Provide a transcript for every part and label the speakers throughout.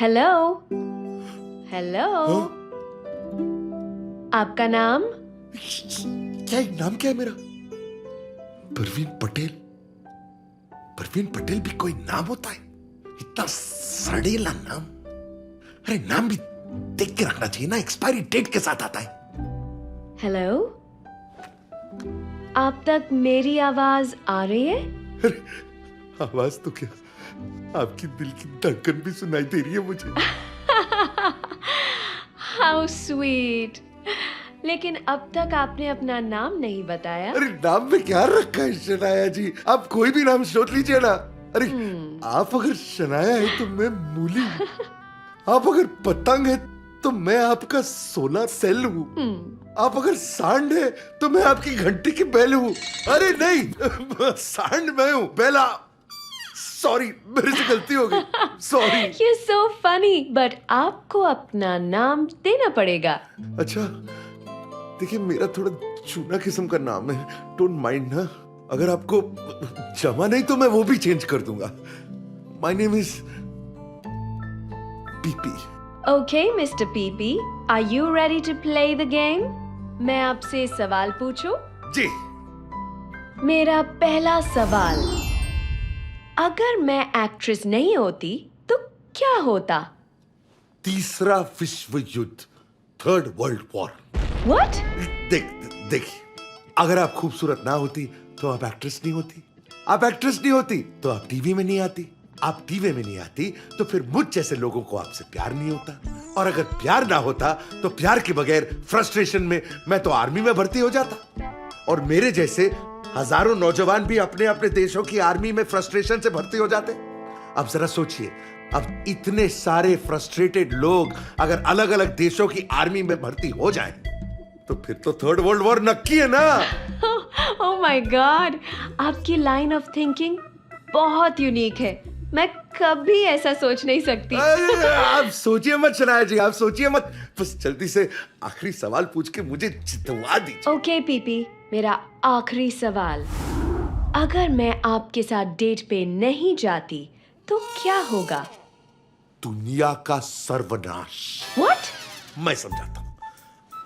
Speaker 1: Hello hello. आपका नाम?
Speaker 2: क्या नाम क्या है मेरा? परवीन पटेल। परवीन पटेल भी कोई नाम होता है? इतना सड़ेला नाम। अरे नाम भी देख के रखना चाहिए ना, एक्सपायरी डेट के साथ आता है।
Speaker 1: हेलो, आप तक मेरी आवाज आ रही है?
Speaker 2: अरे आवाज तो क्या, आपकी दिल की धड़कन भी सुनाई दे रही है मुझे।
Speaker 1: How sweet. लेकिन अब तक आपने अपना नाम नहीं बताया।
Speaker 2: अरे नाम में क्या रखा है शनाया जी? आप कोई भी नाम सोच लीजिए ना। अरे आप अगर शनाया है तो मैं मूली हूँ। आप अगर पतंग है तो मैं आपका सोलर सेल हूँ। आप अगर सांड है तो मैं आपकी घंटी की बेल हूँ। अरे नहीं, सांड मैं हूँ, बेला। सॉरी, मेरे से गलती हो गई। Sorry.
Speaker 1: You're so funny, but आपको अपना नाम देना पड़ेगा।
Speaker 2: अच्छा, देखिए मेरा थोड़ा चूना किस्म का नाम है, डोंट माइंड ना। अगर आपको जमा नहीं तो मैं वो भी चेंज कर दूंगा। My name is PP.
Speaker 1: Okay, Mr. PP, are you ready to play the game? मैं आपसे सवाल पूछूं?
Speaker 2: जी।
Speaker 1: मेरा पहला सवाल, अगर मैं एक्ट्रेस नहीं होती तो क्या होता?
Speaker 2: तीसरा विश्व युद्ध, थर्ड वर्ल्ड वॉर।
Speaker 1: What?
Speaker 2: देखिए, अगर आप खूबसूरत ना होती तो आप एक्ट्रेस नहीं होती। आप एक्ट्रेस नहीं होती तो आप टीवी में नहीं आती। आप टीवी में नहीं आती तो फिर मुझ जैसे लोगों को आपसे प्यार नहीं होता। और अगर प्यार ना होता तो प्यार के बगैर फ्रस्ट्रेशन में मैं तो आर्मी में भर्ती हो जाता। और मेरे जैसे हजारों नौजवान भी अपने अपने देशों की आर्मी में फ्रस्ट्रेशन से भर्ती हो जाते। अब जरा सोचिए, अब इतने सारे फ्रस्ट्रेटेड लोग अगर अलग अलग देशों की आर्मी में भर्ती हो जाएं, तो फिर तो थर्ड वर्ल्ड वॉर नक्की है ना।
Speaker 1: Oh my God, आपकी लाइन ऑफ थिंकिंग बहुत यूनिक है। मैं कभी ऐसा सोच नहीं सकती।
Speaker 2: अरे, आप सोचिए मत शनाया जी, आप सोचिए मत। बस जल्दी से आखिरी सवाल पूछ के मुझे जितवा दीजिए।
Speaker 1: ओके पीपी, मेरा आखिरी सवाल, अगर मैं आपके साथ डेट पे नहीं जाती तो क्या होगा?
Speaker 2: दुनिया का सर्वनाश।
Speaker 1: What?
Speaker 2: मैं समझाता हूं।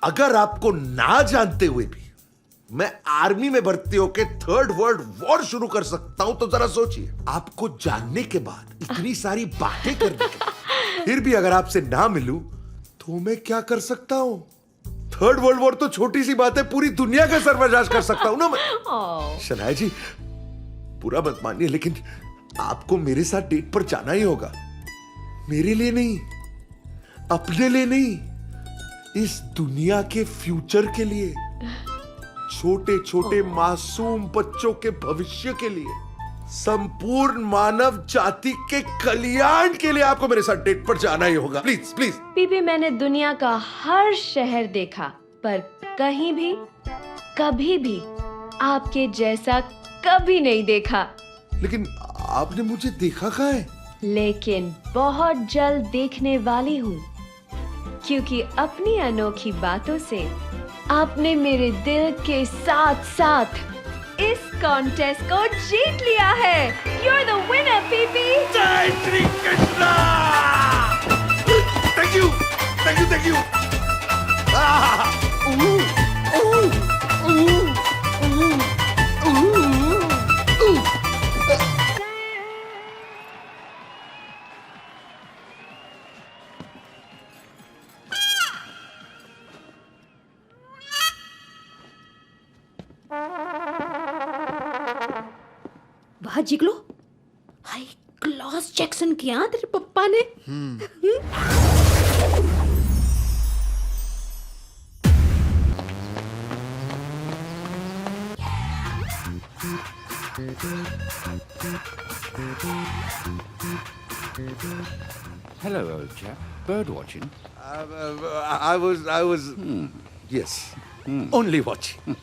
Speaker 2: अगर आपको ना जानते हुए भी मैं आर्मी में भर्ती होकर थर्ड वर्ल्ड वॉर शुरू कर सकता हूं, तो जरा सोचिए, आपको जानने के बाद, इतनी सारी बातें करने के बाद, फिर भी अगर आपसे ना मिलूं तो मैं क्या कर सकता हूं? थर्ड वर्ल्ड वॉर तो छोटी सी बात है, पूरी दुनिया का सर्वनाश कर सकता हूं ना मैं। शनाया जी, बुरा मत मानिए, लेकिन आपको मेरे साथ डेट पर जाना ही होगा। मेरे लिए नहीं, अपने लिए नहीं, इस दुनिया के फ्यूचर के लिए, छोटे छोटे मासूम बच्चों के भविष्य के लिए, संपूर्ण मानव जाति के कल्याण के लिए आपको मेरे साथ डेट पर जाना ही होगा। Please please.
Speaker 1: पीपी, मैंने दुनिया का हर शहर देखा, पर कहीं भी, कभी भी आपके जैसा कभी नहीं देखा।
Speaker 2: लेकिन आपने मुझे देखा कहाँ है?
Speaker 1: लेकिन बहुत जल्द देखने वाली हूँ, क्योंकि अपनी अनोखी बातों से आपने मेरे दिल के साथ साथ इस कॉन्टेस्ट को जीत लिया है। You're the winner, PP.
Speaker 2: जय Shri Krishna. Thank you, thank you, thank you.
Speaker 3: वाह जिगलो, हाय क्लास जैक्सन किया तेरे पप्पा ने।
Speaker 4: Hello, old chap. Bird watching?
Speaker 2: I was, yes, only watching.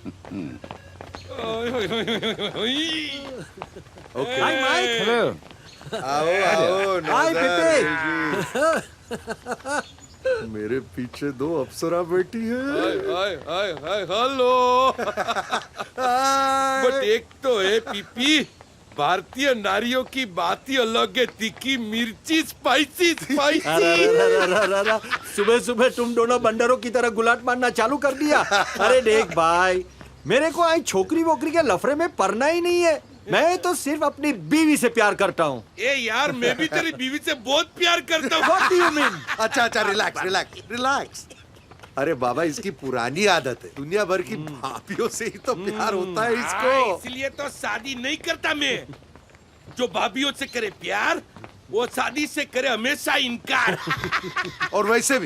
Speaker 2: Okay.
Speaker 4: Hi, Mike. Hello.
Speaker 2: आओ
Speaker 4: Hi,
Speaker 2: मेरे पीछे दो अप्सरा बैठी है।
Speaker 5: Hi hello. बट एक तो है पीपी, भारतीय नारियों की बात ही अलग है। तीखी मिर्ची, स्पाइसी
Speaker 6: अरे सुबह सुबह तुम दोनों बंदरों की तरह गुलाट मारना चालू कर दिया। अरे देख भाई, मेरे को आई छोकरी वोकरी के लफड़े में पड़ना ही नहीं है। मैं तो सिर्फ अपनी बीवी से प्यार करता हूँ।
Speaker 5: ए यार, मैं भी तेरी बीवी से बहुत प्यार करता हूँ।
Speaker 6: What do you mean?
Speaker 2: अच्छा रिलैक्स रिलैक्स रिलैक्स। अरे बाबा, इसकी पुरानी आदत है, दुनिया भर की भाभियों से ही तो प्यार होता है इसको।
Speaker 5: इसलिए तो शादी नहीं करता मैं। जो भाभियों से करे प्यार, वो शादी से करे हमेशा इनकार।
Speaker 2: और वैसे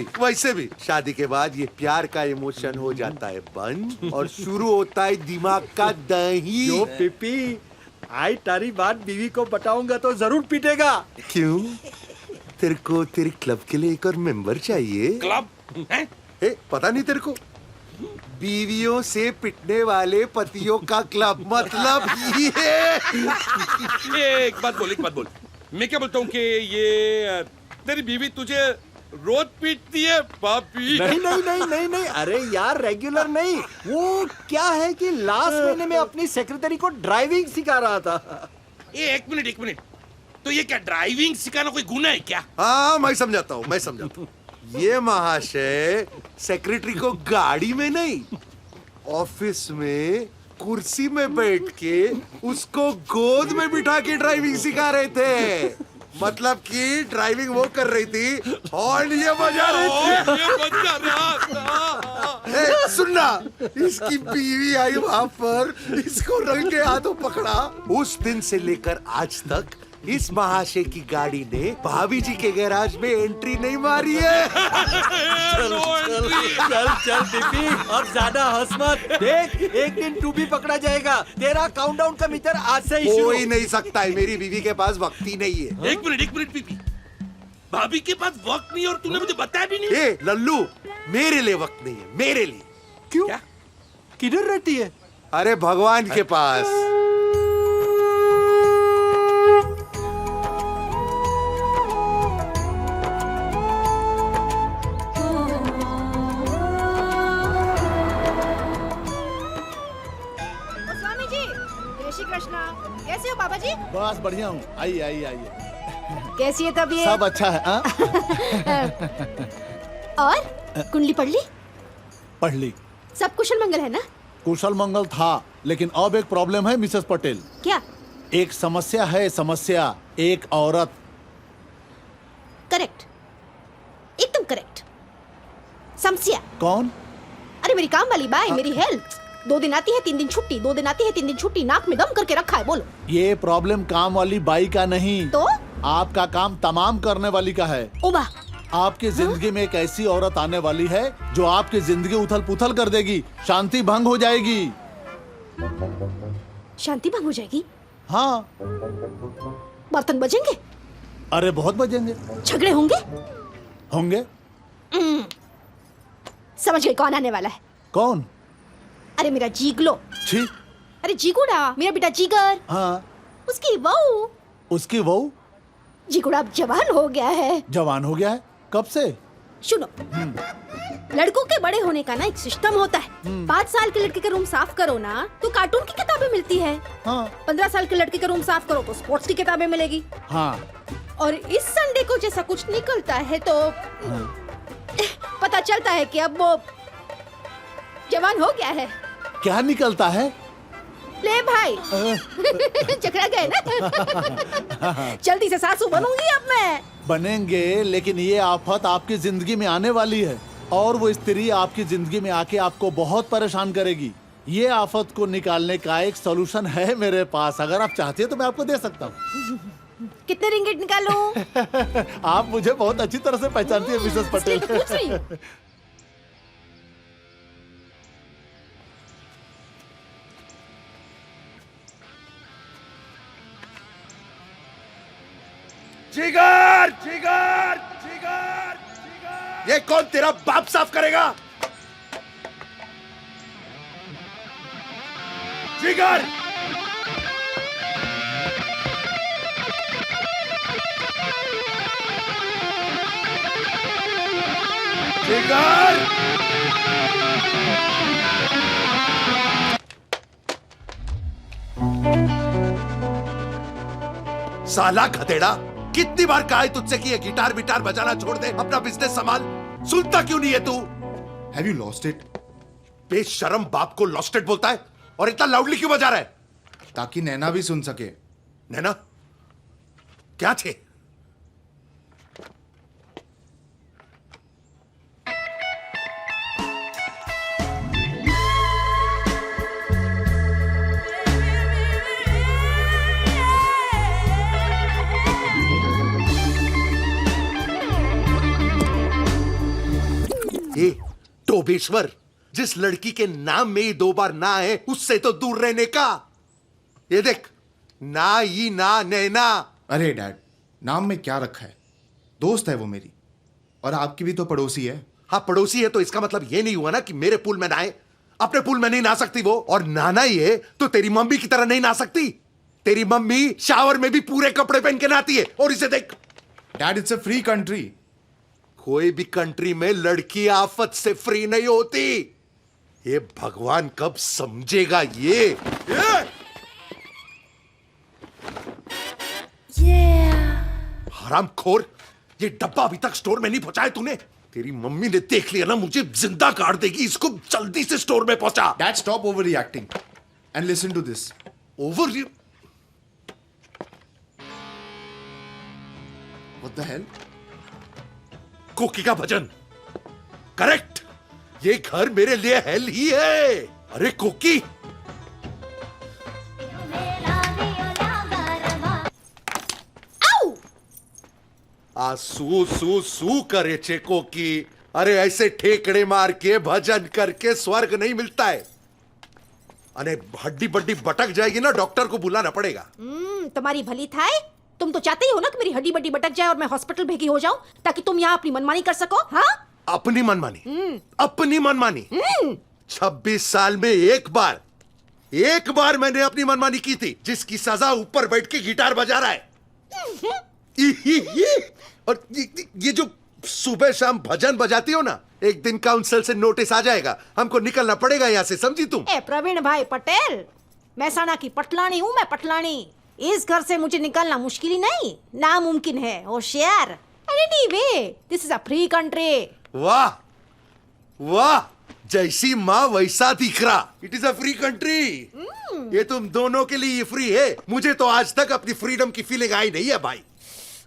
Speaker 2: भी शादी के बाद ये प्यार का इमोशन हो जाता है बंद और शुरू होता है दिमाग का दही।
Speaker 6: जो पिपी, आई तारी बात बीवी को बताऊंगा तो जरूर पीटेगा।
Speaker 2: क्यों? तेरे को तेरे क्लब के लिए एक और मेंबर चाहिए?
Speaker 5: क्लब है?
Speaker 2: पता नहीं तेरे को? बीवियों से पिटने वाले पतियों का क्लब, मतलब ये।
Speaker 5: एक बात बोल। मैं क्या बोलता हूँ कि ये तेरी बीवी तुझे रोज पीटती है पापी?
Speaker 6: नहीं। अरे यार, रेगुलर नहीं। वो क्या है कि लास्ट महीने में अपनी सेक्रेटरी को ड्राइविंग सिखा रहा था।
Speaker 5: ये एक मिनट। तो ये क्या ड्राइविंग सिखाना कोई गुनाह है क्या?
Speaker 2: हाँ, मैं समझाता हूँ। ये महाशय सेक्रेटरी को गाड़ी में नहीं, ऑफिस में कुर्सी में बैठ के उसको गोद में बिठा के ड्राइविंग सिखा रहे थे। मतलब कि ड्राइविंग वो कर रही थी और ये बजा रही थी। सुनना, इसकी बीवी आई वहां पर, इसको रंगे हाथों पकड़ा। उस दिन से लेकर आज तक इस महाशय की गाड़ी ने भाभी जी के गैराज में एंट्री नहीं मारी है।
Speaker 6: चल दीपी, अब ज्यादा हंस मत। देख, एक दिन तू भी पकड़ा जाएगा। तेरा काउंटडाउन का मीटर आज से ही शुरू।
Speaker 2: हो ही नहीं सकता है, मेरी बीवी के पास वक्त ही नहीं है।
Speaker 5: एक मिनट पीपी, भाभी के पास वक्त नहीं और तूने मुझे बताया भी नहीं।
Speaker 2: ए लल्लू, मेरे लिए वक्त नहीं है, मेरे लिए।
Speaker 6: क्यों?
Speaker 5: क्या?
Speaker 6: किधर रहती है?
Speaker 2: अरे भगवान के पास।
Speaker 3: कृष्णा, कैसे हो बाबा जी?
Speaker 7: बस बढ़िया हूँ। आइए।
Speaker 3: कैसी है तबीयत?
Speaker 7: सब अच्छा है।
Speaker 3: और कुंडली पढ़ ली?
Speaker 7: पढ़ ली।
Speaker 3: सब कुशल मंगल है ना?
Speaker 7: कुशल मंगल था, लेकिन अब एक प्रॉब्लम है मिसेस पटेल।
Speaker 3: क्या?
Speaker 7: एक समस्या है, समस्या। एक औरत।
Speaker 3: करेक्ट, एकदम करेक्ट। समस्या
Speaker 7: कौन?
Speaker 3: अरे मेरी काम वाली बाई, मेरी हेल्थ। 2 दिन आती है 3 दिन छुट्टी, 2 दिन आती है 3 दिन छुट्टी, नाक में दम करके रखा है। बोलो।
Speaker 7: ये प्रॉब्लम काम वाली बाई का नहीं,
Speaker 3: तो
Speaker 7: आपका काम तमाम करने वाली का है।
Speaker 3: ओबा,
Speaker 7: आपकी जिंदगी में एक ऐसी औरत आने वाली है जो आपकी जिंदगी उथल पुथल कर देगी, शांति भंग हो जाएगी।
Speaker 3: शांति भंग हो जाएगी?
Speaker 7: हाँ।
Speaker 3: बर्तन बजेंगे?
Speaker 7: अरे बहुत बजेंगे।
Speaker 3: झगड़े होंगे?
Speaker 7: होंगे।
Speaker 3: समझ गई कौन आने वाला है।
Speaker 7: कौन?
Speaker 3: अरे मेरा जीगलो।
Speaker 7: छी।
Speaker 3: अरे जीगुड़ा, मेरा बेटा जीगर।
Speaker 7: हाँ।
Speaker 3: उसकी बहू।
Speaker 7: उसकी बहू?
Speaker 3: जीगुड़ा अब जवान हो गया है।
Speaker 7: जवान हो गया है? कब से?
Speaker 3: सुनो, लड़कों के बड़े होने का ना एक सिस्टम होता है। 5 साल के लड़के का रूम साफ करो ना तो कार्टून की किताबें मिलती है।
Speaker 7: हाँ।
Speaker 3: 15 साल के लड़के का रूम साफ करो तो स्पोर्ट्स की किताबें मिलेगी।
Speaker 7: हाँ।
Speaker 3: और इस संडे को जैसा कुछ निकलता है तो पता चलता है कि अब वो जवान हो गया है।
Speaker 7: क्या निकलता है?
Speaker 3: ले भाई, चकरा गए ना। जल्दी से सासू बनूंगी अब मैं।
Speaker 7: बनेंगे, लेकिन ये आफत आपकी जिंदगी में आने वाली है और वो स्त्री आपकी जिंदगी में आके आपको बहुत परेशान करेगी। ये आफत को निकालने का एक सॉल्यूशन है मेरे पास। अगर आप चाहती है तो मैं आपको दे सकता हूँ।
Speaker 3: कितने रिंगिट निकालूं?
Speaker 7: आप मुझे बहुत अच्छी तरह से पहचानती है मिसेस पटेल।
Speaker 3: इसलिए तो पूछ रही हूं।
Speaker 2: जिगर जिगर जिगर जिगर। ये कौन तेरा बाप साफ करेगा? जिगर। जिगर। साला गधेड़ा, कितनी बार कहा है तुझसे कि ये गिटार विटार बजाना छोड़ दे, अपना बिजनेस संभाल। सुनता क्यों नहीं है तू?
Speaker 8: Have you lost it?
Speaker 2: बेशरम बाप को लॉस्टेड बोलता है और इतना लाउडली क्यों बजा रहा है?
Speaker 8: ताकि नैना भी सुन सके।
Speaker 2: नैना क्या थे? ये टोबेश्वर, जिस लड़की के नाम में ही 2 बार ना है उससे तो दूर रहने का। ये देख, ना ही ना नैना।
Speaker 8: अरे डैड, नाम में क्या रखा है? दोस्त है वो मेरी, और आपकी भी तो पड़ोसी है।
Speaker 2: हाँ पड़ोसी है तो इसका मतलब ये नहीं हुआ ना कि मेरे पूल में नहाए। अपने पूल में नहीं नहा सकती वो, और नहाना ही है तो तेरी मम्मी की तरह नहीं नहा सकती। तेरी मम्मी शावर में भी पूरे कपड़े पहन के नहाती है, और इसे देख।
Speaker 8: Dad, it's a free country.
Speaker 2: कोई भी कंट्री में लड़की आफत से फ्री नहीं होती। ये भगवान कब समझेगा ये? हरामखोर, ये डब्बा अभी तक स्टोर में नहीं पहुंचाया तूने। तेरी मम्मी ने देख लिया ना मुझे जिंदा काट देगी। इसको जल्दी से स्टोर में पहुंचा।
Speaker 8: Dad, stop overreacting and listen to this.
Speaker 2: Over?
Speaker 8: What the hell?
Speaker 2: Koki का भजन। करेक्ट, ये घर मेरे लिए हेल ही है। अरे कोकी, आ सू सू सू करे छे कोकी। अरे ऐसे ठेकड़े मार के भजन करके स्वर्ग नहीं मिलता है। अरे हड्डी बड्डी बटक जाएगी ना, डॉक्टर को बुलाना पड़ेगा।
Speaker 3: तुम्हारी भली थाए। तुम तो चाहते ही हो ना कि मेरी हड्डी बड्डी बटक जाए और मैं हॉस्पिटल भेगी हो जाऊं, ताकि तुम यहाँ अपनी मनमानी कर सको। हाँ,
Speaker 2: अपनी मनमानी? अपनी मनमानी? 26 साल में एक बार मैंने अपनी मनमानी की थी, जिसकी सजा ऊपर बैठ के गिटार बजा रहा है। और ये जो सुबह शाम भजन बजाती हो ना, एक दिन काउंसिल से नोटिस आ जाएगा, हमको निकलना पड़ेगा यहाँ से, समझी तुम?
Speaker 3: ए प्रवीण भाई पटेल, महसाणा की पटलानी हूँ मैं, पटलानी। इस घर से मुझे निकलना मुश्किल ही नहीं, नामुमकिन है, होशियार। Anyway, this is a free country.
Speaker 2: वाह वाह, जैसी माँ वैसा दिखरा। It is a free country. ये तुम दोनों के लिए फ्री है। मुझे तो आज तक अपनी फ्रीडम की फीलिंग आई नहीं है भाई।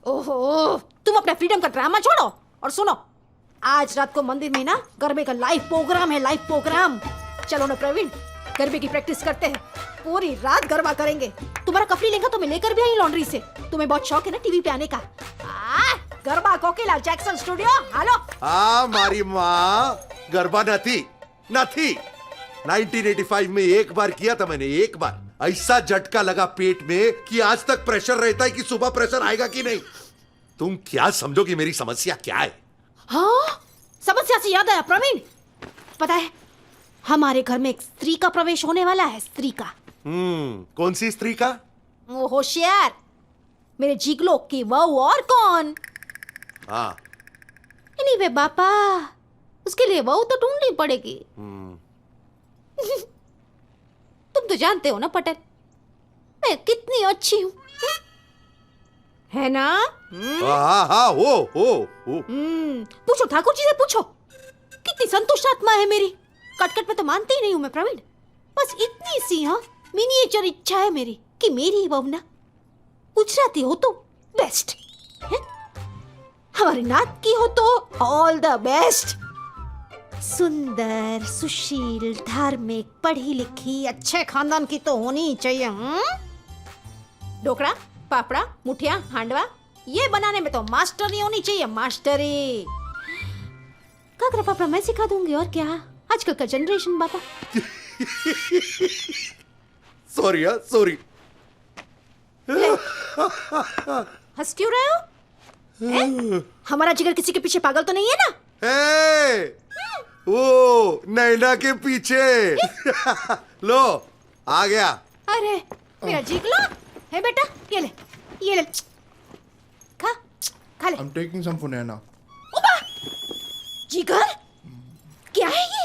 Speaker 3: ओहो, तुम अपने फ्रीडम का ड्रामा छोड़ो और सुनो, आज रात को मंदिर में ना गरबे का लाइव प्रोग्राम है, लाइव प्रोग्राम। चलो ना प्रवीण, गरबे की प्रैक्टिस करते हैं, पूरी रात गरबा करेंगे। तुम्हारा कपड़ी लेंगे तो मैं लेकर भी आई लॉन्ड्री से। तुम्हें बहुत शौक है ना टीवी पे आने का। गरबा कोकिला जैक्सन स्टूडियो, हेलो।
Speaker 2: हाँ मारी माँ, गरबा न थी 1985 में एक बार किया था मैंने, एक बार। ऐसा झटका लगा पेट में कि आज तक प्रेशर रहता है कि सुबह प्रेशर आएगा कि नहीं। तुम क्या समझोगी मेरी समस्या क्या है?
Speaker 3: हाँ, समस्या से याद आया प्रवीण, पता है हमारे घर में एक स्त्री का प्रवेश होने वाला है। स्त्री का?
Speaker 2: कौन सी स्त्री का?
Speaker 3: वो होशियार, मेरे जिगलो की वहू, और कौन?
Speaker 2: हाँ।
Speaker 3: एनीवे बापा, उसके लिए वहू तो ढूंढनी पड़ेगी। तुम तो जानते हो ना पटेल, मैं कितनी अच्छी हूँ, है ना?
Speaker 2: हाँ हाँ, हो।
Speaker 3: पूछो ठाकुर जी से, पूछो कितनी संतुष्ट आत्मा है मेरी। कटकट में तो मानती ही नहीं हूँ मैं प्रवीण। बस इतनी सी मिनिएचर इच्छा है मेरी कि मेरी बहू ना गुजराती हो तो बेस्ट, हमारी नात की हो तो ऑल द बेस्ट। सुंदर, सुशील, धार्मिक, पढ़ी लिखी, अच्छे खानदान की तो होनी ही चाहिए। ढोकड़ा, पापड़ा, मुठिया, हांडवा, ये बनाने में तो मास्टरी होनी चाहिए, मास्टरी। काकरा पापड़ा मैं सिखा दूंगी, और क्या, आजकल का जनरेशन बाबा।
Speaker 2: सॉरी।
Speaker 3: हंस क्यों रहे हो? हमारा जिगर किसी के पीछे पागल तो नहीं है ना?
Speaker 2: वो नैना के पीछे। लो आ गया।
Speaker 3: अरे मेरा जिगलो है बेटा, ये ले खा ले।
Speaker 8: I'm taking some for Naina.
Speaker 3: जिगर क्या है ये?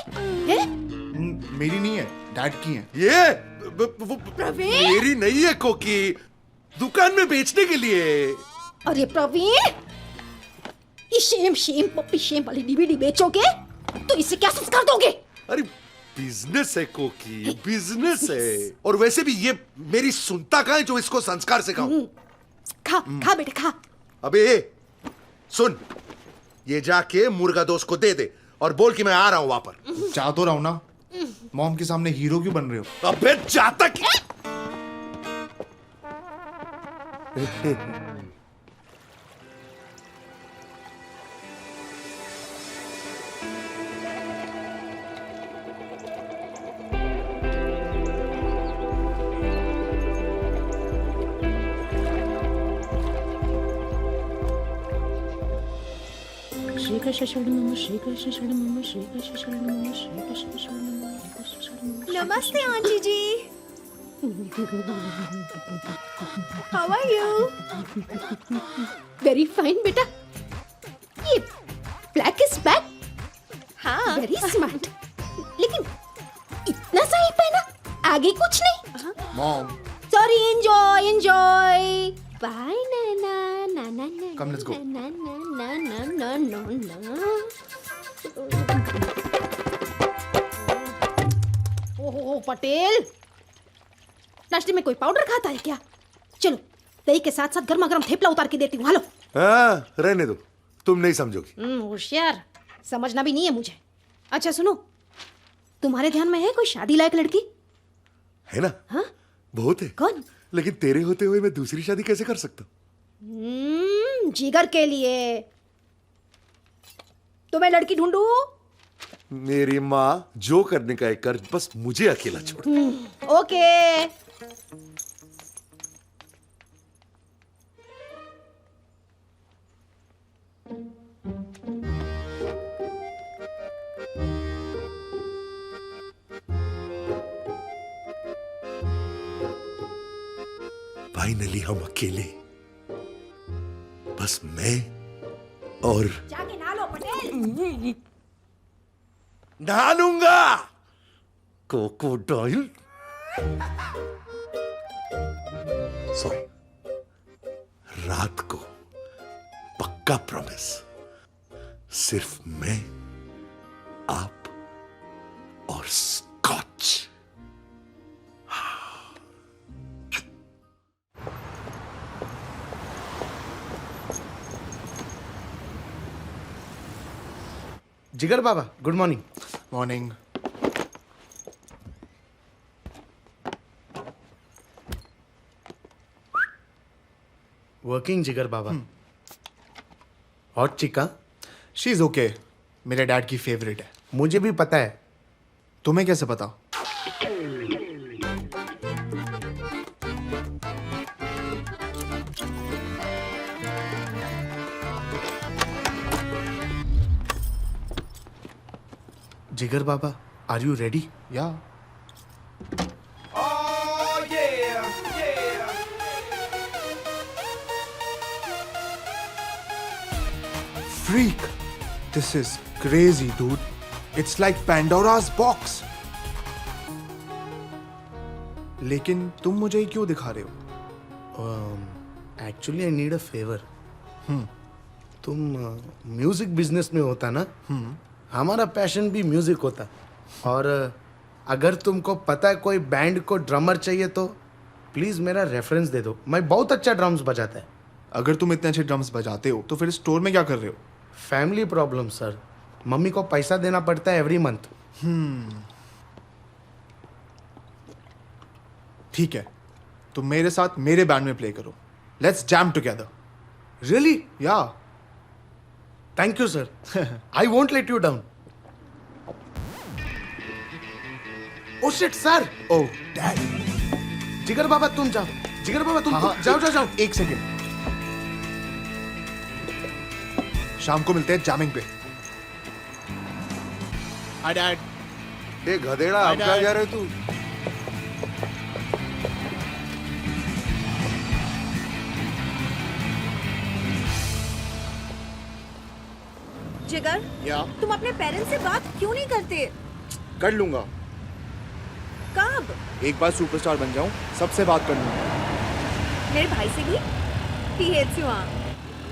Speaker 3: है?
Speaker 8: मेरी नहीं है, डैड की है।
Speaker 2: ये
Speaker 3: प्रवीण?
Speaker 2: मेरी नहीं है कोकी, दुकान में बेचने के लिए।
Speaker 3: अरे प्रवीण, ये शेम शेम पप्पी शेम वाली डीवीडी बेचोगे तो इससे क्या संस्कार दोगे?
Speaker 2: अरे बिजनेस है कोकी, बिजनेस है। और वैसे भी ये मेरी सुनता कहाँ है जो इसको संस्कार सिखाऊं?
Speaker 3: खा खा बेटे खा।
Speaker 2: अबे सुन, ये जाके मुर्गा दोस्त को दे दे और बोल कि मैं आ रहा हूं वहां पर।
Speaker 8: जा तो रहा हूं ना, मॉम के सामने हीरो क्यों बन रहे हो?
Speaker 2: अबे जाता क्या?
Speaker 3: श्री कृष्ण शरणम श्री कृष्ण शरणम श्री कृष्ण शरणम श्री कृष्ण शरणम
Speaker 1: नमस्ते aunty ji. How are you?
Speaker 3: Very fine बेटा। ये ब्लैक इज बैक।
Speaker 1: हाँ,
Speaker 3: वेरी स्मार्ट। लेकिन इतना सा ही पहना, आगे कुछ नहीं।
Speaker 8: Mom,
Speaker 3: sorry, enjoy enjoy. Bye नाना नाना ना।
Speaker 8: Come, let's go.
Speaker 3: ना ना ना ना ना ना ना। ओहो पटेल, नाश्ते में कोई पाउडर खाता है क्या? चलो दही के साथ साथ गर्मा गर्म थेपला उतार के देती हूँ। हेलो।
Speaker 2: हाँ, रहने दो, तुम नहीं समझोगी।
Speaker 3: होशियार, समझना भी नहीं है मुझे। अच्छा सुनो, तुम्हारे ध्यान में है कोई शादी लायक लड़की?
Speaker 2: है ना?
Speaker 3: हाँ?
Speaker 2: बहुत है।
Speaker 3: कौन?
Speaker 2: लेकिन तेरे होते हुए मैं दूसरी शादी कैसे कर सकता हूँ?
Speaker 3: जिगर के लिए तो मैं लड़की ढूंढूं?
Speaker 2: मेरी माँ जो करने का है कर, बस मुझे अकेला छोड़।
Speaker 3: ओके।
Speaker 2: फाइनली हम अकेले, बस मैं और
Speaker 3: जाके नहा लो पटेल।
Speaker 2: नहा लूंगा। क्रोकोडाइल। सॉरी, रात को पक्का प्रॉमिस, सिर्फ मैं, आप और स्कॉच।
Speaker 9: जिगर बाबा, गुड मॉर्निंग।
Speaker 8: मॉर्निंग।
Speaker 9: वर्किंग जिगर बाबा। हॉट चिका।
Speaker 8: शी इज ओके, मेरे डैड की फेवरेट है।
Speaker 9: मुझे भी पता है।
Speaker 8: तुम्हें कैसे पता?
Speaker 9: जिगर बाबा, आर यू रेडी?
Speaker 8: या freak, this is crazy dude, it's like Pandora's box. लेकिन तुम मुझे ही क्यों दिखा रहे हो?
Speaker 9: Actually I need a favour. तुम म्यूजिक बिजनेस में होता ना, हमारा पैशन भी म्यूजिक होता। और अगर तुमको पता है कोई बैंड को ड्रमर चाहिए तो प्लीज मेरा रेफरेंस दे दो। मैं बहुत अच्छा ड्रम्स बजाता है।
Speaker 8: अगर तुम इतने अच्छे ड्रम्स बजाते हो तो फिर स्टोर में क्या कर रहे हो?
Speaker 9: फैमिली प्रॉब्लम सर, मम्मी को पैसा देना पड़ता है एवरी मंथ।
Speaker 8: ठीक है, तुम मेरे साथ मेरे बैंड में प्ले करो। Let's jam together.
Speaker 9: Really?
Speaker 8: Yeah
Speaker 9: thank you sir, I won't let you down. Oh shit sir.
Speaker 8: Oh dad.
Speaker 9: Jigar बाबा तुम जाओ, जिगर बाबा तुम
Speaker 8: हाँ,
Speaker 9: जाओ जाओ जाओ।
Speaker 8: एक सेकेंड, शाम को मिलते हैं जैमिंग पे। Hi dad.
Speaker 2: ये गधेड़ा, अब कहाँ जा रहे तू?
Speaker 1: जिगर,
Speaker 8: या
Speaker 1: तुम अपने पेरेंट्स से बात क्यों नहीं करते?
Speaker 8: कर लूंगा,
Speaker 1: कब?
Speaker 8: एक बार सुपरस्टार बन जाऊं सबसे बात कर लूंगा।
Speaker 10: मेरे भाई से भी? He hates you, हाँ।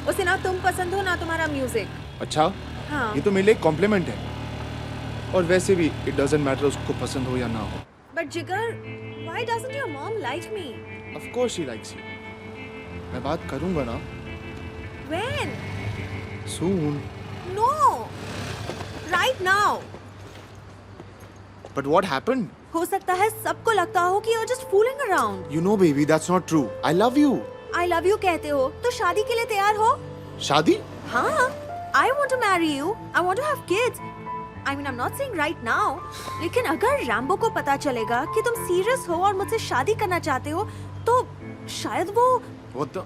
Speaker 10: उसे ना तुम पसंद हो ना तुम्हारा म्यूजिक।
Speaker 8: अच्छा,
Speaker 10: हाँ।
Speaker 8: ये तो मेरे लिए कॉम्प्लीमेंट है। और वैसे भी इट डजंट मैटर उसको पसंद हो या ना हो।
Speaker 10: But जिगर, why doesn't your mom like me?
Speaker 8: Of course she likes you. मैं बात करूंगा ना।
Speaker 10: When?
Speaker 8: Soon.
Speaker 10: No! Right now!
Speaker 8: But what happened?
Speaker 10: हो सकता है सबको लगता हो कि you're just fooling around।
Speaker 8: You know baby, that's not true. I love you.
Speaker 10: I love you कहते हो तो शादी के लिए तैयार हो?
Speaker 8: शादी?
Speaker 10: हाँ, I want to marry you. I want to have kids. I mean, I'm not saying right now. लेकिन अगर रैम्बो को पता चलेगा कि तुम सीरियस हो और मुझसे शादी करना चाहते हो, तो शायद वो
Speaker 8: what the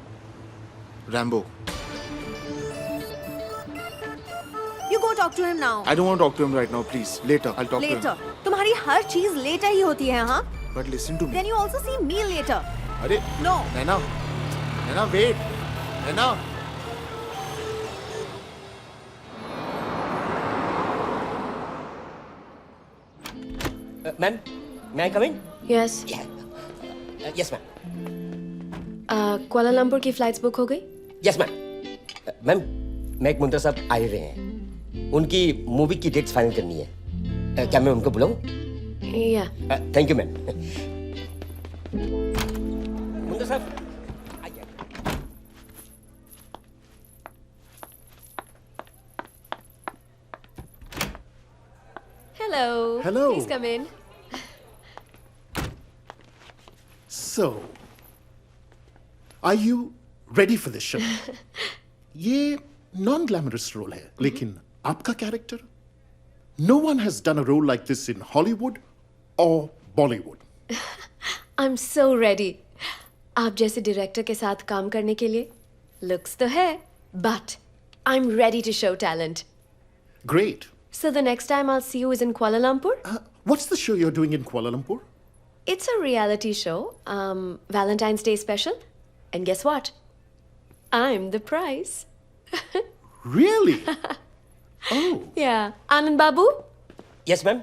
Speaker 8: Rambo?
Speaker 10: You go talk to him now.
Speaker 8: I don't want to talk to him right now, please. Later, I'll talk
Speaker 10: Later.
Speaker 8: to him.
Speaker 10: तुम्हारी हर चीज लेटर ही होती है, हाँ?
Speaker 8: But listen to me.
Speaker 10: Then you also see me later.
Speaker 8: अरे
Speaker 10: No.
Speaker 8: Naina, Naina wait, Naina.
Speaker 11: Ma'am, may I come in?
Speaker 1: Yes,
Speaker 11: Yes, ma'am.
Speaker 1: Kuala Lumpur की flights book हो गई?
Speaker 11: Yes, ma'am. Ma'am, make मुंतर साहब आए हुए हैं। उनकी मूवी की डेट्स फाइनल करनी है। क्या मैं उनको बुलाऊं?
Speaker 1: या
Speaker 11: थैंक यू मैम। मुंतर साहब आइए।
Speaker 1: Hello.
Speaker 7: Hello.
Speaker 1: Please come in.
Speaker 7: So, are you ready for this show? ये नॉन ग्लैमरस रोल है, लेकिन आपका character, no one has done a role like this in Hollywood or Bollywood.
Speaker 1: I am so ready. आप जैसे director के साथ काम करने के लिए। लुक्स तो है, but I am ready to show talent.
Speaker 7: Great.
Speaker 1: So the next time I'll see you is in Kuala Lumpur.
Speaker 7: What's the show you're doing in Kuala Lumpur?
Speaker 1: It's a reality show, Valentine's Day special. And guess what? I'm the prize.
Speaker 7: Really? Oh,
Speaker 1: Yeah. Anand Babu,
Speaker 11: yes ma'am.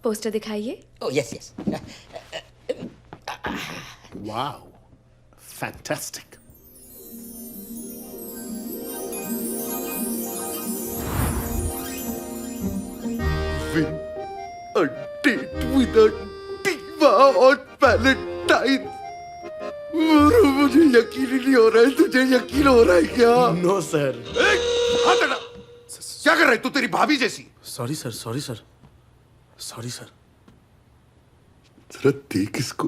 Speaker 1: Poster दिखाइए।
Speaker 11: Oh yes yes.
Speaker 7: wow. Fantastic. Win a date with a diva on Valentine. मुझे यकीन ही नहीं हो रहा है। तुझे यकीन हो रहा है क्या?
Speaker 9: No sir.
Speaker 2: हाथ हटा। क्या कर रहा है तू? तेरी भाभी जैसी।
Speaker 9: Sorry sir, sorry sir, sorry sir.
Speaker 2: जरा देख इसको,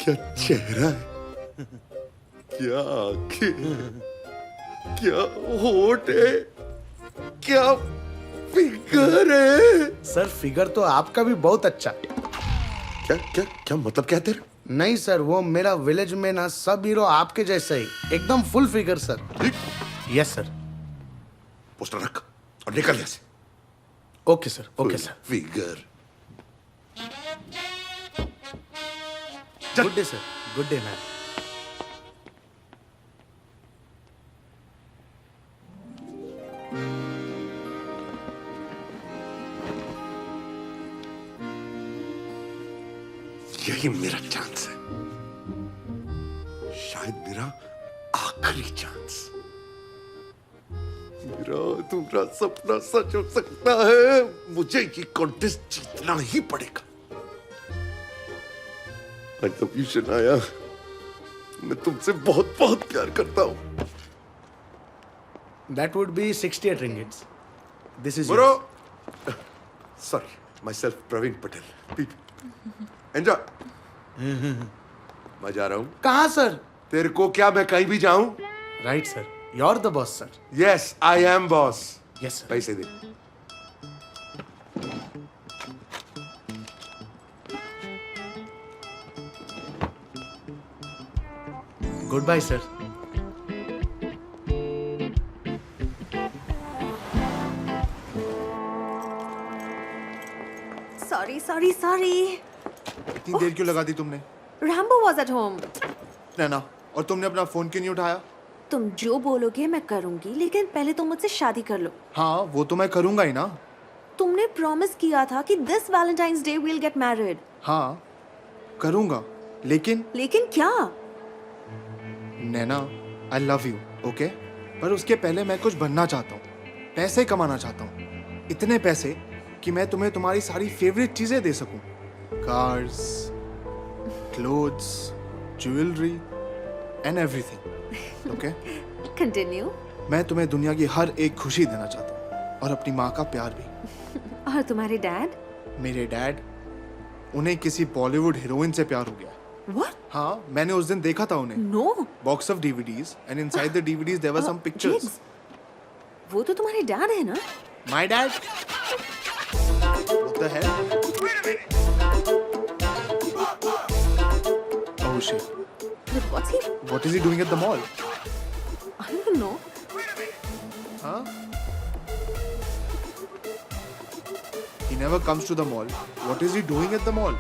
Speaker 2: क्या चेहरा है, क्या आंखें, क्या होठ है, क्या फिगर है।
Speaker 9: सर फिगर तो आपका भी बहुत अच्छा।
Speaker 2: क्या क्या क्या मतलब क्या है तेरा?
Speaker 9: नहीं सर, वो मेरा विलेज में ना सब हीरो आपके जैसे ही, एकदम full figure sir. Yes sir.
Speaker 2: Poster रख और निकल यहाँ से।
Speaker 9: Okay sir, okay sir.
Speaker 2: Figure.
Speaker 9: Good day sir, good day ma'am.
Speaker 2: यही मेरा चांस है, शायद मेरा आखिरी चांस। मेरा तुम्हारा सपना सच हो सकता है। मुझे ये कॉन्टेस्ट जीतना ही पड़ेगा। आई लव यू शनाया, मैं तुमसे बहुत बहुत प्यार करता हूँ।
Speaker 9: That would be 68 ringgits. This is
Speaker 2: bro,
Speaker 9: yours.
Speaker 2: Sorry, myself Praveen Patel. Enjoy. मैं जा रहा हूँ।
Speaker 9: कहाँ सर?
Speaker 2: तेरे को क्या मैं कहीं भी जाऊं?
Speaker 9: Right sir, you're the boss sir.
Speaker 2: Yes, I am boss.
Speaker 9: Yes sir.
Speaker 2: पैसे दे।
Speaker 9: Good bye sir.
Speaker 10: Sorry, sorry, sorry.
Speaker 8: इतनी देर क्यों लगा दी तुमने?
Speaker 10: Rambo was at home.
Speaker 8: नैना, और तुमने अपना फोन क्यों नहीं उठाया?
Speaker 10: तुम जो बोलोगे मैं करूंगी, लेकिन पहले तुम मुझसे शादी कर लो।
Speaker 8: हाँ, वो तो मैं करूंगा ही ना।
Speaker 10: तुमने प्रॉमिस किया था कि this Valentine's Day we'll get married.
Speaker 8: हाँ, करूंगा। लेकिन
Speaker 10: क्या?
Speaker 8: नैना, आई लव यू, ओके? पर उसके पहले मैं कुछ बनना चाहता हूँ, पैसे कमाना चाहता हूँ, इतने पैसे कि मैं तुम्हें तुम्हारी सारी फेवरेट चीजें दे सकूं। Cars, clothes, jewellery and everything, okay?
Speaker 10: Continue.
Speaker 8: मैं तुम्हें दुनिया की हर एक खुशी देना चाहता हूँ और अपनी माँ का प्यार भी।
Speaker 10: और तुम्हारे डैड?
Speaker 8: मेरे डैड, उन्हें किसी बॉलीवुड हीरोइन से प्यार हो गया।
Speaker 10: What?
Speaker 8: हाँ, मैंने उस दिन देखा था उन्हें।
Speaker 10: No.
Speaker 8: Box of DVDs and inside the DVDs there were some pictures.
Speaker 10: Jigs, वो तो तुम्हारे डैड है ना?
Speaker 8: My dad? What the hell? Oh shit.
Speaker 10: But what's he?
Speaker 8: What is he doing at the mall?
Speaker 10: I don't know.
Speaker 8: Huh? He never comes to the mall. What is he doing at the mall?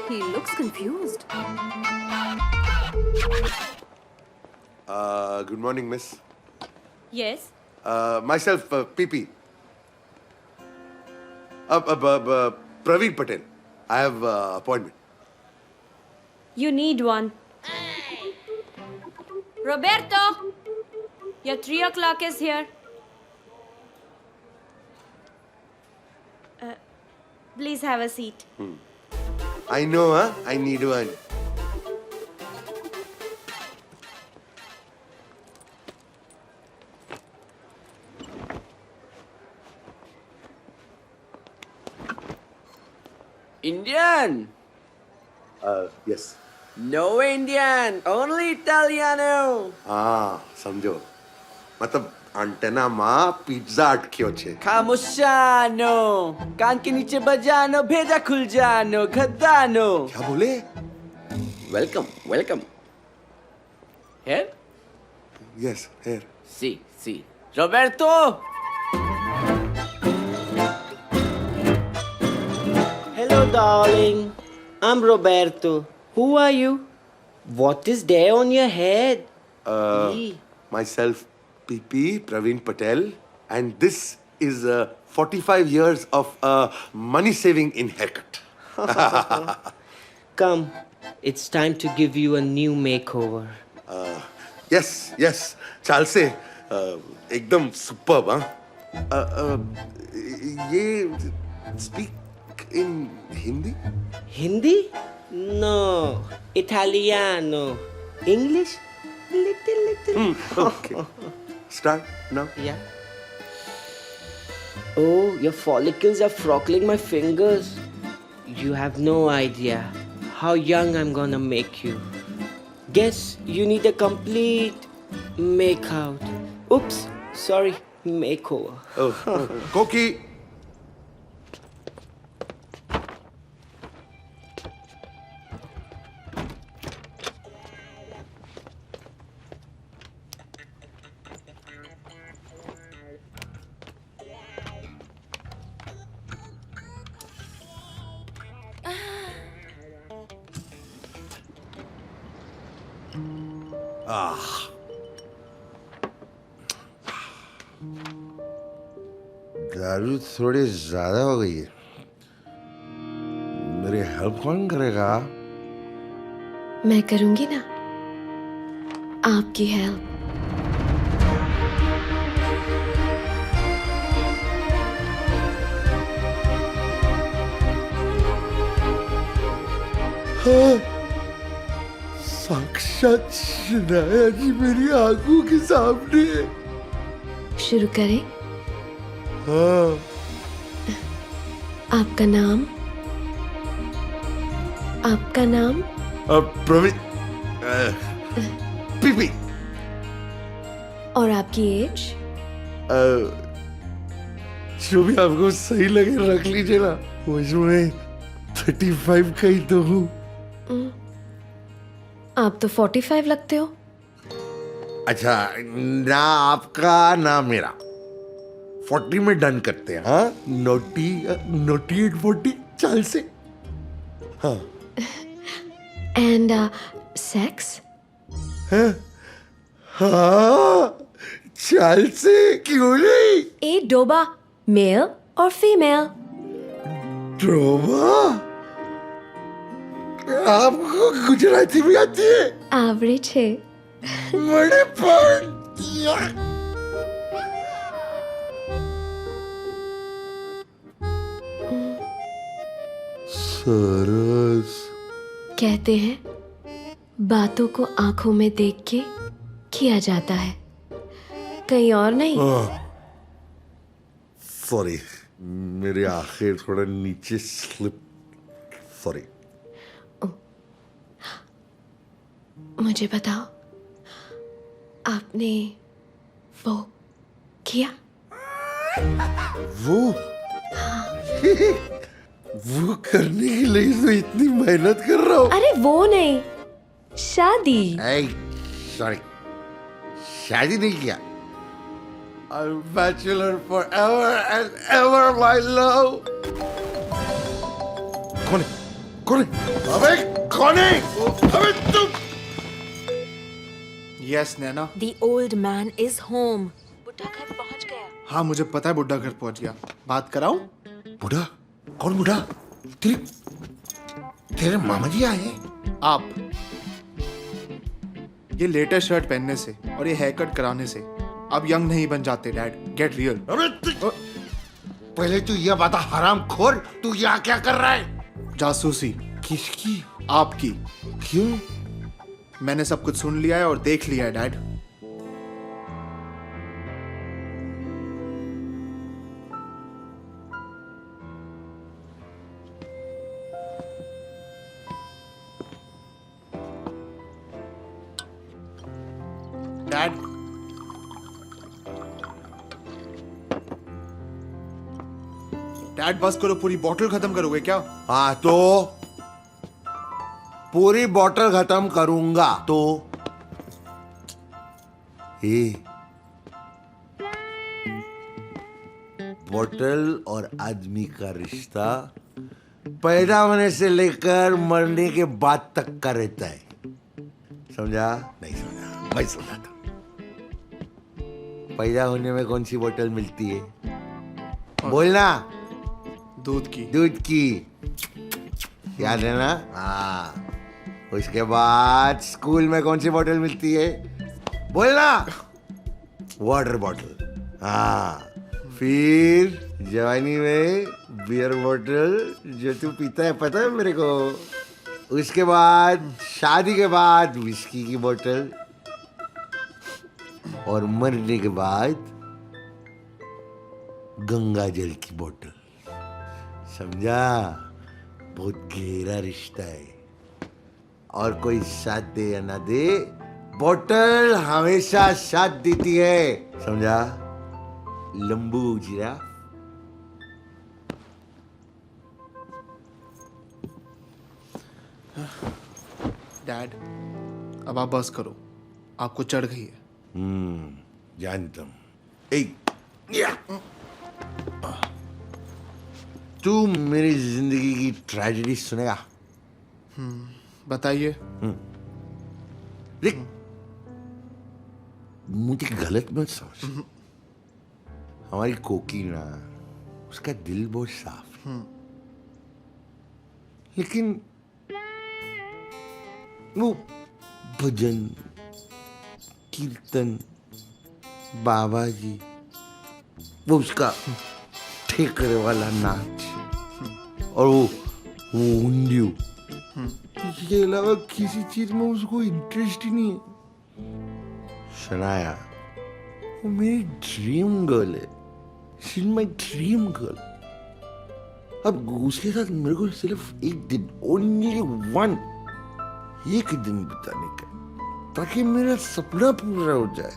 Speaker 10: He looks confused.
Speaker 2: Good morning, miss.
Speaker 1: Yes.
Speaker 2: Myself, PP. Praveen Patel. I have appointment.
Speaker 1: You need one. Roberto, your 3 o'clock is here. Please have a seat.
Speaker 2: I know, huh? I need one.
Speaker 12: Indian?
Speaker 2: Yes.
Speaker 12: No Indian, only Italiano.
Speaker 2: हाँ, समझो. मतलब antenna माँ pizza अटक्यो छे.
Speaker 12: Camusano, कान के नीचे बजानो, भेजा खुल जानो, खदानो.
Speaker 2: क्या बोले?
Speaker 12: Welcome, welcome. Here?
Speaker 2: Yes, here.
Speaker 12: See. Roberto! Hello, darling. I'm Roberto. Who are you? What is there on your head? Ee.
Speaker 2: Myself, PP, Praveen Patel, and this is 45 years of money saving in haircut.
Speaker 12: Come, it's time to give you a new makeover.
Speaker 2: Yes, चाल से एकदम superb, हाँ? ये speak in Hindi?
Speaker 12: Hindi? No, Italiano. English? Little.
Speaker 2: Okay. Start now.
Speaker 12: Yeah. Oh, your follicles are frockling my fingers. You have no idea how young I'm gonna make you. Guess you need a complete makeout. Oops, sorry, makeover.
Speaker 2: Oh, Koki. दारू थोड़ी ज्यादा हो गई है. मेरी help कौन करेगा?
Speaker 1: मैं करूंगी ना आपकी हेल्प.
Speaker 2: हाँ, साक्षात शनाया जी मेरी आंखों के सामने.
Speaker 1: शुरू करें.
Speaker 2: हाँ.
Speaker 1: आपका नाम?
Speaker 2: प्रवीण, पीपी.
Speaker 1: और आपकी एज?
Speaker 2: जो भी आपको सही लगे रख लीजिए ना. मुझे 35 का ही तो हूँ.
Speaker 1: आप तो 45 लगते हो.
Speaker 2: अच्छा, ना आपका ना मेरा. 40 में डन करते हैं. हाँ, नोटी 40 चाल से. हाँ.
Speaker 1: And sex?
Speaker 2: हाँ, चाल से क्यों नहीं.
Speaker 1: ए डोबा, मेल और फीमेल?
Speaker 2: डोबा? आपको गुजराती भी आती है?
Speaker 1: एवरेज है।
Speaker 2: बड़े पान। सरस।
Speaker 1: कहते हैं बातों को आंखों में देख के किया जाता है, कहीं और नहीं।
Speaker 2: सॉरी, मेरी आंखें थोड़ा नीचे स्लिप। सॉरी।
Speaker 1: मुझे बताओ, आपने वो किया?
Speaker 2: वो वो करने के लिए तो इतनी मेहनत कर रहा हूँ।
Speaker 1: अरे वो नहीं, शादी।
Speaker 2: सॉरी, शादी नहीं किया। I'm bachelor forever and ever, my love. कौन है? कौन है? अबे कौन है? अबे तुम।
Speaker 8: Yes Naina.
Speaker 10: The old man is home. बुड्ढा घर पहुंच गया।
Speaker 8: हाँ मुझे पता है बुड्ढा घर पहुंच गया। बात कराऊं?
Speaker 2: बुढ़ा? कौन बुढ़ा? तेरे मामा जी आए हैं?
Speaker 8: आप। ये लेटेस्ट शर्ट पहनने से और ये हेयर कट कराने से आप यंग नहीं बन जाते डैड। Get real.
Speaker 2: पहले तू ये बता हरामखोर, तू यहाँ क्या कर रहा है?
Speaker 8: जासूसी।
Speaker 2: किसकी?
Speaker 8: आपकी।
Speaker 2: क्यों?
Speaker 8: मैंने सब कुछ सुन लिया है और देख लिया है डैड। डैड डैड बस करो, पूरी बोतल खत्म करोगे क्या?
Speaker 2: हाँ तो पूरी बोतल खत्म करूंगा तो बोतल और आदमी का रिश्ता पैदा होने से लेकर मरने के बाद तक का रहता है। समझा? नहीं समझा? मैं समझा था। पैदा होने में कौन सी बोतल मिलती है? बोलना।
Speaker 8: दूध की।
Speaker 2: दूध की, याद है ना? हाँ। उसके बाद स्कूल में कौन सी बोतल मिलती है? बोलना। वाटर बोतल। हाँ। फिर जवानी में बियर बोतल जो तू पीता है, पता है मेरे को। उसके बाद शादी के बाद विस्की की बोतल, और मरने के बाद गंगा जल की बोतल। समझा? बहुत गहरा रिश्ता है। और कोई साथ दे या ना दे, बोतल हमेशा साथ देती है। समझा? लंबू जिराफ।
Speaker 8: डैड अब आप बस करो, आपको चढ़ गई है।
Speaker 2: जानता हूं। तू मेरी जिंदगी की ट्रेजेडी सुनेगा?
Speaker 8: बताइए।
Speaker 2: देख, मुझे गलत मत समझ। हमारी कोकी ना, उसका दिल बहुत साफ है। लेकिन वो भजन कीर्तन बाबा जी, वो उसका ठेकरे वाला नाच और वो उंडियू, इसके अलावा किसी चीज में उसको इंटरेस्ट ही नहीं है। शनाया वो मेरी ड्रीम गर्ल है। She is my dream girl. अब उसके साथ मेरे को सिर्फ एक दिन, ओनली वन, एक दिन बिताने का, ताकि मेरा सपना पूरा हो जाए।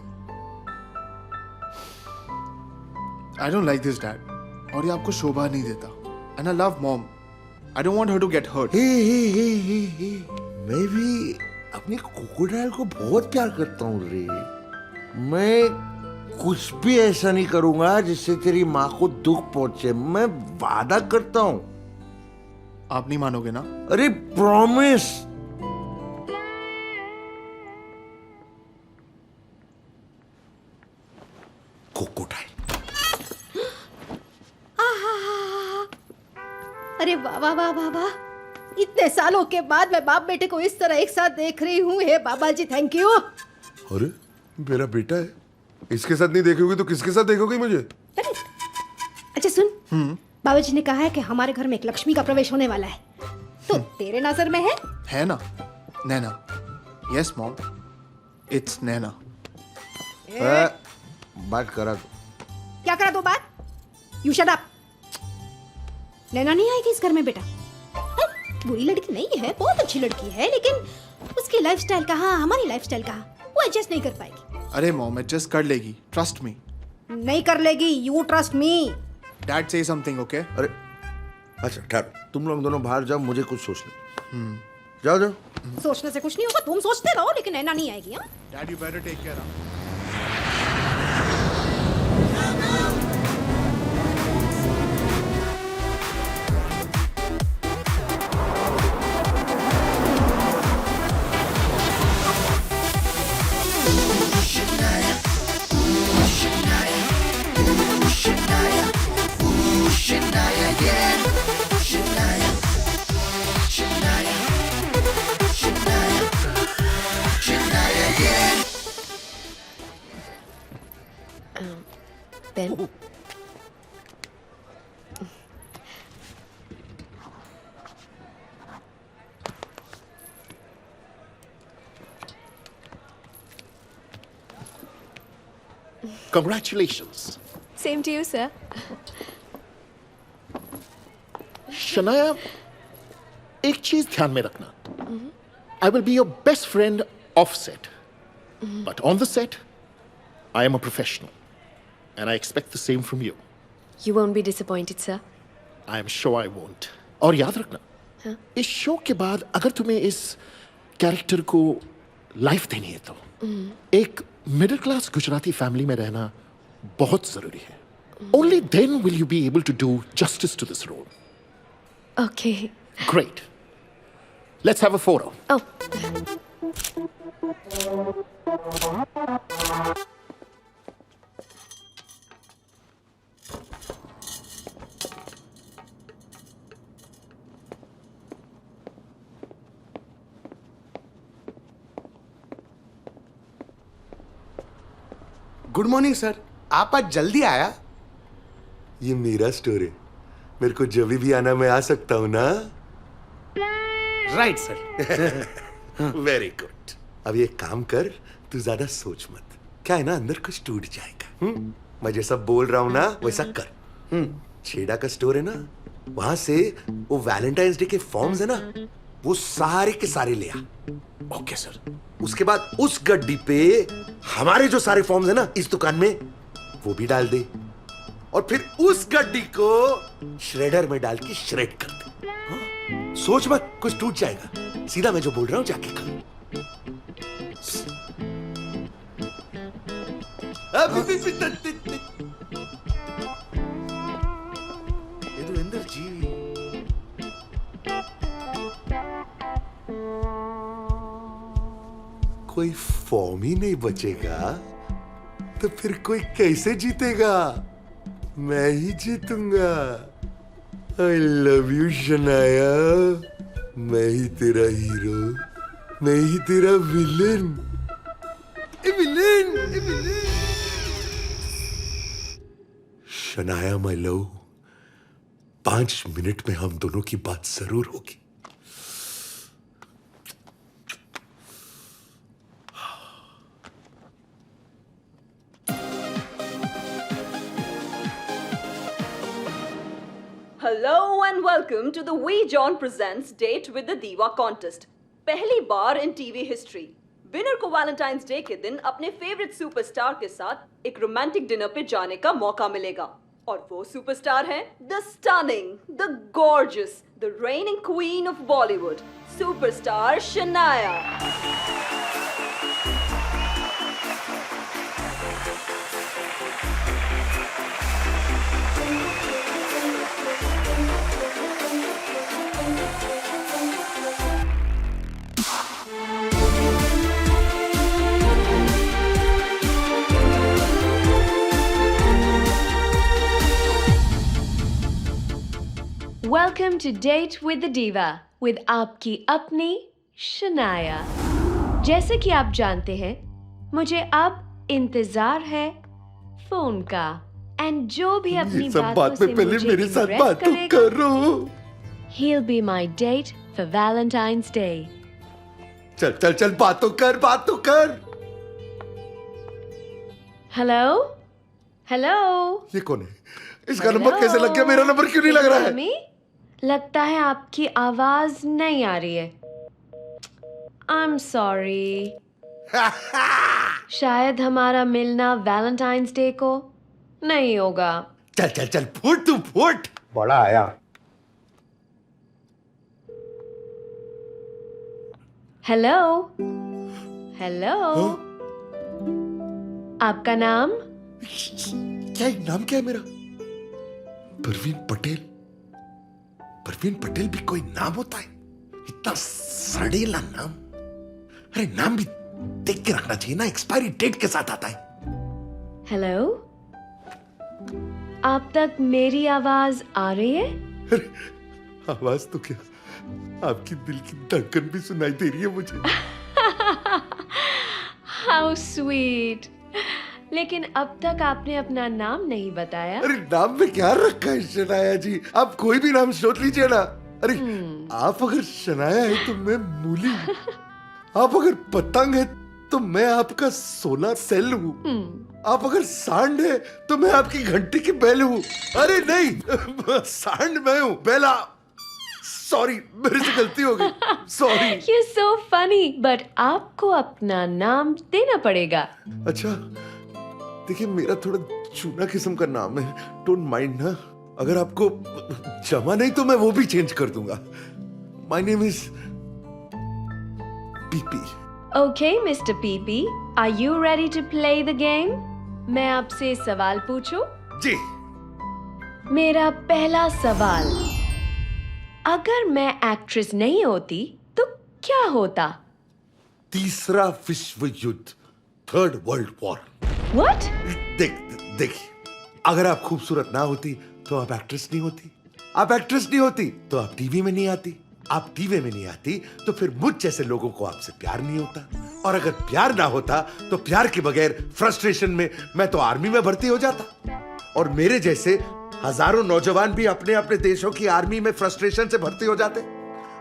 Speaker 8: I don't like this, Dad. और ये आपको शोभा नहीं देता। And I love Mom. I don't want her to get hurt.
Speaker 2: हे। मैं भी अपनी क्रोकोडाइल को बहुत प्यार करता हूँ रे। मैं कुछ भी ऐसा नहीं करूंगा जिससे तेरी माँ को दुख पहुंचे। मैं वादा करता हूँ।
Speaker 8: आप नहीं मानोगे ना?
Speaker 2: अरे प्रॉमिस। क्रोकोडाइल।
Speaker 3: अरे वाह वाह वाह वाह वाह, इतने सालों के बाद मैं बाप बेटे को इस तरह एक साथ देख रही हूँ। हे बाबा जी, थैंक यू।
Speaker 2: अरे मेरा बेटा है, इसके साथ नहीं देखोगी तो किसके साथ देखोगी मुझे?
Speaker 3: अच्छा सुन, बाबा जी ने कहा है कि हमारे घर में एक लक्ष्मी का प्रवेश होने वाला है, तो तेरे नजर में है
Speaker 8: ना? नैना। यस मॉम, इट्स नैना।
Speaker 2: बात करा तो
Speaker 3: क्या करा दो बात? You shut up. नैना नहीं आएगी इस घर में बेटा। बुरी लड़की नहीं है, बहुत अच्छी लड़की है, लेकिन उसकी लाइफस्टाइल कहाँ, हमारी लाइफस्टाइल कहाँ, वो एडजस्ट नहीं कर पाएगी।
Speaker 8: अरे मॉम, एडजस्ट कर लेगी, ट्रस्ट मी।
Speaker 3: नहीं कर लेगी, यू ट्रस्ट मी।
Speaker 8: डैड से समथिंग, ओके?
Speaker 2: अरे अच्छा ठहरो, तुम लोग दोनों बाहर जाओ, मुझे कुछ सोचने। जाओ जाओ।
Speaker 3: सोचने से कुछ नहीं होगा, तुम सोचते रहो, लेकिन नैना नहीं आएगी। हाँ?
Speaker 8: Dad you better take care.
Speaker 1: Ben?
Speaker 7: Congratulations.
Speaker 1: Same to you, sir.
Speaker 7: Shanaya, एक चीज ध्यान में रखना. I will be your best friend off set. But on the set, I am a professional. And I expect the same from you.
Speaker 1: You won't be disappointed, sir.
Speaker 7: I am sure I won't. और याद रखना, इस show के बाद अगर तुम्हें इस character को लाइफ देनी है तो एक मिडिल क्लास गुजराती फैमिली में रहना बहुत जरूरी है. Only then will you be able to do justice to this role.
Speaker 1: Okay.
Speaker 7: Great. Let's have a photo.
Speaker 1: Oh.
Speaker 9: Good morning sir, आप आज जल्दी आया.
Speaker 2: ये मेरा स्टोर है, मेरे को जब भी आना मैं आ सकता हूँ ना.
Speaker 9: Right sir.
Speaker 2: Very good. अब ये काम कर, तू ज्यादा सोच मत. क्या है ना, अंदर कुछ टूट जाएगा. मैं जैसा बोल रहा हूँ ना वैसा कर. छेड़ा का स्टोर है ना, वहां से वो वैलेंटाइंस डे के फॉर्म्स है ना, वो सारे के सारे ले आ.
Speaker 7: Okay sir.
Speaker 2: उसके बाद उस गड्डी पे हमारे जो सारे फॉर्म्स है ना इस दुकान में, वो भी डाल दे. और फिर उस गड्डी को श्रेडर में डाल के श्रेड कर दे. हाँ? सोच मत, कुछ टूट जाएगा. सीधा मैं जो बोल रहा हूं जाके कर.
Speaker 7: यदुवेंद्र जी,
Speaker 2: कोई फॉर्म ही नहीं बचेगा तो फिर कोई कैसे जीतेगा? मैं ही जीतूंगा. I love you Shanaya. मैं ही तेरा हीरो, मैं ही तेरा villain. Villain. Shanaya my love, 5 minute में हम दोनों की बात जरूर होगी.
Speaker 13: Hello and welcome to the We John Presents Date with the Diva contest. पहली बार in TV history. विनर को वैलेंटाइंस डे के दिन अपने फेवरेट सुपरस्टार के साथ एक रोमांटिक डिनर पे जाने का मौका मिलेगा. और वो सुपरस्टार हैं the stunning, the gorgeous, the reigning queen of Bollywood, superstar Shanaya.
Speaker 1: Welcome to date with the diva with आपकी अपनी शनाया। जैसे कि आप जानते हैं, मुझे अब इंतजार है फोन का, एंड जो भी अपनी बातों से मुझे impress करेगा, he'll be my date for Valentine's Day.
Speaker 2: चल चल चल, बातों कर।
Speaker 1: हेलो हेलो,
Speaker 2: ये कौन है? इसका नंबर कैसे लग गया? मेरा नंबर क्यों नहीं लग रहा है?
Speaker 1: मम्मी, लगता है आपकी आवाज नहीं आ रही है। I'm sorry. शायद हमारा मिलना वैलेंटाइंस डे को नहीं होगा।
Speaker 2: चल चल चल, फुट तू फुट।
Speaker 8: बड़ा आया।
Speaker 1: हेलो हेलो, आपका नाम?
Speaker 2: क्या नाम क्या है मेरा? परवीन पटेल। परवीन पटेल भी कोई नाम होता है? इतना सड़ेला नाम। अरे नाम भी देख के रखना चाहिए ना, एक्सपायरी डेट के साथ आता है।
Speaker 1: हेलो, आप तक मेरी आवाज आ रही है?
Speaker 2: अरे आवाज तो क्या, आपकी दिल की धड़कन भी सुनाई दे रही है मुझे।
Speaker 1: How sweet. लेकिन अब तक आपने अपना नाम नहीं बताया।
Speaker 2: अरे नाम में क्या रखा है शनाया जी? आप कोई भी नाम सोच लीजिए ना। अरे आप अगर शनाया है तो मैं मूली हूँ। आप अगर पतंग है तो मैं आपका सोलर सेल हूँ। आप अगर सांड है तो मैं आपकी घंटी की बेल हूँ। अरे नहीं, सांड मैं हूँ, बेला। सॉरी, मेरे से गलती हो गई। Sorry.
Speaker 1: You're so funny, but आपको अपना नाम देना पड़ेगा।
Speaker 2: अच्छा, देखिए मेरा थोड़ा चूना किस्म का नाम है, डोंट माइंड ना। अगर आपको जमा नहीं तो मैं वो भी चेंज कर दूंगा। My name is PP.
Speaker 1: Okay, Mr. PP, are you ready to play the game? मैं आपसे सवाल पूछूं?
Speaker 2: जी।
Speaker 1: मेरा पहला सवाल, अगर मैं एक्ट्रेस नहीं होती तो क्या होता?
Speaker 2: तीसरा विश्व युद्ध, थर्ड वर्ल्ड वॉर।
Speaker 1: What?
Speaker 2: देखिए, अगर आप खूबसूरत ना होती तो आप एक्ट्रेस नहीं होती। आप एक्ट्रेस नहीं होती तो आप टीवी में नहीं आती। आप टीवी में नहीं आती तो फिर मुझ जैसे लोगों को आपसे प्यार नहीं होता। और अगर प्यार ना होता तो प्यार के बगैर फ्रस्ट्रेशन में मैं तो आर्मी में भर्ती हो जाता। और मेरे जैसे हजारों नौजवान भी अपने अपने देशों की आर्मी में फ्रस्ट्रेशन से भर्ती हो जाते।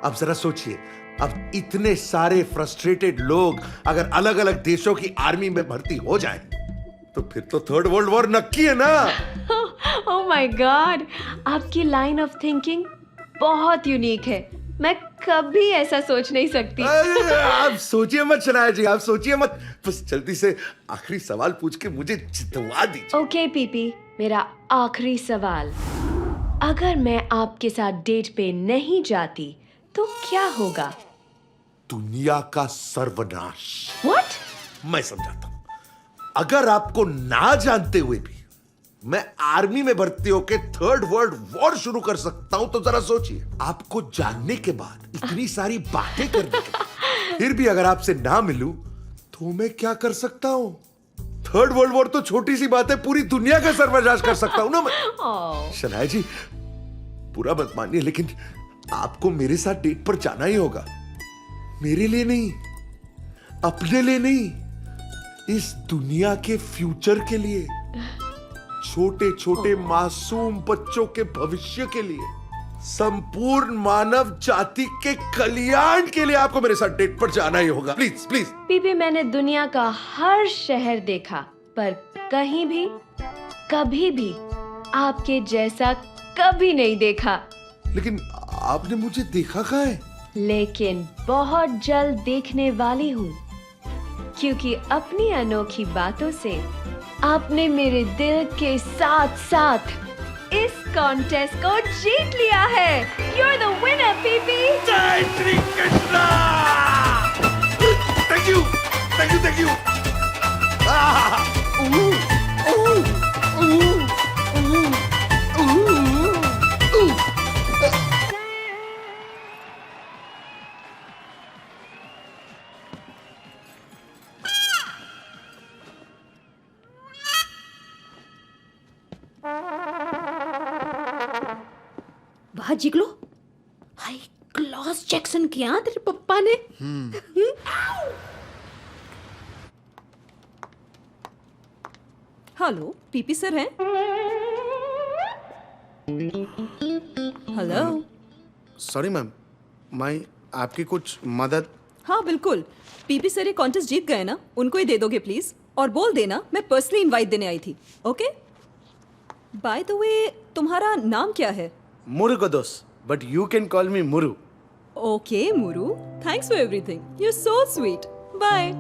Speaker 2: अब जरा सोचिए, अब इतने सारे फ्रस्ट्रेटेड लोग अगर अलग अलग देशों की आर्मी में भर्ती हो जाएं, तो फिर तो थर्ड वर्ल्ड वॉर नक्की है ना।
Speaker 1: Oh my God, आपकी लाइन ऑफ थिंकिंग बहुत यूनिक है। मैं कभी ऐसा सोच नहीं सकती।
Speaker 2: आप सोचिए मत शनाया जी, आप सोचिए मत। बस जल्दी से आखिरी सवाल पूछ के मुझे जितवा दीजिए।
Speaker 1: ओके पीपी, मेरा आखिरी सवाल, अगर मैं आपके साथ डेट पे नहीं जाती तो क्या होगा?
Speaker 2: दुनिया का सर्वनाश।
Speaker 1: What?
Speaker 2: मैं समझाता हूं। अगर आपको ना जानते हुए भी मैं आर्मी में भर्ती होकर थर्ड वर्ल्ड वॉर शुरू कर सकता हूं, तो जरा सोचिए, आपको जानने के बाद, इतनी सारी बातें करने के बाद, फिर भी अगर आपसे ना मिलूं तो मैं क्या कर सकता हूं? थर्ड वर्ल्ड वॉर तो छोटी सी बात है, पूरी दुनिया का सर्वनाश कर सकता हूं ना मैं। शनाया जी, पूरा मत मानिए, लेकिन आपको मेरे साथ डेट पर जाना ही होगा। मेरे लिए नहीं, अपने लिए नहीं, इस दुनिया के फ्यूचर के लिए, छोटे छोटे मासूम बच्चों के भविष्य के लिए, संपूर्ण मानव जाति के कल्याण के लिए आपको मेरे साथ डेट पर जाना ही होगा। Please please.
Speaker 1: पीपी, मैंने दुनिया का हर शहर देखा, पर कहीं भी, कभी भी आपके जैसा कभी नहीं देखा।
Speaker 2: लेकिन आपने मुझे देखा कहाँ है?
Speaker 1: लेकिन बहुत जल्द देखने वाली हूँ, क्योंकि अपनी अनोखी बातों से आपने मेरे दिल के साथ साथ इस कॉन्टेस्ट को जीत लिया है। You're the winner, PP.
Speaker 2: जय Shri Krishna. Thank you, thank you, thank you.
Speaker 3: वाह जिगलो, एक्शन किया तेरे पप्पा ने।
Speaker 13: हेलो, पीपी सर हैं? हेलो।
Speaker 9: सॉरी मैम, मैं आपकी कुछ मदद।
Speaker 13: हाँ बिल्कुल, पीपी सर ये कॉन्टेस्ट जीत गए ना, उनको ही दे दोगे प्लीज, और बोल देना मैं पर्सनली इनवाइट देने आई थी। ओके, बाय द वे तुम्हारा नाम क्या है?
Speaker 9: Murugadoss, but you can call me Muru.
Speaker 13: Okay Muru, thanks for everything, you are so sweet, bye.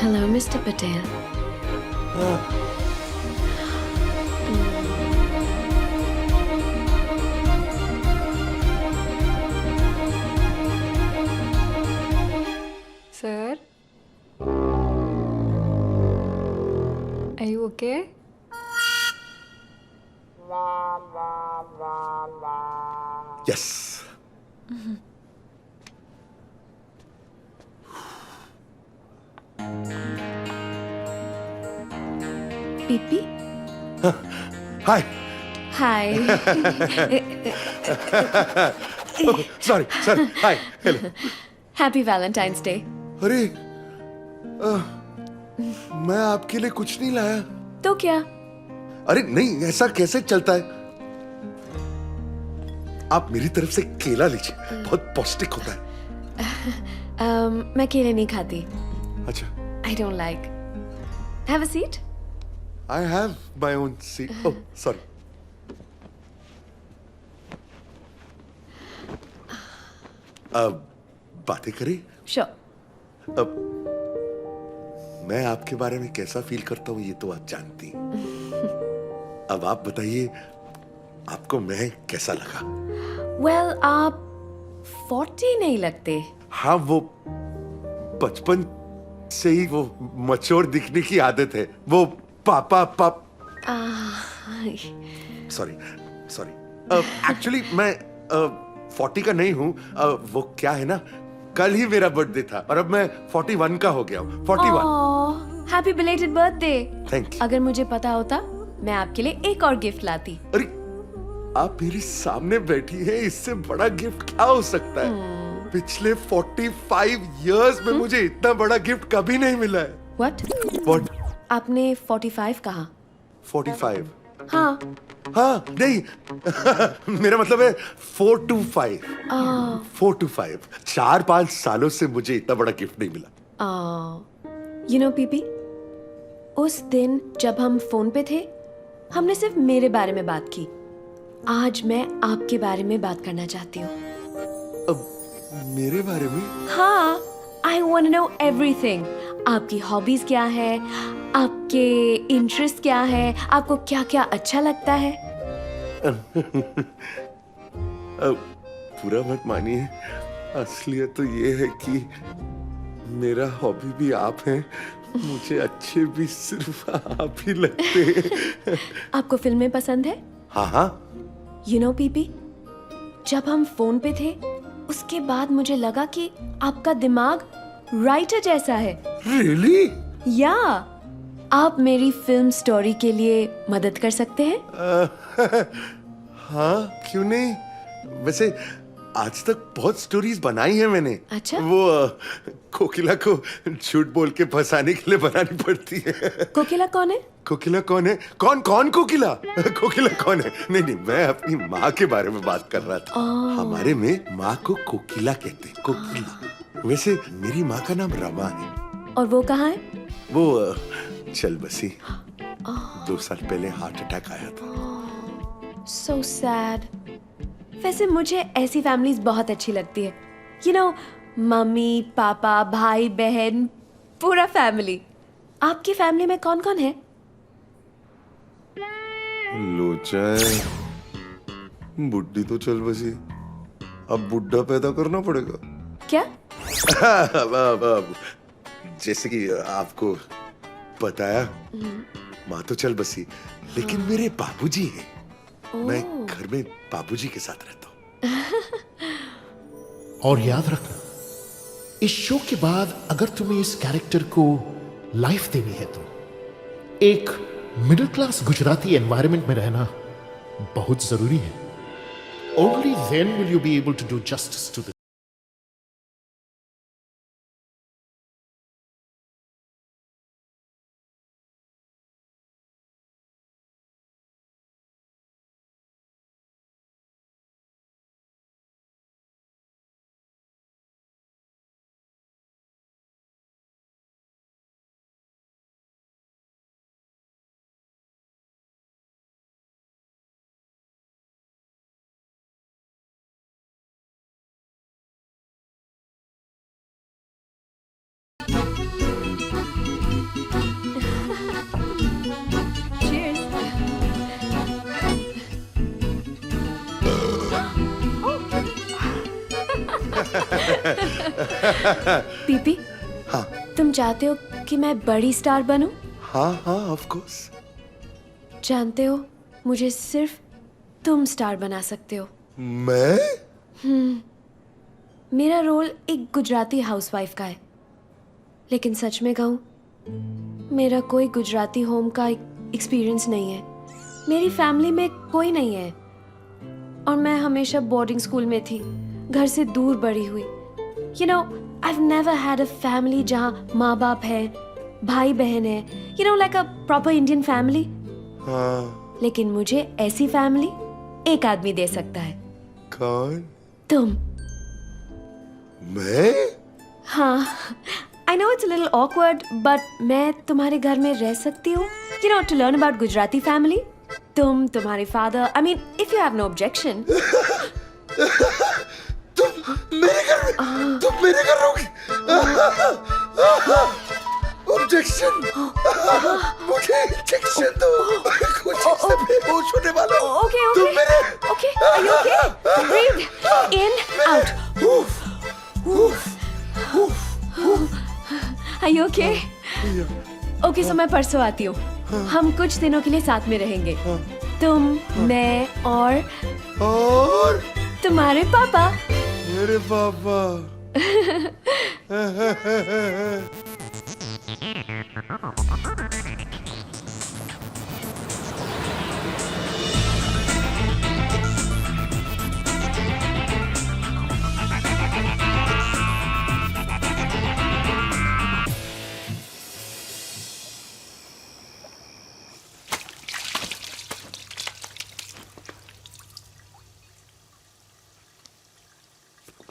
Speaker 1: Hello, Mr. Patel.
Speaker 14: Sir? Are you okay?
Speaker 2: Yes.
Speaker 1: PP?
Speaker 2: Hi.
Speaker 1: Hi.
Speaker 2: Oh, sorry. Hi. Hello.
Speaker 1: Happy Valentine's Day.
Speaker 2: अरे मैं आपके लिए कुछ नहीं लाया।
Speaker 1: तो क्या?
Speaker 2: अरे नहीं, ऐसा कैसे चलता है? आप मेरी तरफ से केला लीजिए, बहुत पौष्टिक होता है।
Speaker 1: मैं केले नहीं खाती।
Speaker 2: अच्छा।
Speaker 1: I don't like. Have a seat.
Speaker 2: I have my own seat. Oh, sorry. अब बातें करें?
Speaker 1: Sure.
Speaker 2: अब मैं आपके बारे में कैसा फील करता हूँ ये तो आप जानती हैं। अब आप बताइए, आपको मैं कैसा लगा?
Speaker 1: Well, आप 40 नहीं लगते।
Speaker 2: हाँ, वो बचपन से ही वो मैच्योर दिखने की आदत है। वो पापा सॉरी एक्चुअली मैं 40 का नहीं हूँ। वो क्या है ना, कल ही मेरा बर्थडे था और अब मैं 41 का हो गया हूँ। 41।
Speaker 1: Happy belated birthday.
Speaker 2: Thank you.
Speaker 1: अगर मुझे पता होता मैं आपके लिए एक और गिफ्ट लाती।
Speaker 2: अरे आप मेरे सामने बैठी हैं, इससे बड़ा गिफ्ट क्या हो सकता है? पिछले 45 इयर्स में मुझे इतना बड़ा गिफ्ट कभी नहीं मिला है।
Speaker 1: What? आपने 45 कहा?
Speaker 2: 45?
Speaker 1: हाँ।
Speaker 2: हाँ नहीं मेरा मतलब है 4 to 5। 4 to 5। 4-5 सालों से मुझे इतना बड़ा गिफ्ट नहीं मिला।
Speaker 1: You know पीपी, उस दिन जब हम फोन पे थे हमने सिर्फ मेरे बारे में बात की। आज मैं आपके बारे में बात करना चाहती हूँ।
Speaker 2: मेरे बारे में?
Speaker 1: हाँ, I want to know everything. आपकी हॉबीज क्या है, आपके इंटरेस्ट क्या है, आपको क्या क्या अच्छा लगता है?
Speaker 2: पूरा मत मानिए, असलियत तो ये है कि मेरा हॉबी भी आप हैं। मुझे अच्छे भी सिर्फ आप ही लगते हैं।
Speaker 1: आपको फिल्में पसंद है?
Speaker 2: हाँ।
Speaker 1: You know पीपी, जब हम फोन पे थे उसके बाद मुझे लगा कि आपका दिमाग राइटर जैसा है।
Speaker 2: Really?
Speaker 1: या आप मेरी फिल्म स्टोरी के लिए मदद कर सकते हैं?
Speaker 2: हाँ, क्यों नहीं? वैसे आज तक बहुत स्टोरीज बनाई हैं मैंने।
Speaker 1: अच्छा?
Speaker 2: वो कोकिला को झूठ बोल के फंसाने के लिए बनानी पड़ती है।
Speaker 1: कोकिला कौन है?
Speaker 2: कोकिला कौन है? कौन कोकिला? कोकिला कौन है? नहीं, मैं अपनी माँ के बारे में बात कर रहा था। हमारे में माँ को कोकिला कहते हैं। कोकिला। वैसे मेरी माँ का नाम रमा है।
Speaker 1: और वो कहाँ है?
Speaker 2: वो चल बसी। 2 साल पहले हार्ट अटैक आया था।
Speaker 1: So sad. वैसे मुझे ऐसी फैमिलीज बहुत अच्छी लगती है। You know, मम्मी, पापा, भाई, बहन, पूरा फैमिली। आपकी फैमिली में कौन कौन है?
Speaker 2: लोचा है, बुड्ढी तो चल बसी, अब बुड्ढा पैदा करना पड़ेगा।
Speaker 1: क्या?
Speaker 2: जैसे कि आपको बताया, माँ तो चल बसी, लेकिन मेरे बाबूजी हैं। मैं घर में बाबूजी के साथ रहता हूँ।
Speaker 15: और याद रखना, इस शो के बाद अगर तुम्हें इस कैरेक्टर को लाइफ देनी है तो एक मिडिल क्लास गुजराती एनवायरनमेंट में रहना बहुत जरूरी है। Only then will you be able to do justice to this.
Speaker 1: PP,
Speaker 2: हाँ
Speaker 1: तुम चाहते हो कि मैं बड़ी स्टार बनूं?
Speaker 2: हाँ हाँ, ऑफ कोर्स।
Speaker 1: जानते हो, मुझे सिर्फ तुम स्टार बना सकते हो।
Speaker 2: मैं?
Speaker 1: मेरा रोल एक गुजराती हाउसवाइफ का है, लेकिन सच में कहूँ, मेरा कोई गुजराती होम का एक्सपीरियंस नहीं है। मेरी फैमिली में कोई नहीं है और मैं हमेशा बोर्डिंग स्कूल में थी, घर से दूर बड़ी हुई। You know, I've never had a family जहाँ माँ बाप है, भाई बहन है, you know, like a proper Indian family.
Speaker 2: हाँ।
Speaker 1: लेकिन मुझे ऐसी फैमिली एक आदमी दे सकता है।
Speaker 2: कौन?
Speaker 1: तुम।
Speaker 2: मैं?
Speaker 1: हाँ, I know it's a little awkward, but मैं तुम्हारे घर में रह सकती हूँ, you know, to learn about Gujarati family. तुम, तुम्हारे father, I mean, if you have no objection.
Speaker 2: तुम मेरे घर रहोगी? ऑब्जेक्शन? मुझे इंजेक्शन दो, कुछ इससे बेहोश होने वाला हूँ।
Speaker 1: Okay, okay.
Speaker 2: तुम मेरे...
Speaker 1: Okay, are you okay? Breathe in, out. Are you okay? Okay, so मैं परसों आती हूँ। हम कुछ दिनों के लिए साथ में रहेंगे। तुम, मैं और तुम्हारे पापा।
Speaker 2: मेरे पापा।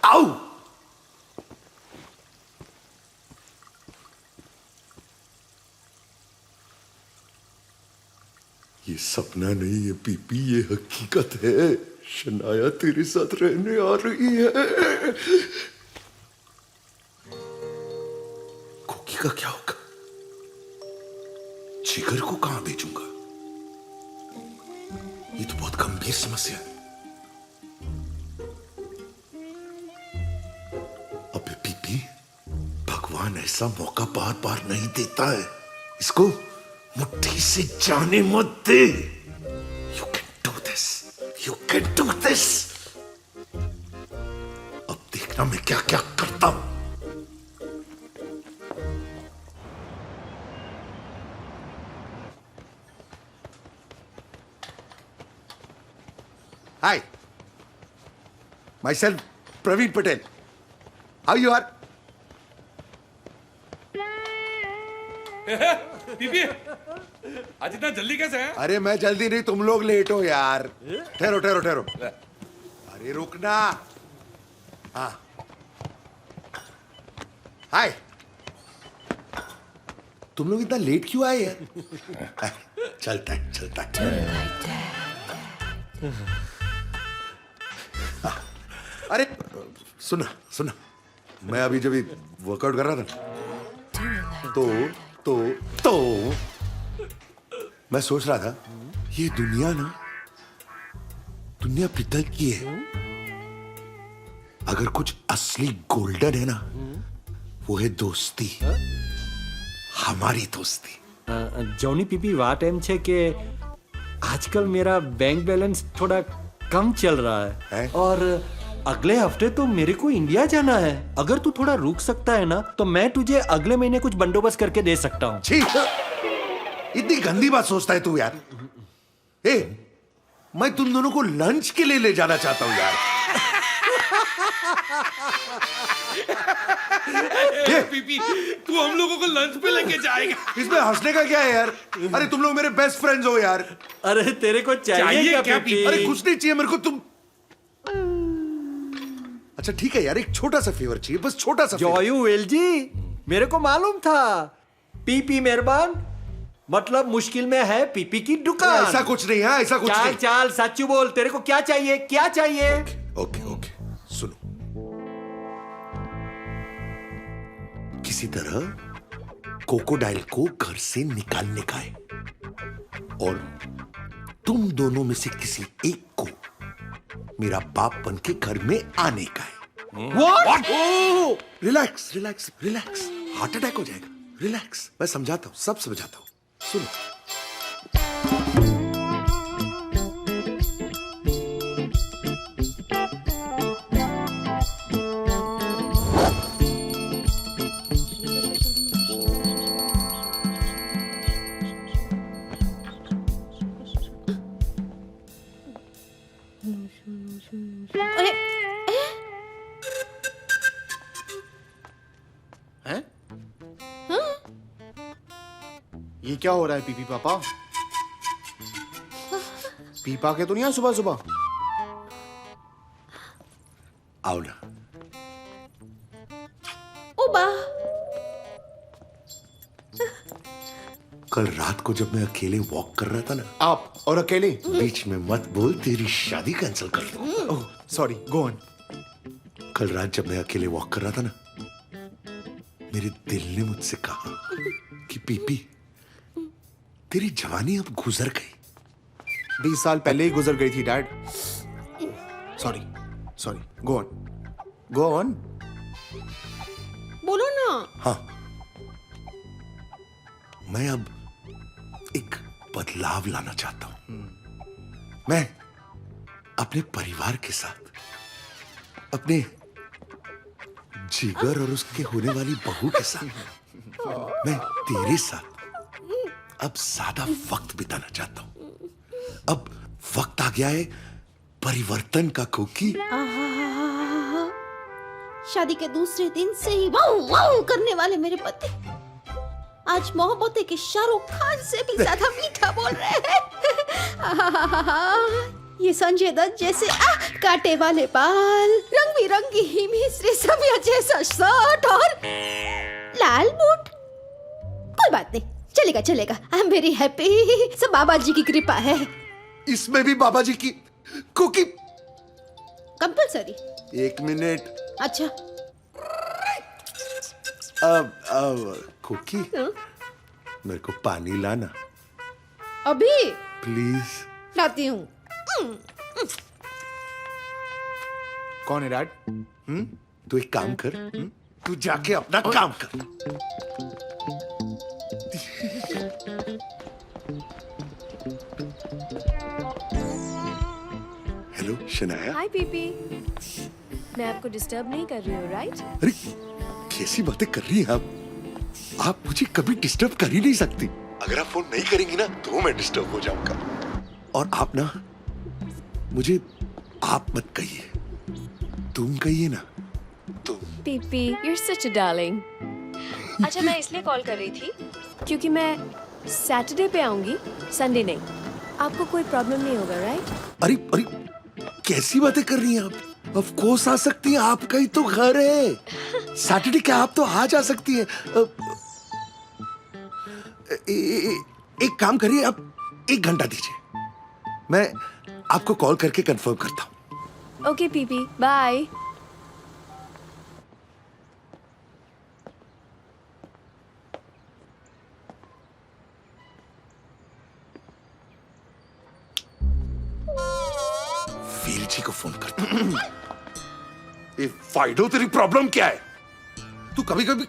Speaker 2: आओ! ये सपना नहीं है पीपी, ये हकीकत है। शनाया तेरे साथ रहने आ रही है। कोकी का क्या होगा? जिगर को कहां भेजूंगा? ये तो बहुत गंभीर समस्या है। अबे पीपी, भगवान ऐसा मौका बार बार नहीं देता है। इसको मुट्ठी से जाने मत दे। You can do this. You can do this. अब देखना मैं क्या क्या करता हूं। Hi. Myself, Praveen Patel. How you are?
Speaker 5: PP, आज इतना जल्दी कैसे है?
Speaker 2: अरे मैं जल्दी नहीं, तुम लोग लेट हो यार। ठहरो ठहरो ठहरो। अरे रुकना। हाँ, हाय। तुम लोग इतना लेट क्यों आए यार? चलता है चलता है। अरे सुना सुना, मैं अभी जब वर्कआउट कर रहा था तो मैं सोच रहा था, ये दुनिया पित्तल की है। अगर कुछ असली गोल्डन है ना, वो है दोस्ती, हमारी दोस्ती।
Speaker 6: जॉनी पीपी वाट एम छे के आजकल मेरा बैंक बैलेंस थोड़ा कम चल रहा है और अगले हफ्ते तो मेरे को इंडिया जाना है। अगर तू थोड़ा रुक सकता है ना तो मैं तुझे अगले महीने कुछ बंदोबस्त करके दे सकता हूँ।
Speaker 2: इतनी गंदी बात सोचता है तू यार। मैं तुम दोनों को लंच के लिए ले जाना चाहता हूँ यार।
Speaker 5: पीपी, तू हम लोगों को लंच पे लेके जाएगा?
Speaker 2: इसमें हंसने का क्या है यार? अरे तुम लोग मेरे बेस्ट फ्रेंड्स हो यार।
Speaker 6: अरे तेरे को चाहिए क्या पीपी?
Speaker 2: अरे कुछ नहीं चाहिए मेरे को, तुम। अच्छा ठीक है यार, एक छोटा सा फेवर चाहिए, बस छोटा सा।
Speaker 6: जॉयू वेल जी, मेरे को मालूम था पीपी मेहरबान मतलब मुश्किल में है पीपी की दुकान।
Speaker 2: ऐसा कुछ नहीं है, ऐसा कुछ नहीं।
Speaker 6: चाल सच्चू बोल, तेरे को क्या चाहिए, क्या चाहिए?
Speaker 2: ओके सुनो, किसी तरह कोकोडाइल को घर से निकालने का है और तुम दोनों में से किसी एक को मेरा बाप बन के घर में आने का है। What? Relax relax relax, heart attack हो जाएगा। रिलैक्स, मैं समझाता हूँ, सब समझाता हूँ, सुनो।
Speaker 3: अरे
Speaker 8: हैं? ये क्या हो रहा है पीपी पापा? पीपा के तो नहीं है सुबह सुबह।
Speaker 2: आओ ना।
Speaker 3: ओबा,
Speaker 2: कल रात को जब मैं अकेले वॉक कर रहा था ना,
Speaker 8: आप और अकेले?
Speaker 2: बीच में मत बोल, तेरी शादी कैंसिल कर दूं।
Speaker 8: Oh sorry, go on.
Speaker 2: कल रात जब मैं अकेले वॉक कर रहा था ना, मेरे दिल ने मुझसे कहा कि पीपी, तेरी जवानी अब गुजर गई।
Speaker 8: 20 साल पहले ही गुजर गई थी डैड। Sorry, go on.
Speaker 3: बोलो ना।
Speaker 2: हाँ, मैं अब एक बदलाव लाना चाहता हूं। मैं अपने परिवार के साथ, अपने जिगर और उसके होने वाली बहू के साथ, मैं तेरे साथ अब ज्यादा वक्त बिताना चाहता हूं। अब वक्त आ गया है परिवर्तन का, कोकी।
Speaker 3: शादी के दूसरे दिन से ही वाऊ वाऊ करने वाले मेरे पति आज मोहब्बतें के शाहरुख खान से भी ज्यादा मीठा बोल रहे हैं। ये संजय दत्त जैसे कांटे वाले बाल, रंग बिरंगी ही मिस्री समिया जैसा शर्ट और लाल बूट। कोई बात नहीं, चलेगा। I am very happy. सब बाबा जी की कृपा है।
Speaker 2: इसमें भी बाबा जी की कुकी
Speaker 3: कंपल्सरी।
Speaker 2: 1 मिनट।
Speaker 3: अच्छा,
Speaker 2: अब कुकी, मेरे को पानी लाना
Speaker 3: अभी
Speaker 2: प्लीज।
Speaker 3: लाती हूँ।
Speaker 8: कौन है डैड?
Speaker 2: तू एक काम कर, तू जाके अपना काम कर। हेलो शनाया।
Speaker 1: हाय पीपी, मैं आपको डिस्टर्ब नहीं कर रही हूँ, राइट?
Speaker 2: अरे कैसी बातें कर रही हैं आप मुझे कभी डिस्टर्ब कर ही नहीं सकती। अगर आप फोन नहीं करेंगी ना तो मैं डिस्टर्ब हो जाऊंगा। और आप ना मुझे आप मत कहिए, तुम कहिए ना, तुम।
Speaker 1: PP, you're such a darling. अच्छा, मैं इसलिए कॉल कर रही थी क्योंकि मैं सैटरडे पे आऊंगी, संडे नहीं। आपको कोई प्रॉब्लम नहीं होगा, राइट?
Speaker 2: अरे कैसी बातें कर रही हैं आप? ऑफ कोर्स आ सकती हैं, आपका ही तो घर है। सैटरडे क्या, आप तो आ जा सकती हैं। एक काम करिए, आप 1 घंटा दीजिए, मैं आपको कॉल करके कंफर्म करता हूँ।
Speaker 1: Okay PP, bye.
Speaker 2: Veer ji को फोन करता हूँ। ये फाइडो, तेरी प्रॉब्लम क्या है? तू कभी कभी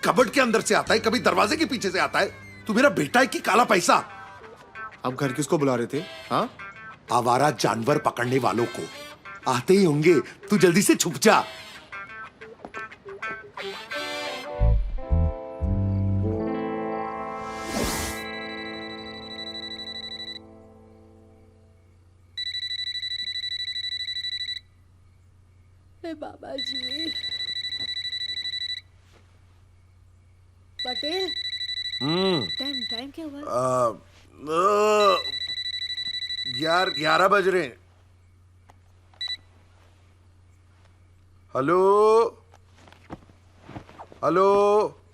Speaker 2: कबर्ड के अंदर से आता है, कभी दरवाजे के पीछे से आता है। तू मेरा बेटा है कि काला पैसा?
Speaker 8: आप घर किसको बुला रहे थे? हाँ,
Speaker 2: आवारा जानवर पकड़ने वालों को। आते ही होंगे, तू जल्दी से छुप जा।
Speaker 3: बाबा जी, पटेल, टाइम टाइम क्या हुआ?
Speaker 2: 11 बज रहे हैं। हेलो हेलो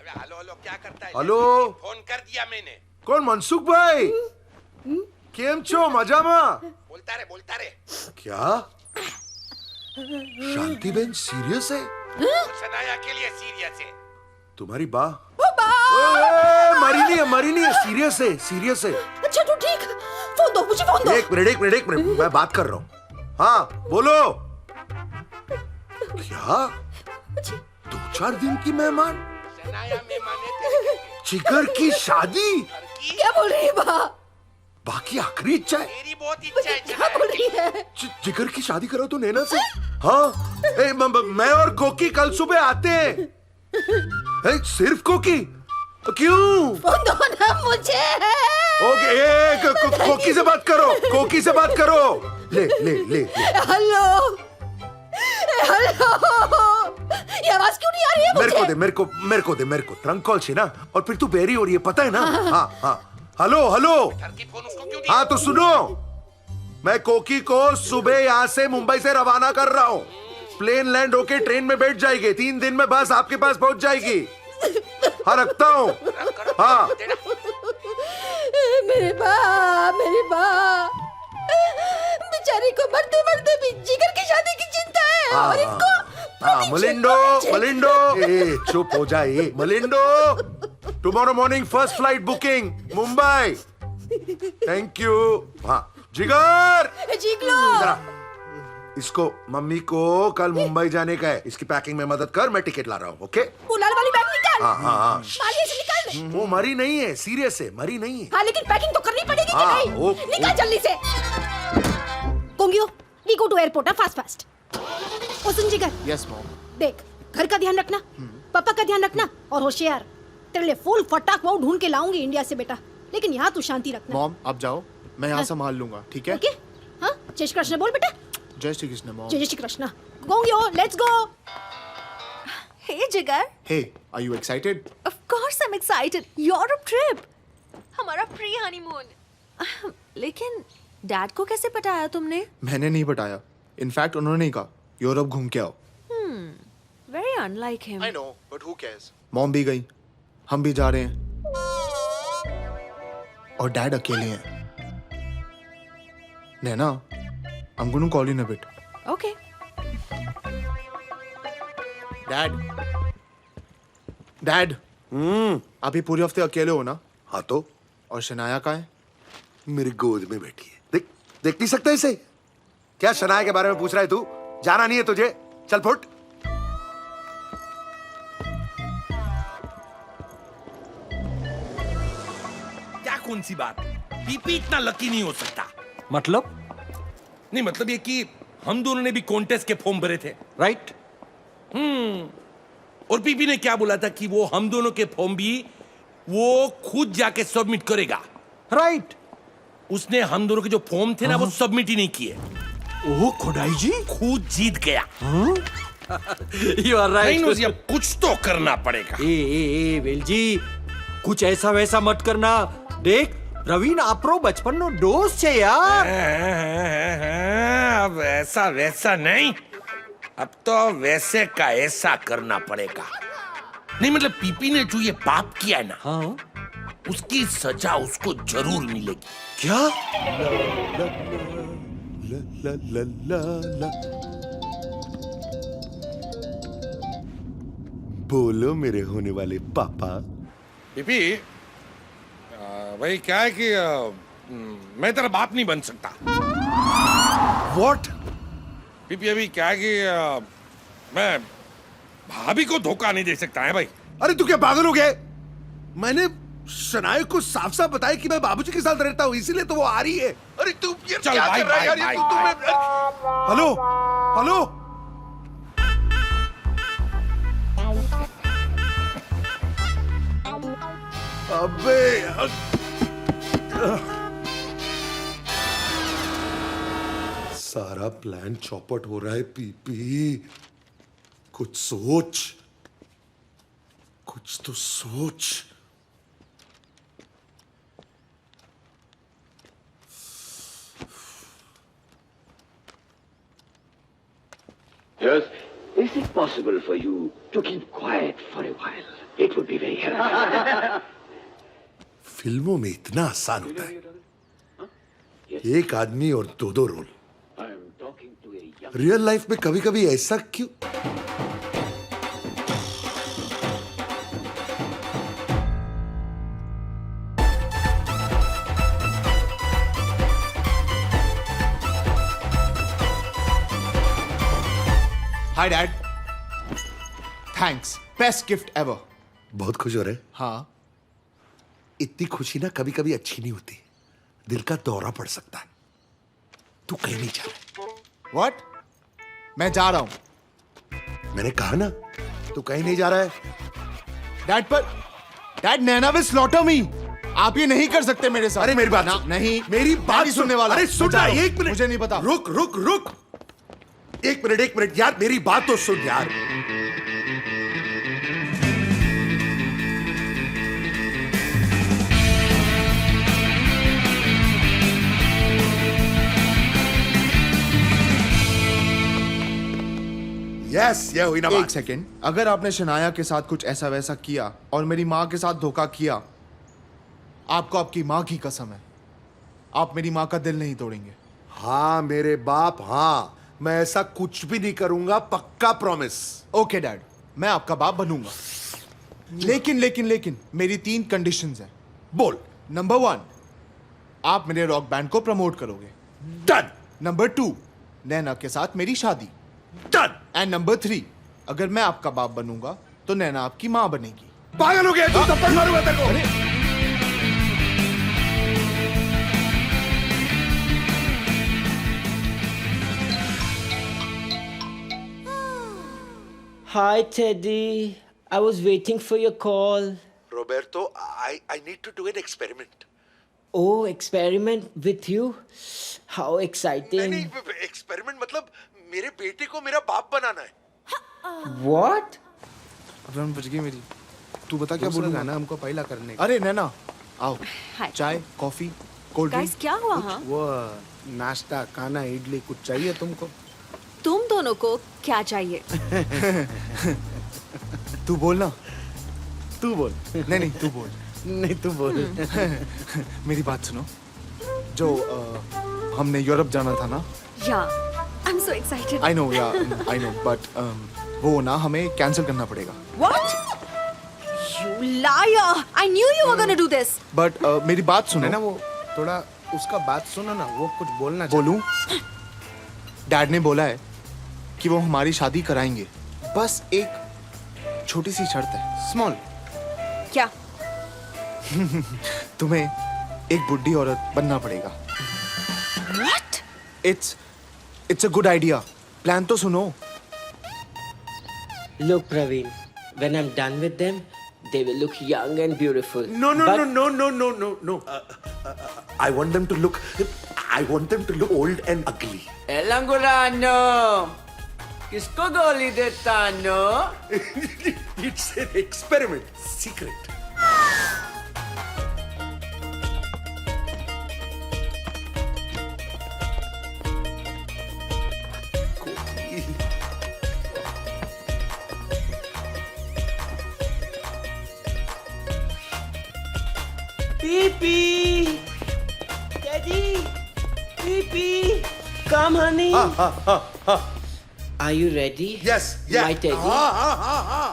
Speaker 5: हेलो हेलो क्या करता है?
Speaker 2: हेलो,
Speaker 5: फोन कर दिया मैंने।
Speaker 2: कौन? मनसुख भाई, केम छो? मजामा?
Speaker 5: बोलता रे
Speaker 2: क्या शांति बहन सीरियस है?
Speaker 5: सनाया के लिए सीरियस है।
Speaker 2: तुम्हारी बा मरी नहीं है, सीरियस है।
Speaker 3: अच्छा तो ठीक, फोन दो मुझे, फोन दो।
Speaker 2: एक मिनट, मैं बात कर रहा हूँ। हाँ बोलो। क्या 2-4 दिन की मेहमान?
Speaker 5: सनाया मेहमान है।
Speaker 2: जिगर की शादी?
Speaker 3: क्या बोल रही है बा?
Speaker 2: बाकी आखिरी इच्छा है?
Speaker 5: मेरी बहुत इच्छा है।
Speaker 3: क्या बोल रही है?
Speaker 2: जिगर की शादी करो तो नैना से? हाँ, मैं और कोकी कल सुबह आते हैं। सिर्फ कोकी? क्यों?
Speaker 3: फोन दो ना मुझे।
Speaker 2: ओके, कोकी से बात करो। ले।
Speaker 3: हेलो, ये आवाज क्यों नहीं आ रही है मुझे?
Speaker 2: मेरे को ट्रंक कॉल से ना, और फिर तू बेरी हो रही है, पता है ना? हाँ। हेलो।
Speaker 5: फोन उसको क्यों दिया?
Speaker 2: हाँ तो सुनो, मैं कोकी को सुबह यहाँ से मुंबई से रवाना कर रहा हूँ। प्लेन लैंड होके ट्रेन में बैठ जाएगी, 3 दिन में बस आपके पास पहुंच जाएगी। हाँ रखता हूँ। हाँ
Speaker 3: मेरी बा बेचारी को मरते भी जिगर की शादी की चिंता है। और इनको
Speaker 2: मलिंडो, चुप हो जाए मलिंडो। Tomorrow morning first flight booking Mumbai. Thank you. हाँ जिगर,
Speaker 3: जिगलो,
Speaker 2: इसको मम्मी को कल मुंबई जाने का है, इसकी पैकिंग में मदद कर, मैं टिकट ला रहा हूँ। ओके,
Speaker 3: वो लाल वाली बैग निकाल।
Speaker 2: हाँ।
Speaker 3: मालिए से निकाल दे।
Speaker 2: वो मरी नहीं है, सीरियस है, मरी नहीं है।
Speaker 3: हाँ लेकिन पैकिंग तो करनी पड़ेगी कि नहीं? निकाल जल्दी से। कोंगियो, we go to airport fast. ओ सुन जिगर,
Speaker 8: यस मॉम।
Speaker 3: देख, घर का ध्यान रखना, पापा का ध्यान रखना, और होशियार, तेरे लिए फुल फटाक वो ढूंढ के लाऊंगी इंडिया से बेटा, लेकिन यहाँ तू शांति रखना।
Speaker 8: मॉम आप जाओ, मैं यहाँ संभाल लूंगा, ठीक है?
Speaker 3: ओके? हाँ, जय श्री कृष्ण बोल बेटा।
Speaker 8: जय श्री कृष्ण मॉम।
Speaker 3: जय श्री कृष्ण। गोंगियो, let's go.
Speaker 10: Hey Jigar,
Speaker 8: Hey, are you excited?
Speaker 10: of course I'm excited. Europe trip. हमारा प्री हनीमून। लेकिन डैड को कैसे पटाया तुमने?
Speaker 8: मैंने नहीं बताया, इनफैक्ट उन्होंने ही कहा यूरोप घूम के आओ।
Speaker 10: Very unlike him.
Speaker 8: I know, but who cares? Mom भी गई, हम भी जा रहे हैं, और डैड अकेले हैं। नैना, I'm going to call you in a bit.
Speaker 10: Okay.
Speaker 8: Dad, आप ही पूरे हफ्ते अकेले हो ना?
Speaker 2: हाँ तो?
Speaker 8: और शनाया कहाँ है?
Speaker 2: मेरी गोद में बैठी है। देख नहीं सकता इसे? क्या शनाया के बारे में पूछ रहा है तू? जाना नहीं है तुझे? चल फुट।
Speaker 5: क्या कौन सी बात? पीपी इतना लकी नहीं हो सकता।
Speaker 6: मतलब?
Speaker 5: नहीं मतलब ये कि हम दोनों ने भी कॉन्टेस्ट के फॉर्म भरे थे,
Speaker 6: राइट?
Speaker 5: और पीपी ने क्या बोला था कि वो हम दोनों के फॉर्म भी वो खुद जाके सबमिट करेगा।
Speaker 6: राइट।
Speaker 5: उसने हम दोनों के जो फॉर्म थे ना वो सबमिट ही नहीं किए।
Speaker 6: ओह खुदाई जी,
Speaker 5: खुद जीत गया।
Speaker 6: You are right.
Speaker 5: नहीं अब कुछ तो करना पड़ेगा।
Speaker 6: ए वेल जी, कुछ ऐसा वैसा मत करना। देख प्रवीण आपरो बचपन नो दोस्त छे यार।
Speaker 5: अब ऐसा वैसा नहीं, अब तो वैसे का ऐसा करना पड़ेगा। नहीं मतलब पीपी ने जो ये पाप किया है ना,
Speaker 6: हाँ,
Speaker 5: उसकी सजा उसको जरूर मिलेगी।
Speaker 6: क्या?
Speaker 2: बोलो मेरे होने वाले पापा।
Speaker 5: पीपी, भाई क्या है कि मैं तेरा बाप नहीं बन सकता।
Speaker 2: What?
Speaker 5: पीपी अभी क्या है कि मैं भाभी को धोखा नहीं दे सकता है भाई।
Speaker 2: अरे तू क्या पागल हो गया? मैंने शनाया को साफ साफ बताया कि मैं बाबूजी के साथ रहता हूँ, इसीलिए तो वो आ रही है। अरे तू ये
Speaker 5: चल
Speaker 2: क्या
Speaker 5: भाई,
Speaker 2: कर रहा है यार?
Speaker 5: भाई,
Speaker 2: ये तू हेलो हेलो अबे सारा प्लान चौपट हो रहा है पीपी। कुछ सोच, कुछ तो सोच।
Speaker 4: Yes. Is it possible for you to keep quiet for a while? It would be very helpful.
Speaker 2: फिल्मों में इतना आसान होता है, एक आदमी और दो दो role.
Speaker 4: I am talking to a young...
Speaker 2: real life में कभी कभी ऐसा क्यों?
Speaker 8: Hi dad, thanks, best gift ever.
Speaker 2: बहुत खुश हो रहे?
Speaker 8: हाँ।
Speaker 2: इतनी खुशी ना कभी कभी अच्छी नहीं होती, दिल का दौरा पड़ सकता है। तू कहीं नहीं जा रहा।
Speaker 8: व्हाट? मैं जा रहा हूं।
Speaker 2: मैंने कहा ना, तू कहीं नहीं जा रहा है।
Speaker 8: डैड पर डैड, नैना विल स्लॉटर मी। आप ये नहीं कर सकते मेरे साथ।
Speaker 2: अरे मेरी बात
Speaker 8: ना,
Speaker 2: सुन।
Speaker 8: नहीं,
Speaker 2: मेरी
Speaker 8: मैं
Speaker 2: बात
Speaker 8: नहीं सुनने वाला।
Speaker 2: अरे सुन ना, एक मिनट।
Speaker 8: मुझे नहीं पता।
Speaker 2: रुक रुक रुक, एक मिनट यार, मेरी बात तो सुन यार। यस, ये हुई ना बात।
Speaker 8: एक सेकेंड, अगर आपने शनाया के साथ कुछ ऐसा वैसा किया और मेरी माँ के साथ धोखा किया, आपको आपकी माँ की कसम है, आप मेरी माँ का दिल नहीं तोड़ेंगे।
Speaker 2: हाँ मेरे बाप, हाँ, मैं ऐसा कुछ भी नहीं करूंगा, पक्का प्रॉमिस।
Speaker 8: ओके डैड, मैं आपका बाप बनूंगा, लेकिन मेरी 3 कंडीशंस हैं।
Speaker 2: बोल।
Speaker 8: नंबर 1, आप मेरे रॉक बैंड को प्रमोट करोगे।
Speaker 2: डन।
Speaker 8: नंबर 2, नैना के साथ मेरी शादी।
Speaker 2: डन।
Speaker 8: एंड नंबर 3, अगर मैं आपका बाप बनूंगा तो नैना आपकी माँ बनेगी।
Speaker 2: पागल हो गया तू? थप्पड़ मारूंगा तेरे को।
Speaker 12: Hi, Teddy. I was waiting for your call.
Speaker 2: Roberto, I need to do an experiment.
Speaker 12: Oh, experiment with you? How exciting.
Speaker 2: नहीं, एक्सपेरिमेंट मतलब मेरे बेटे को मेरा बाप बनाना है।
Speaker 12: What?
Speaker 8: अब बच गई मेरी। तू बता क्या
Speaker 9: दूसरा
Speaker 8: बोलूंगा
Speaker 9: गाना हमको पहला करने का।
Speaker 8: अरे नैना, आओ।
Speaker 10: हाय।
Speaker 8: चाय, कॉफी, कोल्ड ड्रिंक।
Speaker 10: गाइस, क्या हुआ? हाँ,
Speaker 9: वो नाश्ता, खाना, इडली कुछ चाहिए तुमको?
Speaker 10: तुम दोनों को क्या चाहिए?
Speaker 8: तू बोल ना, तू बोल। नहीं तू बोल।
Speaker 9: नहीं तू बोल।
Speaker 8: मेरी बात सुनो, जो हमने यूरोप जाना था ना।
Speaker 10: Yeah, I'm so excited.
Speaker 8: I know, but वो ना हमें कैंसिल करना पड़ेगा।
Speaker 10: What? You liar! I knew you were gonna do this.
Speaker 8: But मेरी बात सुनो।
Speaker 9: है ना, वो थोड़ा उसका बात सुनो ना, वो कुछ बोलना
Speaker 8: बोलूं? डैड ने बोला है कि वो हमारी शादी कराएंगे, बस एक छोटी सी शर्त है, स्मॉल।
Speaker 10: क्या?
Speaker 8: तुम्हें एक बुढ़ी औरत बनना पड़ेगा।
Speaker 10: What?
Speaker 8: It's a good idea. Plan तो सुनो।
Speaker 12: Look, Praveen, when I'm done with them, they will look young and beautiful.
Speaker 2: No.
Speaker 12: But-
Speaker 2: I want them to look old and ugly.
Speaker 12: Elangulano! किसको गोली देता no?
Speaker 2: It's an experiment, secret.
Speaker 12: Pee-pee! Daddy! Pee-pee! Come, honey. Are you ready?
Speaker 2: Yes, yeah.
Speaker 12: My Teddy.
Speaker 2: हाँ.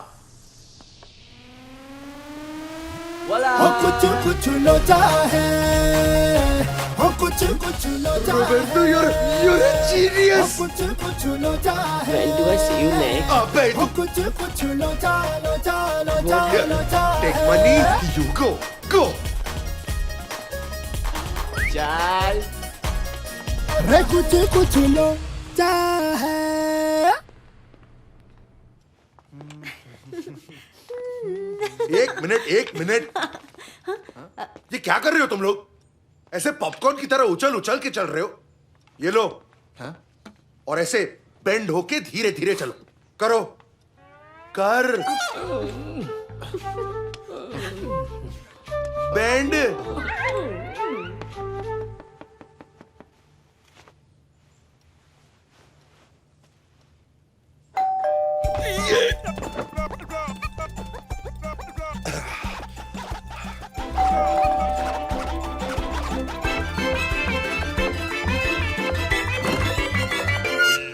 Speaker 12: Voila!
Speaker 15: कुछ कुछ लोचा है,
Speaker 2: Roberto, you're a genius.
Speaker 12: When do I see you next?
Speaker 2: Take money, you go.
Speaker 12: चल
Speaker 9: रे कुछ लोचा है।
Speaker 2: एक मिनट ये क्या कर रहे हो तुम लोग? ऐसे पॉपकॉर्न की तरह उछल के चल रहे हो? ये लो। हाँ? और ऐसे बेंड होके धीरे धीरे चलो। करो कर bend.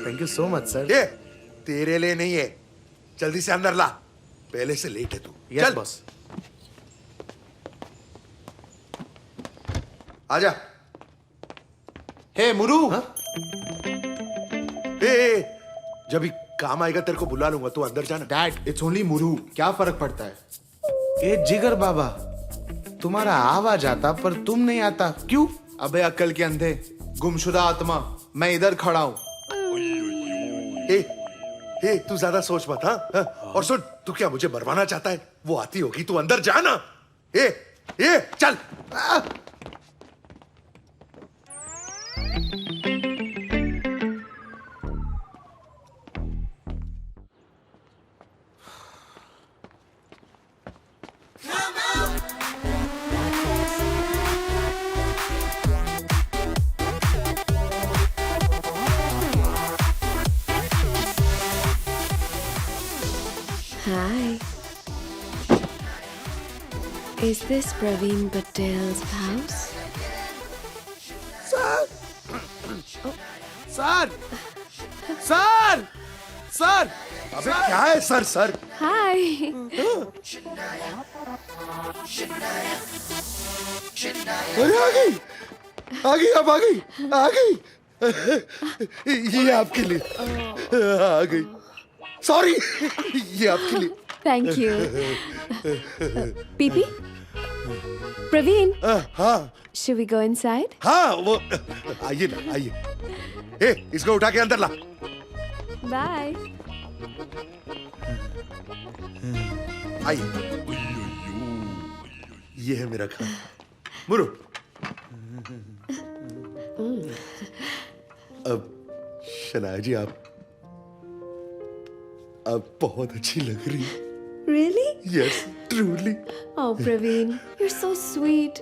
Speaker 9: Thank you so much sir.
Speaker 2: ये तेरे लिए नहीं है, जल्दी से अंदर ला, पहले से लेट है तू।
Speaker 9: Yes boss.
Speaker 2: आजा।
Speaker 8: हे मुरू।
Speaker 2: ए, जब भी काम आएगा तेरे को बुला लूंगा, तू अंदर जाना।
Speaker 8: डैड इट्स ओनली मुरू, क्या फर्क पड़ता है?
Speaker 9: ए जिगर बाबा, तुम्हारा आवाज आता पर तुम नहीं आता, क्यों?
Speaker 8: अबे अक्ल के अंधे, गुमशुदा आत्मा, मैं इधर खड़ा हूं।
Speaker 2: ए, तू ज्यादा सोच मत। हाँ? और सुन, तू क्या मुझे मरवाना चाहता है? वो आती होगी, तू अंदर जाना। ए चल।
Speaker 1: Hi. Is this Praveen Patel's house?
Speaker 9: Sir sir sir sir
Speaker 2: अबे क्या है सर?
Speaker 1: Hi.
Speaker 2: अरे अब आ गई। ये आपके लिए आ गई। सॉरी, ये आपके लिए।
Speaker 1: Thank you. Pee-pee? Praveen?
Speaker 2: हाँ
Speaker 1: Should we go inside?
Speaker 2: हाँ, वो आइए ना, आइए। इसको उठा के अंदर ला।
Speaker 1: Bye.
Speaker 2: आइए। ये है मेरा खाना। मुरु। अब शनाया जी, आप बहुत अच्छी लग रही है।
Speaker 1: Really?
Speaker 2: Yes, truly.
Speaker 1: Oh, Praveen, you're so sweet.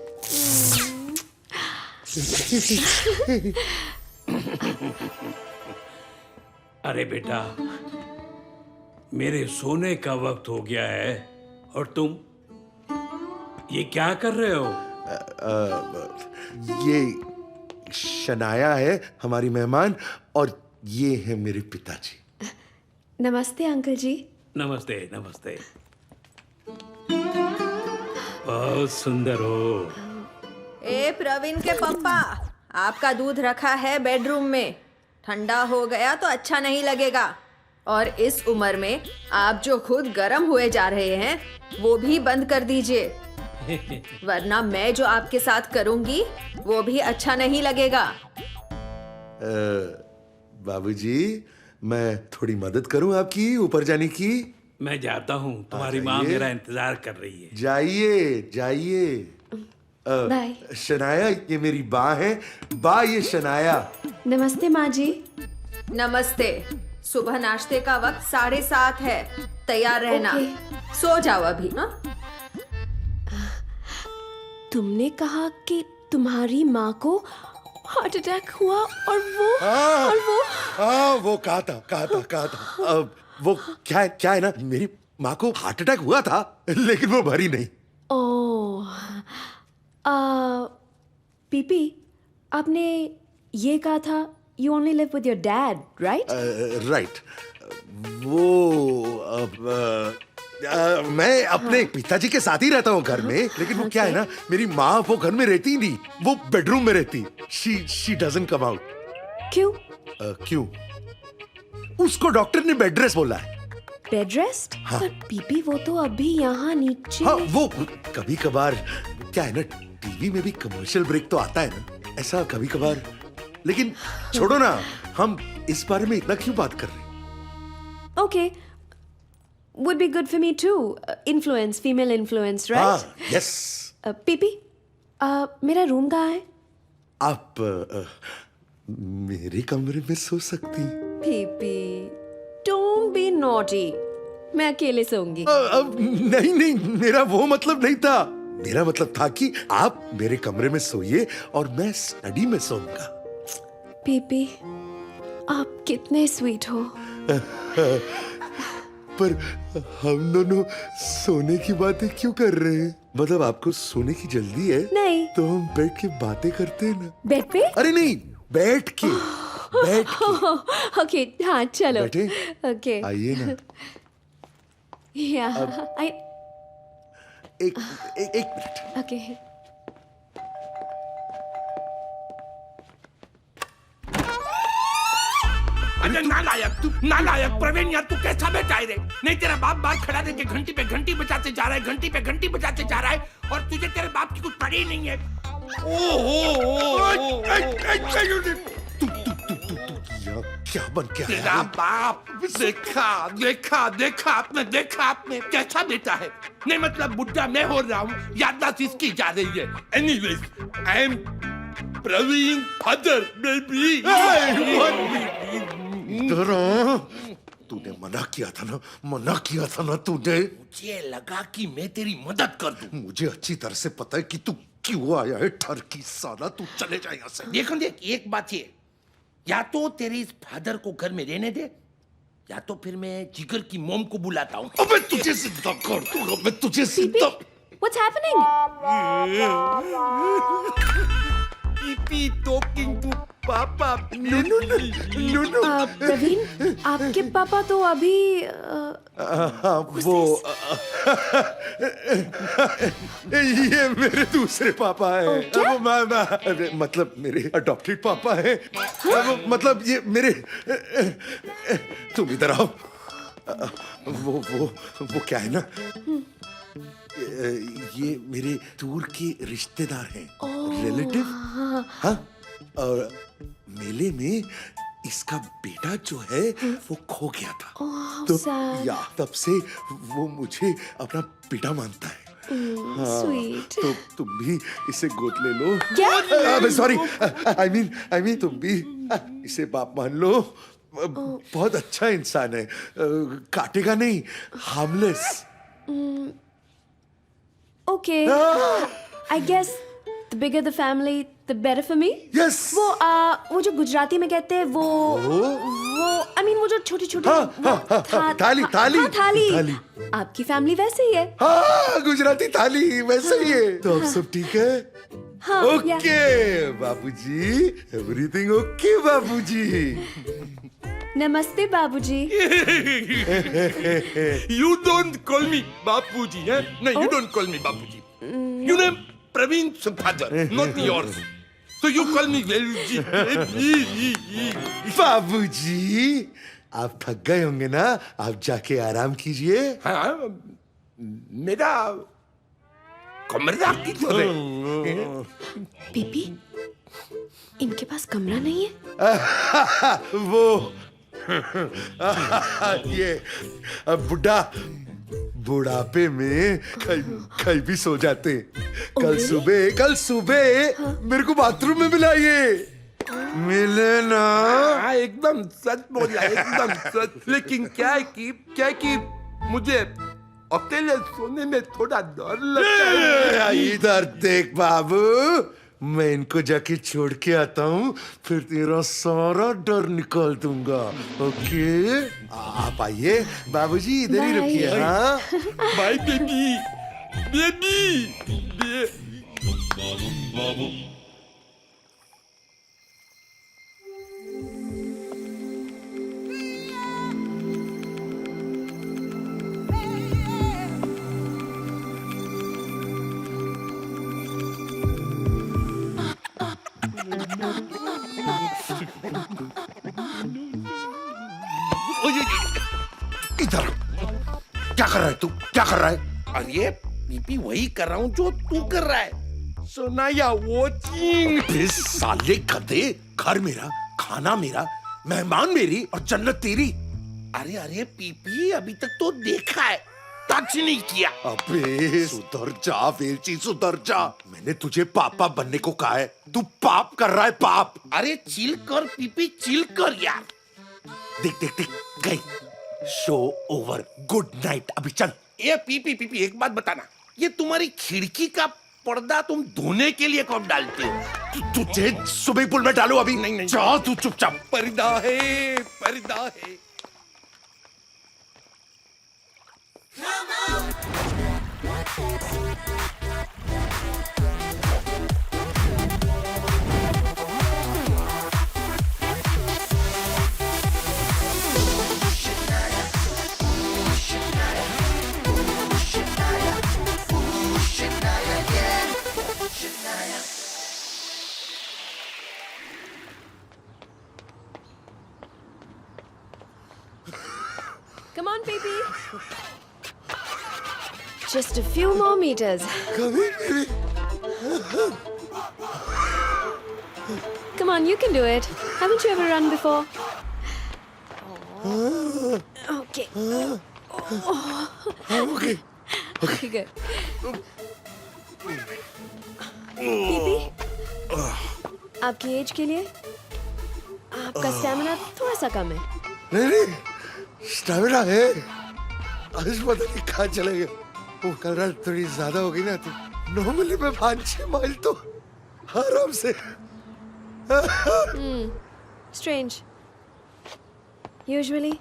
Speaker 16: अरे बेटा, मेरे सोने का वक्त हो गया है और तुम ये क्या कर रहे हो?
Speaker 2: ये शनाया है हमारी मेहमान, और ये है मेरे पिताजी।
Speaker 1: नमस्ते अंकल जी।
Speaker 16: नमस्ते नमस्ते। बहुत सुंदर हो।
Speaker 10: ए प्रवीण के पापा, आपका दूध रखा है बेडरूम में, ठंडा हो गया तो अच्छा नहीं लगेगा। और इस उम्र में आप जो खुद गर्म हुए जा रहे हैं वो भी बंद कर दीजिए, वरना मैं जो आपके साथ करूंगी वो भी अच्छा नहीं लगेगा।
Speaker 2: बाबूजी, मैं थोड़ी मदद करूं आपकी ऊपर जाने की?
Speaker 16: मैं जाता हूँ, तुम्हारी माँ मेरा इंतजार कर रही है।
Speaker 2: जाइए।
Speaker 1: बाय।
Speaker 2: शनाया, ये मेरी बा है। बा, ये शनाया।
Speaker 1: नमस्ते माँ जी।
Speaker 10: नमस्ते। सुबह नाश्ते का वक्त 7:30 है, तैयार रहना। सो जाओ अभी। ना
Speaker 1: तुमने कहा कि तुम्हारी माँ को हार्ट अटैक हुआ और
Speaker 2: वो कहा था। वो क्या है ना, मेरी माँ को हार्ट अटैक हुआ था, लेकिन वो भरी नहीं।
Speaker 1: ओह, पीपी, आपने ये कहा था you only live with your dad, right?
Speaker 2: Right. वो मैं अपने पिताजी के साथ ही रहता हूँ घर में, लेकिन वो क्या है ना, मेरी माँ वो घर में रहती ही नहीं, वो बेडरूम में रहती। She doesn't come out.
Speaker 1: क्यों?
Speaker 2: क्यों? उसको डॉक्टर ने बेड रेस्ट बोला है।
Speaker 1: Bed rest?
Speaker 2: हाँ।
Speaker 1: पर पीपी वो तो अभी यहाँ नीचे।
Speaker 2: हाँ, वो कभी कभार क्या है ना, टीवी में भी कमर्शियल ब्रेक तो आता है ना, ऐसा कभी कभार। लेकिन छोड़ो ना, हम इस बारे में इतना क्यों बात कर रहे हैं?
Speaker 1: Okay. Would be good for me too. Influence, female influence, right?
Speaker 2: हाँ, yes.
Speaker 1: पीपी, मेरा रूम कहाँ है?
Speaker 2: आप मेरे कमरे में सो सकती।
Speaker 1: PP, don't be naughty. मैं अकेले सोऊंगी।
Speaker 2: नहीं नहीं, मेरा वो मतलब नहीं था। मेरा मतलब था कि आप मेरे कमरे में सोइए और मैं स्टडी में सोऊंगा।
Speaker 1: पीपी, आप कितने स्वीट हो।
Speaker 2: पर हम दोनों सोने की बातें क्यों कर रहे हैं? मतलब आपको सोने की जल्दी है?
Speaker 1: नहीं।
Speaker 2: तो हम बैठ के बातें करते हैं ना।
Speaker 1: बेड पे?
Speaker 2: अरे नहीं, बैठ के। बैठ के।
Speaker 1: ओके, हाँ चलो।
Speaker 2: बैठे?
Speaker 1: ओके।
Speaker 2: आइए ना।
Speaker 1: या,
Speaker 2: एक मिनट।
Speaker 1: ओके।
Speaker 5: अरे नालायक प्रवीण, यार तू कैसा बेटा है रे? नहीं, तेरा बाप बाहर खड़ा रह के घंटी पे घंटी बजाते जा रहा है, घंटी पे घंटी बजाते जा रहा है, और तुझे तेरे बाप की कुछ पड़ी नहीं है।
Speaker 2: तू क्या बन के आया?
Speaker 5: तेरा बाप देखा आपने कैसा बेटा है? नहीं मतलब बुढ़ा मैं हो रहा हूँ, याददाश्त इसकी जा रही है। Anyways, I am Praveen father baby.
Speaker 2: तूने मना किया था ना तूने।
Speaker 5: मुझे लगा कि मैं तेरी मदद कर दूं।
Speaker 2: मुझे अच्छी तरह से पता है कि तू क्यों आया है ठरकी साला। तू चले जा यहाँ से।
Speaker 5: देख एक बात ये, या तो तेरे इस फादर को घर में रहने दे, या तो फिर मैं जिगर की मोम को बुलाता हूँ।
Speaker 2: अबे तुझे जिंदा कर दूंगा मैं, तुझे जिंदा।
Speaker 1: What's happening?
Speaker 5: PP talking to पापा।
Speaker 2: नो।
Speaker 1: प्रवीण, आपके पापा तो अभी
Speaker 2: वो ये मेरे दूसरे पापा है। वो मतलब मेरे अडॉप्टेड पापा है। मतलब ये मेरे। तुम इधर आओ। वो क्या है ना, ये मेरे दूर के रिश्तेदार हैं, रिलेटिव। हाँ, और मेले में इसका बेटा जो है वो खो गया था। तो तब से वो मुझे अपना बेटा मानता है।
Speaker 1: स्वीट।
Speaker 2: तो तुम भी इसे गोद ले लो।
Speaker 1: क्या?
Speaker 2: सॉरी, आई मीन तुम भी इसे बाप मान लो। बहुत अच्छा इंसान है, काटेगा नहीं, harmless.
Speaker 1: Okay. I guess the bigger the family, the better for me.
Speaker 2: Yes.
Speaker 1: वो जो गुजराती में कहते हैं वो I mean वो जो छोटी-छोटी थाली। आपकी फैमिली वैसे ही है।
Speaker 2: हाँ, गुजराती थाली वैसे ही है। तो अब सब ठीक है?
Speaker 1: हाँ,
Speaker 2: ओके बाबूजी, एवरीथिंग ओके बाबूजी।
Speaker 1: नमस्ते बाबूजी।
Speaker 5: You don't call me बापूजी, है? नहीं, you don't call me Bapuji. You name Praveen's father, not yours. So you call me बाबूजी.
Speaker 2: बाबूजी, आप थक गए होंगे ना, आप जाके आराम कीजिए।
Speaker 5: हाँ, मेरा कमरा किधर है?
Speaker 1: पीपी, इनके पास कमरा नहीं है?
Speaker 2: वो ये बुढ़ापे में कहीं भी सो जाते। कल सुबह मेरे को बाथरूम में मिलाइए। मिले ना?
Speaker 5: एकदम सच बोला, एकदम सच। लेकिन क्या है कि मुझे अकेले सोने में थोड़ा डर लगता है।
Speaker 2: इधर देख बाबू, मैं इनको जाके छोड़ के आता हूँ, फिर तेरा सारा डर निकाल दूंगा। ओके, आप आइए बाबूजी, इधर ही रुकिए। हाँ,
Speaker 5: बाय बेबी। बाबू।
Speaker 2: इधर क्या कर रहा है तू? क्या कर रहा है?
Speaker 5: अरे पीपी वही कर रहा हूँ जो तू कर रहा है। सोनाया वॉचिंग।
Speaker 2: बे साले गधे, घर मेरा, खाना मेरा, मेहमान मेरी और जन्नत तेरी।
Speaker 5: अरे अरे पीपी अभी तक तो देखा है, टच नहीं किया।
Speaker 2: अबे सुधर जा वेलची, सुधर जा। मैंने तुझे पापा बनने को कहा है, तू पाप कर रहा है, पाप।
Speaker 5: अरे चिल कर पीपी, चिल कर यार।
Speaker 2: देख देख देख गई। शो ओवर, गुड नाइट, अभी चल।
Speaker 5: ये पीपी एक बात बताना, ये तुम्हारी खिड़की का पर्दा तुम धोने के लिए कब डालते हो?
Speaker 2: तुझे स्विमिंग पूल में डालो अभी।
Speaker 5: नहीं
Speaker 2: जा तू चुपचाप।
Speaker 5: पर्दा है, पर्दा है।
Speaker 1: Come on, baby. Just a few more meters. Come on, you can do it. Haven't you ever run before? Okay.
Speaker 2: Okay.
Speaker 1: Okay, good. PP, आपकी एज के लिए आपका स्टैमिना थोड़ा सा कम है।
Speaker 2: नहीं, स्टैमिना है। आज पता नहीं कहाँ चले गए। वो कल रात थोड़ी ज्यादा हो गई ना, तो नॉर्मली मैं 5-6 माइल तो आराम से।
Speaker 1: Strange. Usually,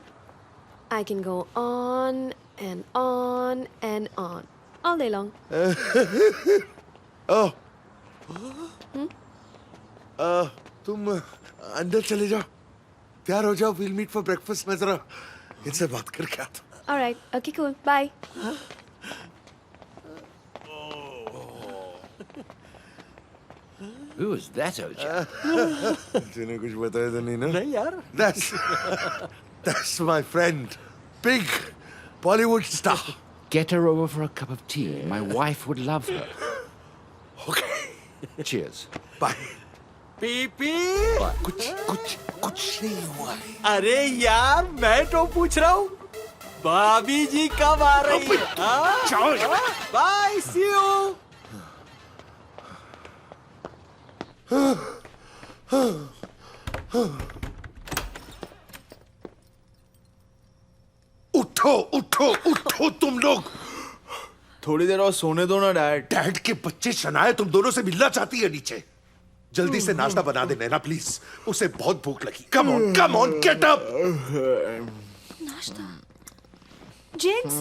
Speaker 1: I can go on and on and on all day long.
Speaker 2: ओह, तुम अंदर चले जाओ, तैयार हो जाओ, we'll meet for breakfast। मैं जरा इनसे बात करके आता हूँ।
Speaker 1: All right. Okay, cool. Bye.
Speaker 4: Who is that, Oja?
Speaker 2: तूने कुछ बताया तो नहीं ना?
Speaker 6: नहीं यार।
Speaker 2: That's my friend, big Bollywood star.
Speaker 4: Get her over for a cup of tea. My wife would love her.
Speaker 2: Okay.
Speaker 4: Cheers.
Speaker 2: Bye.
Speaker 6: PP.
Speaker 2: कुछ नहीं हुआ है।
Speaker 6: अरे यार मैं तो पूछ रहा हूँ, भाभी जी कब आ रही है? Bye, see you.
Speaker 2: उठो उठो उठो तुम लोग।
Speaker 8: थोड़ी देर और सोने दो ना डैड।
Speaker 2: डैड के बच्चे शनाया तुम दोनों से मिलना चाहती है नीचे। जल्दी से नाश्ता बना दे नैना प्लीज, उसे बहुत भूख लगी। Come on get up.
Speaker 10: नाश्ता? Jinx,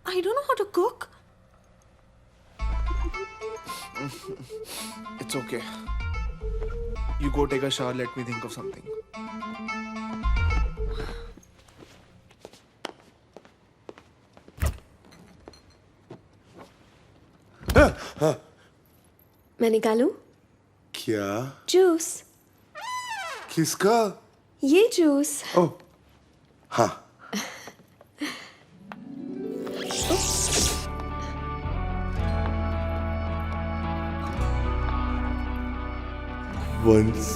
Speaker 10: I don't know how to cook.
Speaker 8: It's okay. You go take a shower. Let me think of something.
Speaker 1: मैं निकालूं?
Speaker 2: क्या?
Speaker 1: जूस।
Speaker 2: किसका?
Speaker 1: ये जूस।
Speaker 2: ओह, हाँ। Once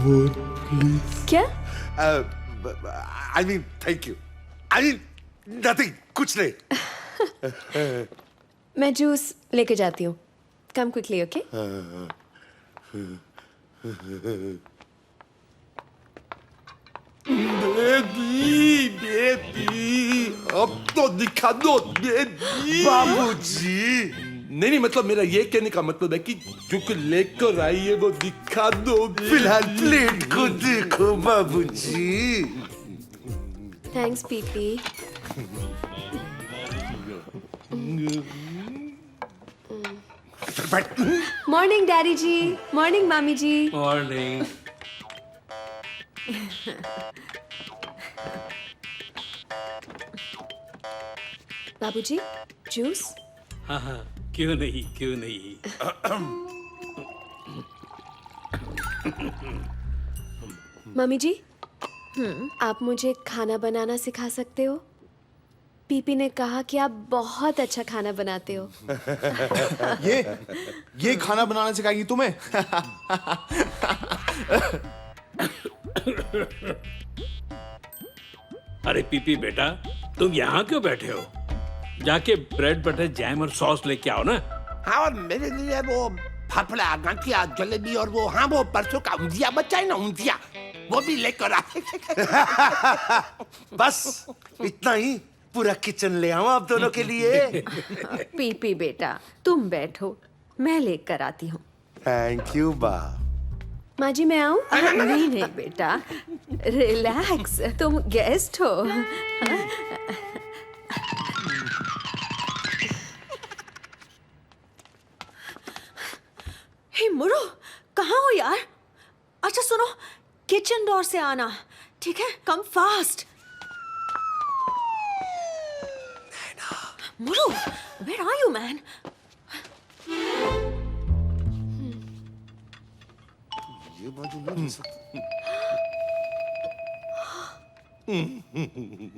Speaker 2: more, please.
Speaker 1: क्या?
Speaker 2: I mean, thank you. I mean, nothing. कुछ नहीं।
Speaker 1: मैं जूस लेके जाती हूँ। Come quickly, okay?
Speaker 5: बेबी, अब तो दिखा दो बेबी।
Speaker 2: बाबूजी।
Speaker 5: नहीं मतलब मेरा ये कहने का मतलब है कि जो कुछ लेकर आई है वो दिखा दो।
Speaker 2: फिलहाल प्लेट को देखो बाबूजी।
Speaker 1: Thanks, PP. मॉर्निंग डैडी जी, मॉर्निंग मामी जी।
Speaker 16: मॉर्निंग।
Speaker 1: बाबूजी, जूस?
Speaker 16: हाँ हाँ, क्यों नहीं, क्यों नहीं।
Speaker 1: मम्मी जी, आप मुझे खाना बनाना सिखा सकते हो? पीपी ने कहा कि आप बहुत अच्छा खाना बनाते हो।
Speaker 8: ये खाना बनाना सिखाएगी तुम्हें?
Speaker 16: अरे पीपी बेटा, तुम यहाँ क्यों बैठे हो? जाके ब्रेड बटर जैम और सॉस लेके आओ ना।
Speaker 5: हाँ, और मेरे लिए वो फाफड़ा, गांठिया, जलेबी और वो वो परसों का ऊंधिया बचा है ना, ऊंधिया, वो भी लेकर आ।
Speaker 2: बस इतना ही? पूरा किचन ले आऊं आप दोनों के लिए?
Speaker 10: पीपी बेटा, तुम बैठो, मैं लेकर आती हूँ।
Speaker 2: थैंक यू बा।
Speaker 1: माँ जी मैं आऊँ?
Speaker 10: नहीं नहीं बेटा, रिलैक्स, तुम गेस्ट हो। हे मुरो, कहाँ हो यार? अच्छा सुनो, किचन डोर से आना, ठीक है? Come fast. मुरो, where are you, man?
Speaker 2: ये बाजू नहीं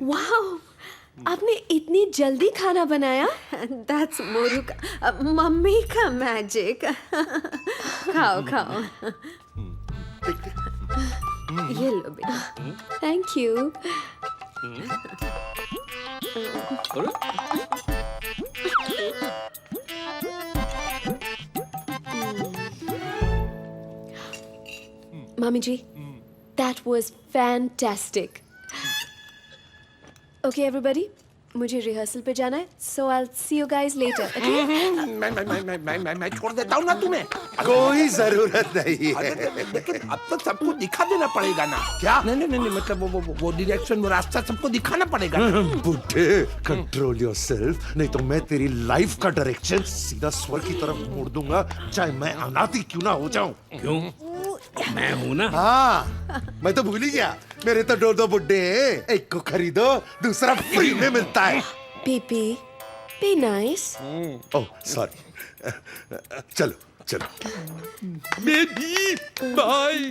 Speaker 1: वाओ, आपने इतनी जल्दी खाना बनाया?
Speaker 10: That's मोरू का, मम्मी का मैजिक। खाओ खाओ। ये लो बेटा।
Speaker 1: Thank you. Mommy ji, that was fantastic. Okay, everybody, मुझे रिहर्सल पे जाना है, so I'll see you guys later. Okay?
Speaker 5: मैं छोड़ देता हूँ ना तुम्हें।
Speaker 2: कोई जरूरत नहीं है।
Speaker 5: लेकिन अब तो सबको दिखा देना पड़ेगा ना। क्या? नहीं, मतलब वो डायरेक्शन, वो रास्ता सबको दिखाना पड़ेगा ना।
Speaker 2: बुड्ढे, कंट्रोल योरसेल्फ, नहीं तो मैं तेरी लाइफ का डायरेक्शन सीधा स्वर्ग की तरफ मोड़ दूंगा, चाहे मैं अनाथी क्यों ना हो जाऊं।
Speaker 16: क्यों? मैं हूं ना।
Speaker 2: हाँ, मैं तो भूल ही गया, मेरे तो दो बुड्ढे हैं, एक को खरीदो दूसरा फ्री में मिलता है।
Speaker 1: Pee, be nice.
Speaker 2: Oh sorry, चलो
Speaker 5: baby bye.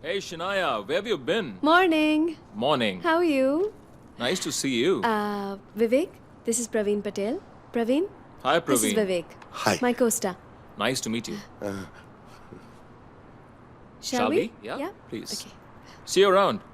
Speaker 17: Hey Shania, where have you been?
Speaker 1: Morning.
Speaker 17: Morning.
Speaker 1: How are you?
Speaker 17: Nice to see you.
Speaker 1: Vivek, this is Praveen Patel. Praveen?
Speaker 17: Hi
Speaker 1: This is
Speaker 17: Praveen.
Speaker 1: Vivek.
Speaker 2: Hi.
Speaker 1: My co-star.
Speaker 17: Nice to meet you.
Speaker 1: Shall we?
Speaker 17: Yeah?
Speaker 1: Yeah?
Speaker 17: Please.
Speaker 1: Okay.
Speaker 17: See you around.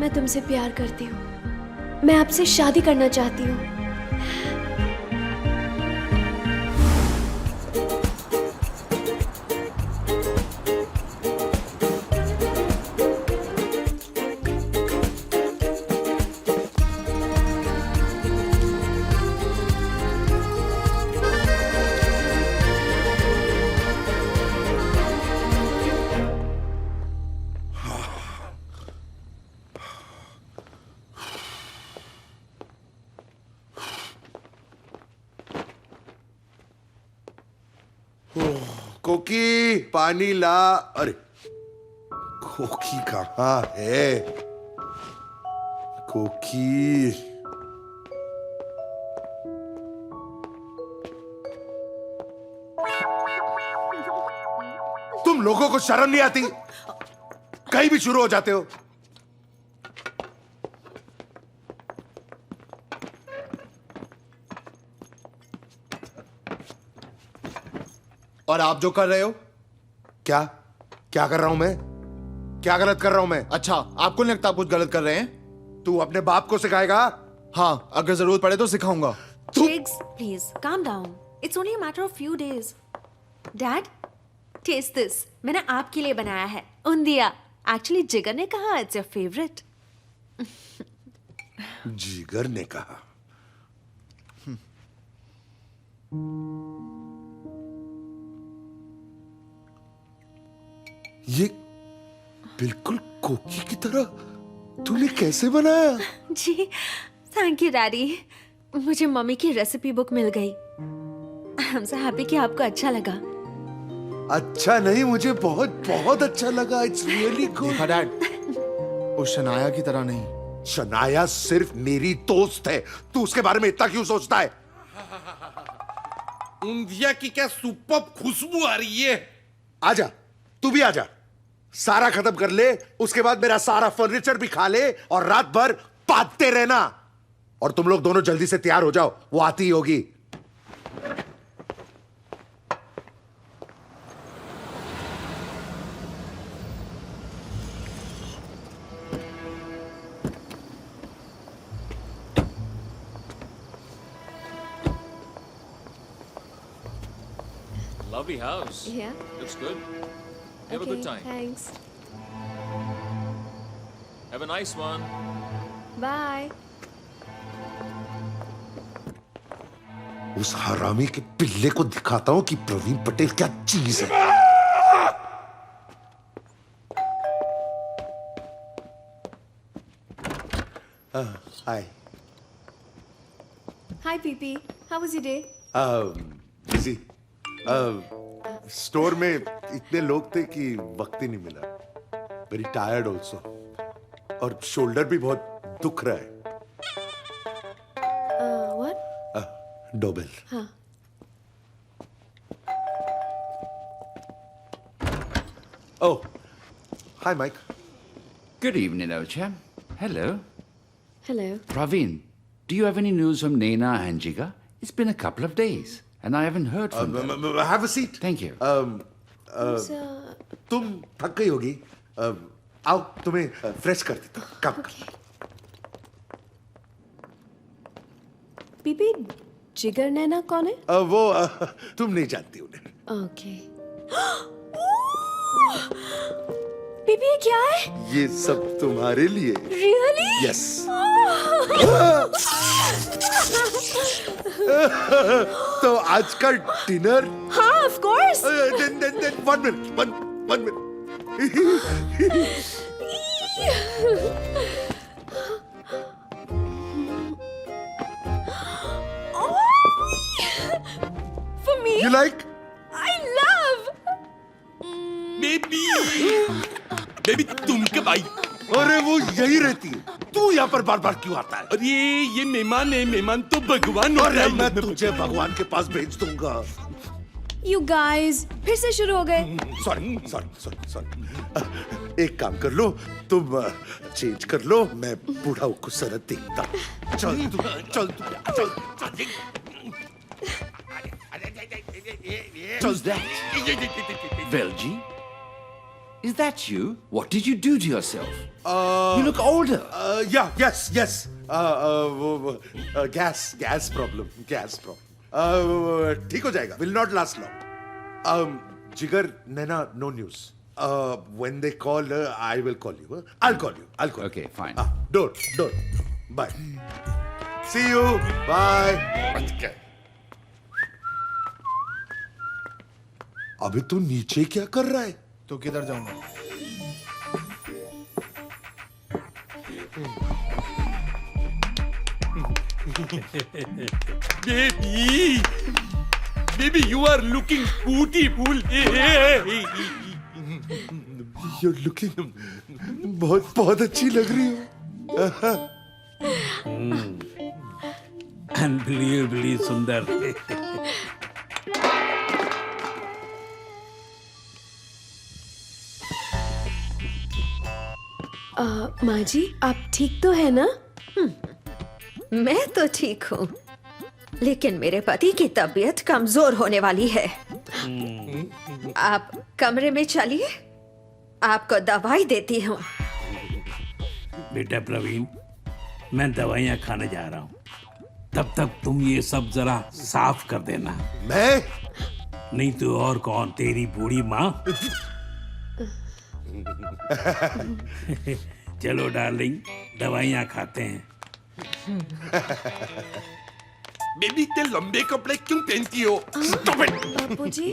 Speaker 1: मैं तुमसे प्यार करती हूँ, मैं आपसे शादी करना चाहती हूँ।
Speaker 2: कोकी पानी ला। अरे कोकी कहाँ है? कोकी तुम लोगों को शर्म नहीं आती? कहीं भी शुरू हो जाते हो।
Speaker 8: और आप जो कर रहे हो?
Speaker 2: क्या क्या कर रहा हूं मैं? क्या गलत कर रहा हूं मैं?
Speaker 8: अच्छा, आपको नहीं लगता आप कुछ गलत कर रहे हैं?
Speaker 2: तू अपने बाप को सिखाएगा?
Speaker 8: हाँ, अगर जरूरत पड़े तो सिखाऊंगा।
Speaker 10: Jigs, please, calm down. It's only a matter of few days. Dad, test this, मैंने आपके लिए बनाया है उंदिया। एक्चुअली जिगर ने कहा इट्स योर फेवरेट।
Speaker 2: जिगर ने कहा। ये बिल्कुल कोकी की तरह तूने कैसे बनाया?
Speaker 10: जी थैंक यू डैडी, मुझे मम्मी की रेसिपी बुक मिल गई। आई एम सो हैप्पी कि आपको अच्छा लगा।
Speaker 2: अच्छा नहीं, मुझे बहुत बहुत अच्छा लगा। It's really good.
Speaker 8: देखा डैड, उस शनाया की तरह नहीं।
Speaker 2: शनाया सिर्फ मेरी दोस्त है, तू उसके बारे में इतना क्यों सोचता है?
Speaker 5: ऊंधिया की क्या सुपर खुशबू आ रही है।
Speaker 2: आजा, तू भी आजा। सारा खत्म कर ले, उसके बाद मेरा सारा फर्नीचर भी खा ले और रात भर पाते रहना। और तुम लोग दोनों जल्दी से तैयार हो जाओ, वो आती ही होगी।
Speaker 17: Lovely house.
Speaker 1: Yeah.
Speaker 17: Looks good. Have a good time.
Speaker 1: Thanks.
Speaker 17: Have a nice one.
Speaker 1: Bye.
Speaker 2: उस हरामी के पिल्ले को दिखाता हूं कि प्रवीण पटेल क्या चीज है। हाय।
Speaker 1: Hi, PP. How was your day?
Speaker 2: Busy. Store में इतने लोग थे कि वक्त ही नहीं मिला। वेरी टायर्ड ऑल्सो, और शोल्डर भी बहुत दुख रहा है।
Speaker 1: What?
Speaker 2: डोबेल।
Speaker 1: हाँ.
Speaker 2: Oh, hi, Mike.
Speaker 18: Good evening, Ocha. Hello.
Speaker 1: Hello.
Speaker 18: Praveen, do you have any news from Naina and Jiga? It's been a couple of days, and I haven't heard from them.
Speaker 2: Have a seat.
Speaker 18: Thank you.
Speaker 2: तुम थक गई होगी। आओ, तुम्हें fresh कर देता हूँ। काम कर।
Speaker 1: PP, जिगर नैना कौन है?
Speaker 2: वो तुम नहीं जानती उन्हें।
Speaker 1: Okay. PP, ये क्या है?
Speaker 2: ये सब तुम्हारे लिए।
Speaker 1: Really?
Speaker 2: Yes. तो आज का डिनर?
Speaker 1: हाँ, of course.
Speaker 2: Then 1 minute, one minute.
Speaker 1: For me?
Speaker 2: You like?
Speaker 1: I love.
Speaker 5: Baby तुम कब आई?
Speaker 2: अरे वो यही रहती है। तू यहाँ पर बार बार क्यों आता है?
Speaker 5: अरे ये मेहमान है, मेहमान तो भगवान होता
Speaker 2: अरे
Speaker 5: है।
Speaker 2: मैं तुझे भगवान के पास भेज दूंगा।
Speaker 1: You guys, फिर से शुरू हो गए।
Speaker 2: सॉरी। एक काम कर लो, तुम चेंज कर लो, मैं बूढ़ा खूबसूरत दिखता। चल।
Speaker 18: Who's that? Velji? Is that you? What did you do to yourself? You look older.
Speaker 2: Yes. Gas problem. ठीक हो जाएगा. Will not last long. Jigar, Naina, no news. When they call, I will call you. I'll call you.
Speaker 18: Okay, fine.
Speaker 2: Don't. Bye. See you. Bye. अबे तू नीचे क्या कर रहा है?
Speaker 8: तो किधर जाऊंगा?
Speaker 5: Baby, you are looking beautiful.
Speaker 2: You're looking बहुत अच्छी लग रही हो।
Speaker 16: Unbelievably सुंदर।
Speaker 1: माँ जी, आप ठीक तो है ना?
Speaker 10: मैं तो ठीक हूँ, लेकिन मेरे पति की तबीयत कमजोर होने वाली है। आप कमरे में चलिए, आपको दवाई देती हूँ।
Speaker 16: बेटा प्रवीण, मैं दवाइयाँ खाने जा रहा हूँ। तब तक तुम ये सब जरा साफ कर देना।
Speaker 2: मैं
Speaker 16: नहीं तो और कौन, तेरी बूढ़ी माँ। चलो डार्लिंग, दवाइयाँ खाते हैं।
Speaker 5: बेबी इतने लंबे कपड़े क्यों पहनती हो? Stop it!
Speaker 1: बापूजी।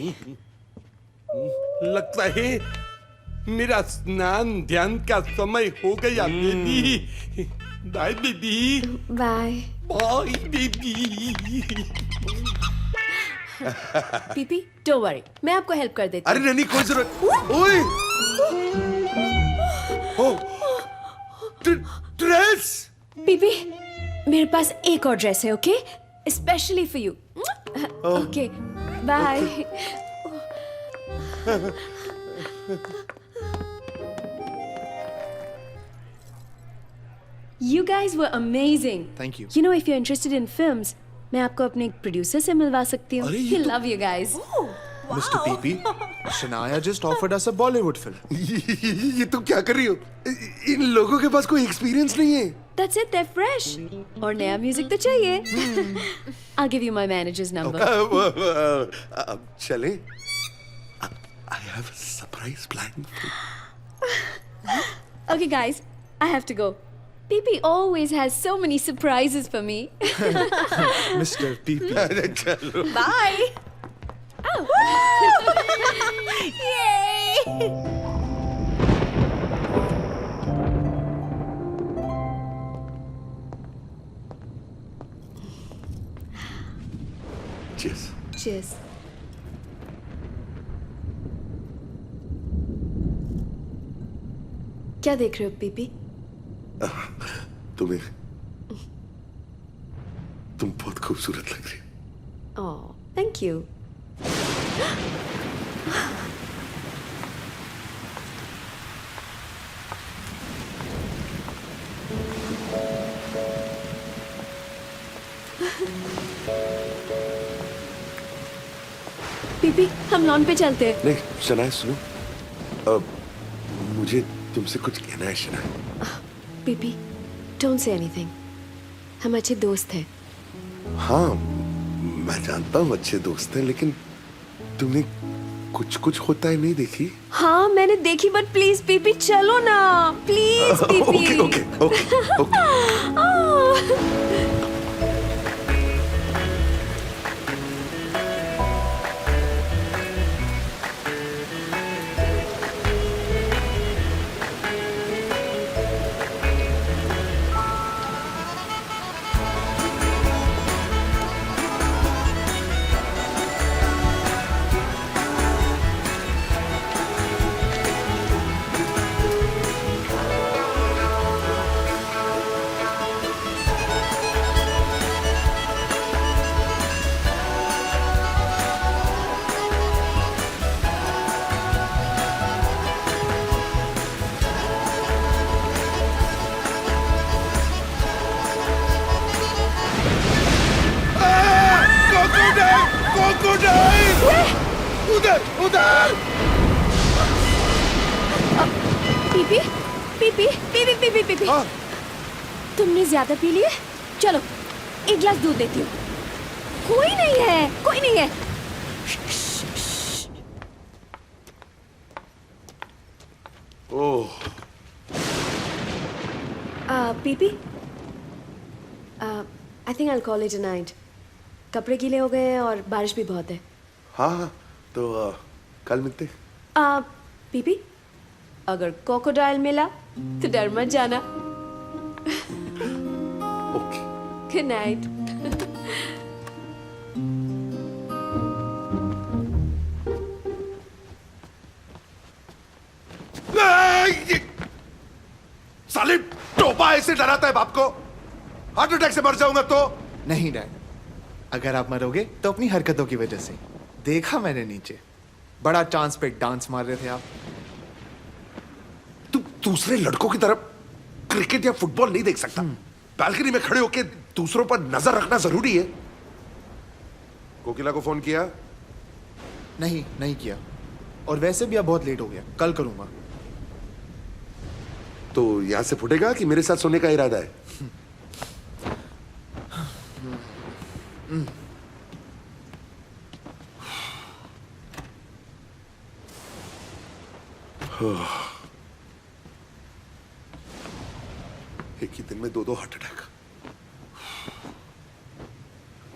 Speaker 5: लगता है मेरा स्नान ध्यान का समय हो गया baby. Bye baby.
Speaker 1: Bye.
Speaker 5: Bye baby.
Speaker 3: PP don't worry, मैं आपको हेल्प कर देती
Speaker 2: अरे नहीं कोई जरूरत। ओए ओ ड्रेस।
Speaker 1: पीपी मेरे पास एक और ड्रेस है, okay, specially for you. Okay bye. You guys were amazing.
Speaker 8: Thank you.
Speaker 1: You know, if you're interested in films, मैं आपको अपने एक प्रोड्यूसर से मिलवा सकती हूँ। He'll love you guys.
Speaker 8: Mr. PP, Shania just offered us a Bollywood film.
Speaker 2: ये तुम क्या कर रही हो? इन लोगों के पास कोई एक्सपीरियंस नहीं है।
Speaker 1: That's it, they're fresh. और नया म्यूजिक तो चाहिए। I'll give you my manager's number.
Speaker 2: अब चलें? I have a surprise plan.
Speaker 1: Okay, guys, I have to go. PP always has so many surprises for me.
Speaker 8: Mr. PP.
Speaker 2: चलो।
Speaker 1: Bye. Oh. Yay!
Speaker 2: Cheers.
Speaker 1: Cheers. क्या देख रहे हो PP?
Speaker 2: तुम बहुत खूबसूरत लग रही हो।
Speaker 1: Oh, thank you. पीपी हम लॉन पे चलते हैं।
Speaker 2: नहीं शनाया सुनो, मुझे तुमसे कुछ कहना है Shanaya.
Speaker 1: PP don't say anything, हम अच्छे दोस्त हैं।
Speaker 2: हाँ मैं जानता हूँ अच्छे दोस्त हैं, लेकिन तुमने कुछ कुछ होता है नहीं देखी?
Speaker 1: हाँ मैंने देखी, बट प्लीज पीपी चलो ना, please PP.
Speaker 2: Okay okay okay. उधर उधर।
Speaker 1: PP PP PP PP PP तुमने ज्यादा पी लिया, चलो एक गिलास दूध देती हूँ। कोई नहीं है, कोई नहीं है।
Speaker 2: Oh
Speaker 1: PP I think I will call it a night. कपड़े गीले हो गए हैं और बारिश भी बहुत है।
Speaker 2: हाँ हाँ तो कल मिलते।
Speaker 1: पीपी अगर क्रोकोडाइल मिला तो डर मत जाना।
Speaker 2: Okay
Speaker 1: good night.
Speaker 2: साले टोपा ऐसे डराता है बाप को, हार्ट अटैक से मर जाऊंगा तो।
Speaker 8: नहीं डैड, अगर आप मरोगे तो अपनी हरकतों की वजह से। देखा मैंने नीचे, बड़ा चांस पे डांस मार रहे थे आप।
Speaker 2: तू दूसरे लड़कों की तरफ क्रिकेट या फुटबॉल नहीं देख सकता। बालकनी में खड़े होकर दूसरों पर नजर रखना जरूरी है। कोकिला को फोन किया?
Speaker 8: नहीं नहीं किया, और वैसे भी अब बहुत लेट हो गया, कल करूंगा।
Speaker 2: तो यहां से फुटेगा कि मेरे साथ सोने का इरादा है? एक ही दिन में 2 हार्ट अटैक।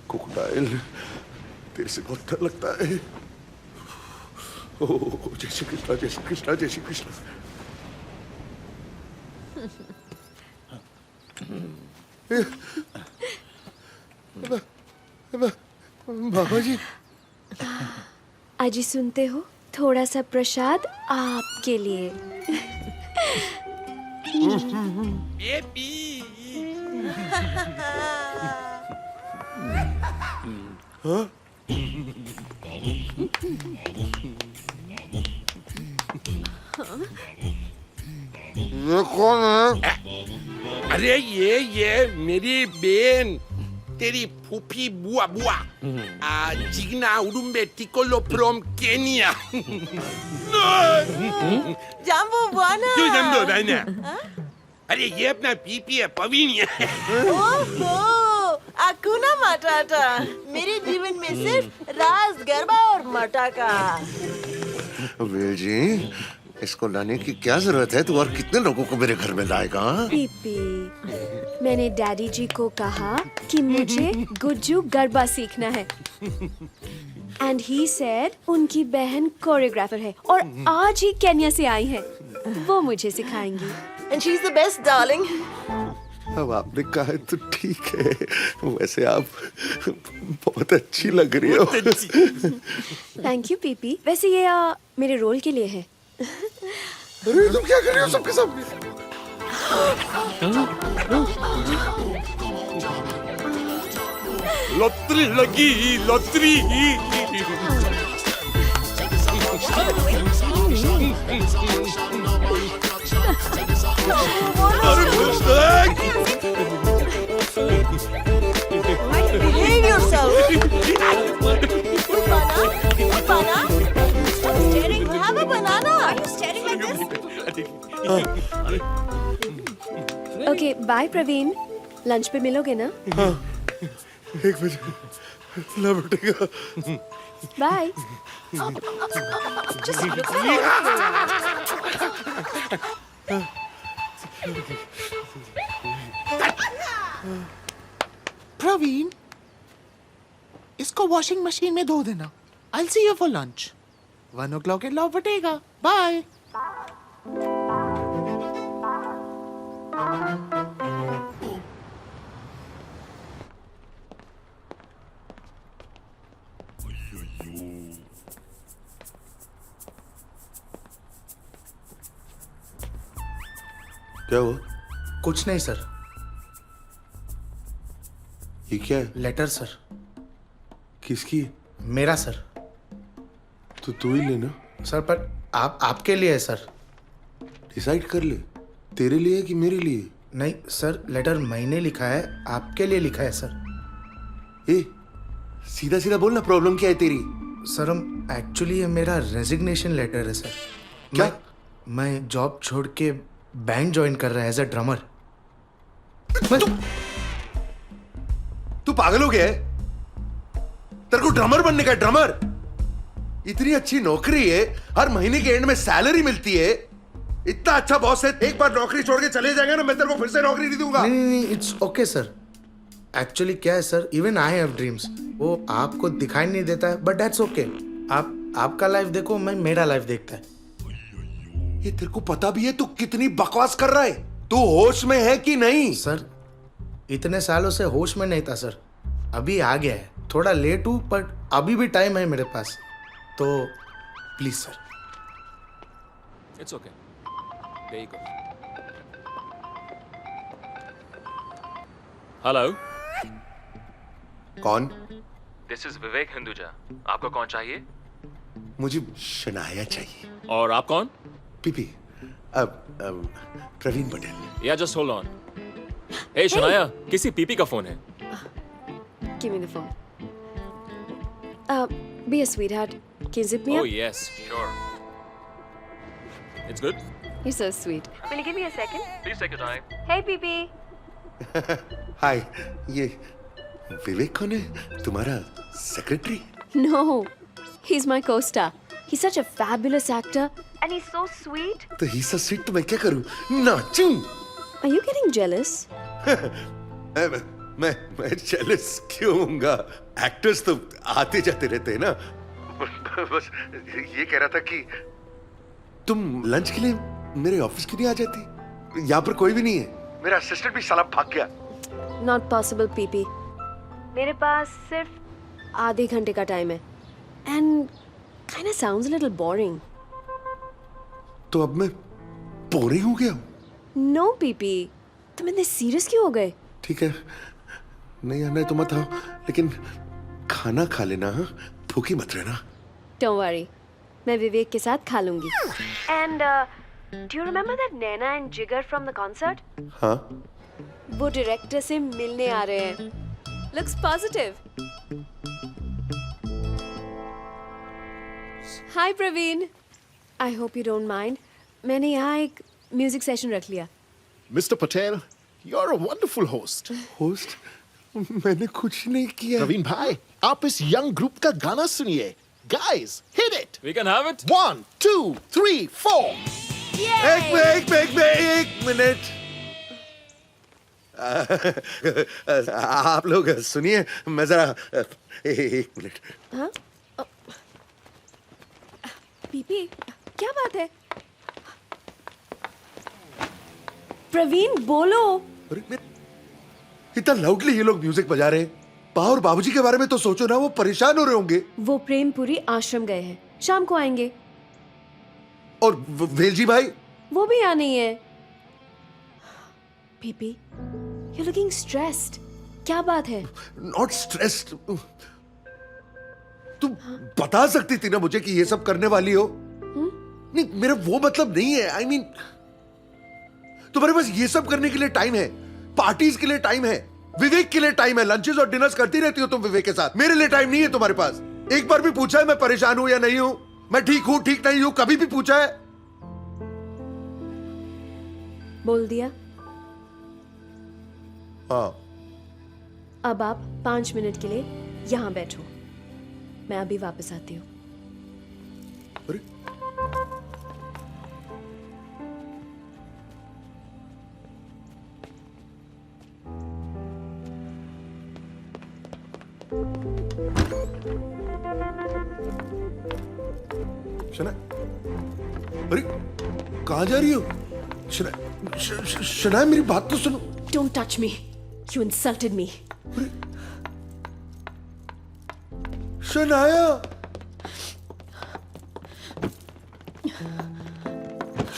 Speaker 2: क्रोकोडाइल, तेरे से बहुत डर लगता है। ओह, जय श्री कृष्णा, जय श्री कृष्णा, जय श्री कृष्णा। बाबा जी,
Speaker 1: अजी सुनते हो, थोड़ा सा प्रसाद आपके लिए।
Speaker 2: हाँ? ये कौन है?
Speaker 5: अरे ये मेरी बहन, तेरी फूफी बुआ बुआ, जिग्ना उडुम्बे टिकोलो फ्रॉम केनिया।
Speaker 19: जाम्बो बुआना।
Speaker 5: क्यों जम्बो बहना? अरे ये अपना पीपी है, पवीन है।
Speaker 19: ओहो, अकुना मटाटा। मेरे जीवन में सिर्फ राज, गरबा और मटाका।
Speaker 2: वेल जी, इसको लाने की क्या जरूरत है? तू और कितने लोगों को मेरे घर में लाएगा?
Speaker 1: पीपी, मैंने डैडी जी को कहा कि मुझे गुज्जू गरबा सीखना है। एंड ही सेड उनकी बहन कोरियोग्राफर है और आज ही केन्या से आई है, वो मुझे सिखाएंगी।
Speaker 19: And she's the best, darling.
Speaker 2: अब आपने कहा है तो ठीक है। वैसे आप बहुत अच्छी लग रही हो।
Speaker 1: Thank you PP. वैसे ये मेरे रोल के लिए है।
Speaker 2: अरे तुम क्या कर रही हो सबके सामने?
Speaker 5: लॉटरी लगी, lottery.
Speaker 19: Behave yourself. Banana. Stop staring. Have a banana. Are you staring like this?
Speaker 1: Okay bye Praveen, lunch पे मिलोगे ना?
Speaker 2: हाँ, 1 बजे ला बैठेगा।
Speaker 1: बाय।
Speaker 15: प्रवीण, इसको वॉशिंग मशीन में धो देना। I'll see you for lunch. 1 o'clock लौ बटेगा। बाय।
Speaker 2: क्या हुआ?
Speaker 9: कुछ नहीं सर।
Speaker 2: ये क्या है?
Speaker 9: Letter sir.
Speaker 2: किसकी?
Speaker 9: मेरा सर।
Speaker 2: तो तू ही लेना।
Speaker 9: सर पर आपके लिए है सर।
Speaker 2: डिसाइड कर ले, तेरे लिए कि मेरे लिए?
Speaker 9: नहीं सर, लेटर मैंने लिखा है, आपके लिए लिखा है सर।
Speaker 2: ए, सीधा सीधा बोलना, प्रॉब्लम क्या है तेरी?
Speaker 9: सर हम एक्चुअली ये मेरा रेजिग्नेशन लेटर है सर।
Speaker 2: क्या?
Speaker 9: मैं जॉब छोड़ के बैंड ज्वाइन कर रहा है एज अ ड्रमर।
Speaker 2: तू पागल हो गया है? तेरे को ड्रमर बनने का? ड्रमर इतनी अच्छी नौकरी है, हर महीने के एंड में सैलरी मिलती है, इतना अच्छा बॉस है, एक बार नौकरी छोड़ के चले जाएंगे ना, मैं तेरे को फिर से नौकरी नहीं दूंगा।
Speaker 9: नहीं, इट्स ओके सर। एक्चुअली क्या है sir, even I have dreams, वो आपको दिखाई नहीं देता है, बट दैट्स ओके। आपका लाइफ देखो, मैं मेरा लाइफ देखता है।
Speaker 2: ये तेरे को पता भी है तू कितनी बकवास कर रहा है? तू होश में है कि नहीं?
Speaker 9: सर इतने सालों से होश में नहीं था सर, अभी आ गया है। थोड़ा लेट हूं पर अभी भी टाइम है मेरे पास, तो please sir.
Speaker 17: It's okay. There you go. Hello.
Speaker 2: कौन?
Speaker 17: This is Vivek Hinduja. आपको कौन चाहिए?
Speaker 2: मुझे शनाया चाहिए।
Speaker 17: और आप कौन?
Speaker 2: PP, Praveen Patel.
Speaker 17: Yeah, just hold on. Hey, Shanaya, किसी पीपी का फोन है?
Speaker 1: Give me the phone. Be a sweetheart. Can you zip me
Speaker 17: Oh
Speaker 1: up?
Speaker 17: yes, sure. It's good.
Speaker 1: You're so sweet. Will you give me a second?
Speaker 17: Please take your time.
Speaker 1: Hey, Pee.
Speaker 2: हाय, ये विवेक कौन है? तुम्हारा secretary?
Speaker 1: No, he's my co-star. He's such a fabulous actor and he's so sweet.
Speaker 2: तो ही सा sweet तो मैं क्या करूं? नाचूं?
Speaker 1: Are you getting jealous?
Speaker 2: मैं जेलस क्यों होऊंगा? एक्टर्स तो आते जाते रहते हैं ना। बस ये कह रहा था कि तुम लंच के लिए मेरे ऑफिस क्यों नहीं आ जाती? यहाँ पर कोई भी नहीं है। मेरा असिस्टेंट भी साला भाग गया।
Speaker 1: Not possible, PP. मेरे पास सिर्फ आधे घंटे का टाइम है and kind of sounds a little boring.
Speaker 2: तो अब मैं बोरिंग हो गया हूँ।
Speaker 1: No, PP. तुम इतने सीरियस क्यों हो गए?
Speaker 2: ठीक है, नहीं आना है तो मत आओ, लेकिन खाना खा लेना, हाँ? भूखी मत रहना।
Speaker 1: Don't worry, मैं विवेक के साथ खा लूंगी। And do you remember that Naina and Jigar from the concert?
Speaker 2: हाँ।
Speaker 1: वो डायरेक्टर से मिलने आ रहे हैं। Looks positive. Hi Praveen. I hope you don't mind. मैंने यहाँ एक म्यूजिक सेशन रख लिया।
Speaker 15: Mr. Patel, you're a wonderful host.
Speaker 2: Host? मैंने कुछ नहीं किया।
Speaker 15: प्रवीण भाई, आप इस यंग ग्रुप का गाना सुनिए। Guys, hit it.
Speaker 17: We can have it.
Speaker 15: 1, 2, 3, 4.
Speaker 2: एक मिनट। आप लोग सुनिए, मैं जरा एक मिनट।
Speaker 1: हाँ? पीपी, क्या बात है? प्रवीण बोलो।
Speaker 2: इतना लाउडली ये लोग म्यूजिक बजा रहे हैं। पा और बाबूजी के बारे में तो सोचो ना, वो परेशान हो रहे होंगे।
Speaker 1: वो प्रेमपुरी आश्रम गए हैं, शाम को आएंगे।
Speaker 2: और वेलजी भाई?
Speaker 1: वो भी आने ही है। PP, you're looking stressed. क्या बात है?
Speaker 2: Not stressed. तुम बता सकती थी ना मुझे कि ये सब करने वाली हो? नहीं, मेरा वो मतलब नहीं है। I mean, तुम्हारे पास ये सब करने के लिए टाइम है, पार्टीज के लिए टाइम है, विवेक के लिए टाइम है, लंचेस और डिनर्स करती रहती हो तुम विवेक के साथ। मेरे लिए टाइम नहीं है तुम्हारे पास। एक बार भी पूछा है मैं परेशान हूं या नहीं हूं, मैं ठीक हूं ठीक नहीं हूं, कभी भी पूछा है?
Speaker 1: बोल दिया।
Speaker 2: हाँ।
Speaker 1: अब आप 5 मिनट के लिए यहाँ बैठो, मैं अभी वापस आती हूँ।
Speaker 2: अरे शना, अरे कहाँ जा रही हो? शना, मेरी बात तो सुनो।
Speaker 1: Don't touch me. You insulted me.
Speaker 2: Shanaya,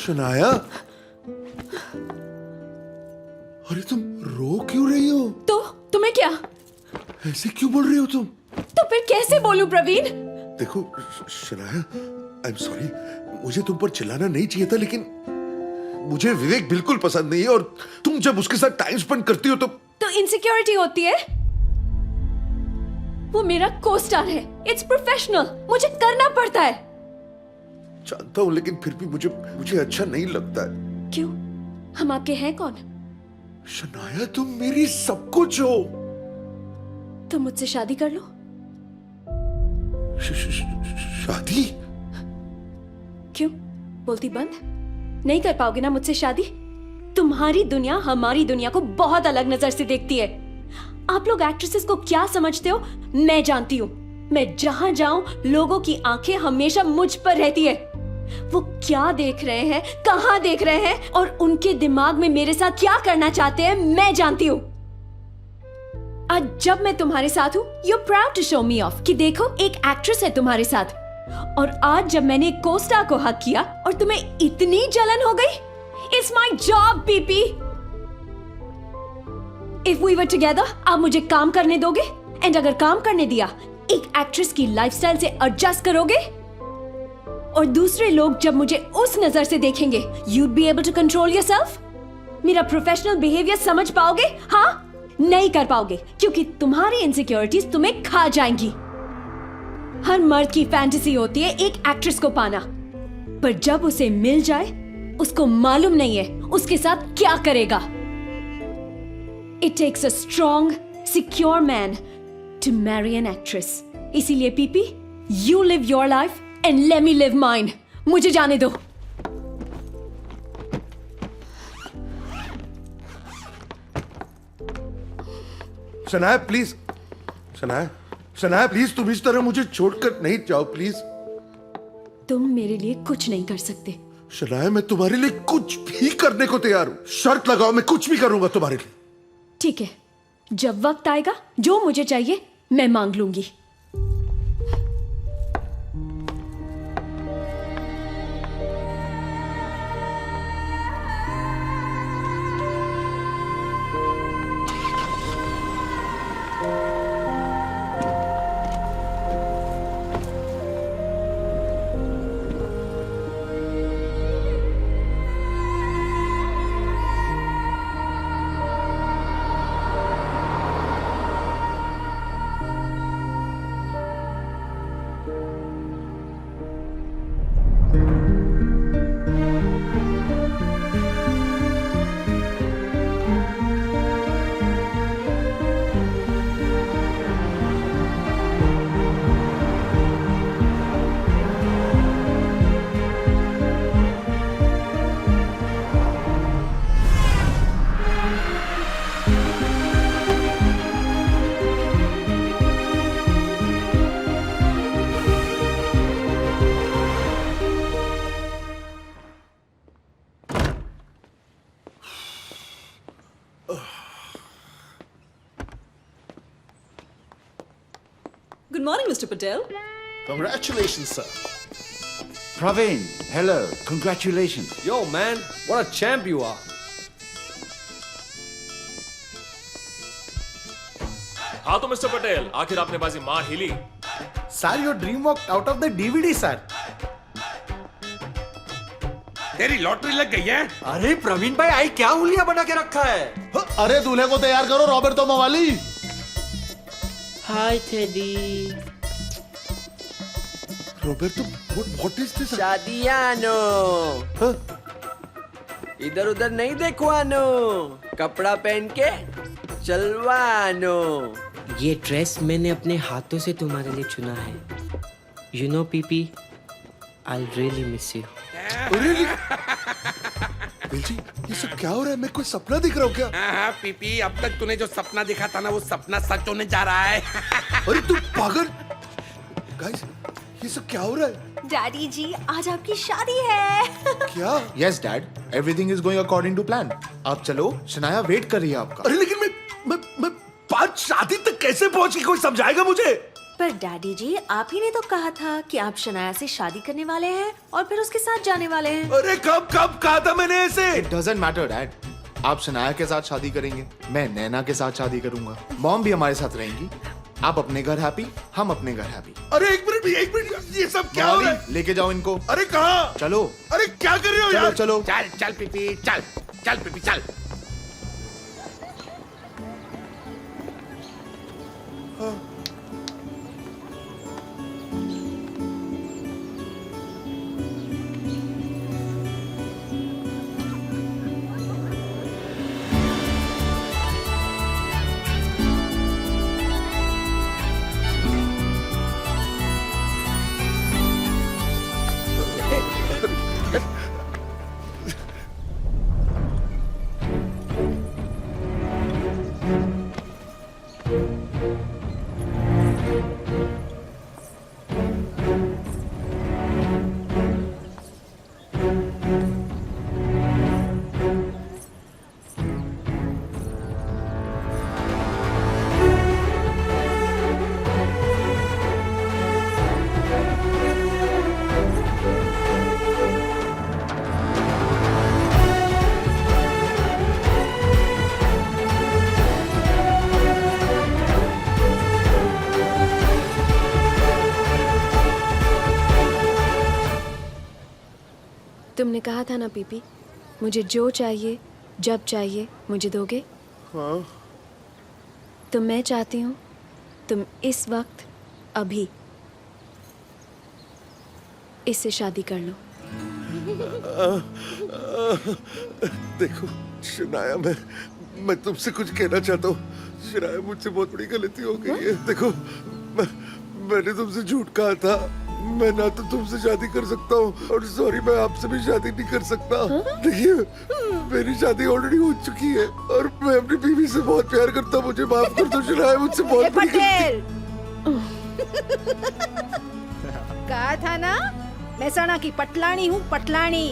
Speaker 2: Shanaya, अरे तुम रो क्यों रही हो?
Speaker 1: तो तुम्हें क्या?
Speaker 2: ऐसे क्यों बोल रही हो तुम?
Speaker 1: तो फिर कैसे बोलूं प्रवीण?
Speaker 2: देखो शनाया, आई एम सॉरी, मुझे तुम पर चिल्लाना नहीं चाहिए था, लेकिन मुझे विवेक बिल्कुल पसंद नहीं है, और तुम जब उसके साथ टाइम स्पेंड करती हो तो
Speaker 1: इनसिक्योरिटी होती है। वो मेरा को-स्टार है, इट्स प्रोफेशनल, मुझे करना पड़ता है।
Speaker 2: जानता हूं, लेकिन फिर भी मुझे अच्छा नहीं लगता है।
Speaker 1: क्यों? हम आपके हैं कौन?
Speaker 2: शनाया, तुम मेरी सब कुछ हो।
Speaker 1: तुम मुझसे शादी कर लो।
Speaker 2: शादी?
Speaker 1: क्यों? बोलती बंद? नहीं कर पाओगे ना मुझसे शादी? तुम्हारी दुनिया हमारी दुनिया को बहुत अलग नजर से देखती है। आप लोग एक्ट्रेसेस को क्या समझते हो मैं जानती हूँ। मैं जहां जाऊं लोगों की आंखें हमेशा मुझ पर रहती है। वो क्या देख रहे हैं, कहां देख रहे हैं, और उनके दिमाग में मेरे साथ क्या करना चाहते हैं मैं जानती हूँ। आज जब मैं तुम्हारे साथ हूँ, you're proud to show me off कि देखो एक एक्ट्रेस है तुम्हारे साथ। और आज जब मैंने एक को-स्टार को हक किया और तुम्हें इतनी जलन हो गई, it's my job, PP. If we were together, आप मुझे काम करने दोगे? एंड अगर काम करने दिया, एक एक्ट्रेस की लाइफस्टाइल से एडजस्ट करोगे? और दूसरे लोग जब मुझे उस नजर से देखेंगे, you'd be able to control yourself? मेरा प्रोफेशनल बिहेवियर समझ पाओगे? हाँ? नहीं कर पाओगे, क्योंकि तुम्हारी इनसिक्योरिटीज तुम्हें खा जाएंगी। हर मर्द की फैंटेसी होती है एक एक्ट्रेस को पाना, पर जब उसे मिल जाए उसको मालूम नहीं है उसके साथ क्या करेगा। It takes a strong, secure man to marry an actress. इसीलिए PP, you live your life
Speaker 3: and let me live mine. मुझे जाने दो।
Speaker 2: शनाया प्लीज, शनाया प्लीज, तुम इस तरह मुझे छोड़कर नहीं जाओ प्लीज।
Speaker 3: तुम मेरे लिए कुछ नहीं कर सकते।
Speaker 2: शनाया मैं तुम्हारे लिए कुछ भी करने को तैयार हूं। शर्त लगाओ, मैं कुछ भी करूंगा तुम्हारे लिए।
Speaker 3: ठीक है, जब वक्त आएगा जो मुझे चाहिए मैं मांग लूंगी।
Speaker 13: Good morning, Mr. Patel.
Speaker 15: Congratulations, sir.
Speaker 18: Praveen, hello. Congratulations.
Speaker 6: Yo, man, what a champ you are.
Speaker 17: हाँ तो मिस्टर पटेल, आखिर आपने बाजी मार ही ली।
Speaker 9: Sir, your dream walked out of the DVD, sir.
Speaker 5: तेरी लॉटरी लग गई है।
Speaker 6: अरे प्रवीण भाई, आई क्या हुलिया बना के रखा है?
Speaker 7: अरे दूल्हे को तैयार करो, रॉबर्टो मवाली।
Speaker 12: Hi Teddy.
Speaker 2: Roberto, what is this?
Speaker 12: शादियानो। इधर उधर नहीं देखवानो, कपड़ा पहन के चलवानो। ये ड्रेस मैंने अपने हाथों से तुम्हारे लिए चुना है। You know PP, I really miss you.
Speaker 2: जी, ये सब क्या हो रहा है? मैं कोई सपना दिख रहा हूँ क्या?
Speaker 5: हाँ पीपी, अब तक तूने जो सपना देखा था ना, वो सपना सच होने जा रहा है।
Speaker 2: अरे तू पागल। गाइस, ये सब क्या हो रहा है?
Speaker 10: डैडी जी, आज आपकी शादी है।
Speaker 2: क्या?
Speaker 8: Yes dad, everything is going according to plan. आप चलो, शनाया वेट कर रही है आपका।
Speaker 2: अरे लेकिन मैं 5 शादी तक कैसे पहुंची? कोई समझाएगा मुझे?
Speaker 10: पर डैडी जी, आप ही ने तो कहा था कि आप शनाया से शादी करने वाले हैं और फिर उसके साथ जाने वाले हैं।
Speaker 2: अरे कब कहा था मैंने ऐसे?
Speaker 8: It doesn't matter dad. आप शनाया के साथ शादी करेंगे, मैं नैना के साथ शादी करूंगा, मॉम भी हमारे साथ रहेंगी। आप अपने घर हैप्पी, हम अपने घर हैप्पी।
Speaker 2: अरे एक मिनट, ये सब क्या हो रहा है?
Speaker 8: लेके जाओ इनको।
Speaker 2: अरे कहाँ?
Speaker 8: चलो।
Speaker 2: अरे क्या कर रहे हो यार?
Speaker 8: चलो
Speaker 5: चल पीपी, चल पीपी, चल।
Speaker 1: तुमने कहा था ना पीपी, मुझे जो चाहिए जब चाहिए मुझे दोगे।
Speaker 2: हाँ।
Speaker 1: तो मैं चाहती हूँ तुम इस वक्त अभी इससे शादी कर लो।
Speaker 2: देखो शनाया, मैं तुमसे कुछ कहना चाहता हूँ। शनाया, मुझसे बहुत बड़ी गलती हो गई है। देखो मैंने तुमसे झूठ कहा था। मैं ना तो तुमसे शादी कर सकता हूँ और सॉरी मैं आपसे भी शादी नहीं कर सकता। देखिए मेरी शादी ऑलरेडी हो चुकी है और मैं अपनी बीवी से बहुत प्यार करता हूँ। मुझे माफ कर दो शनाया, मुझसे बहुत बड़ी
Speaker 3: पटेल कहा था ना महसाणा की पटलानी हूँ, पटलानी।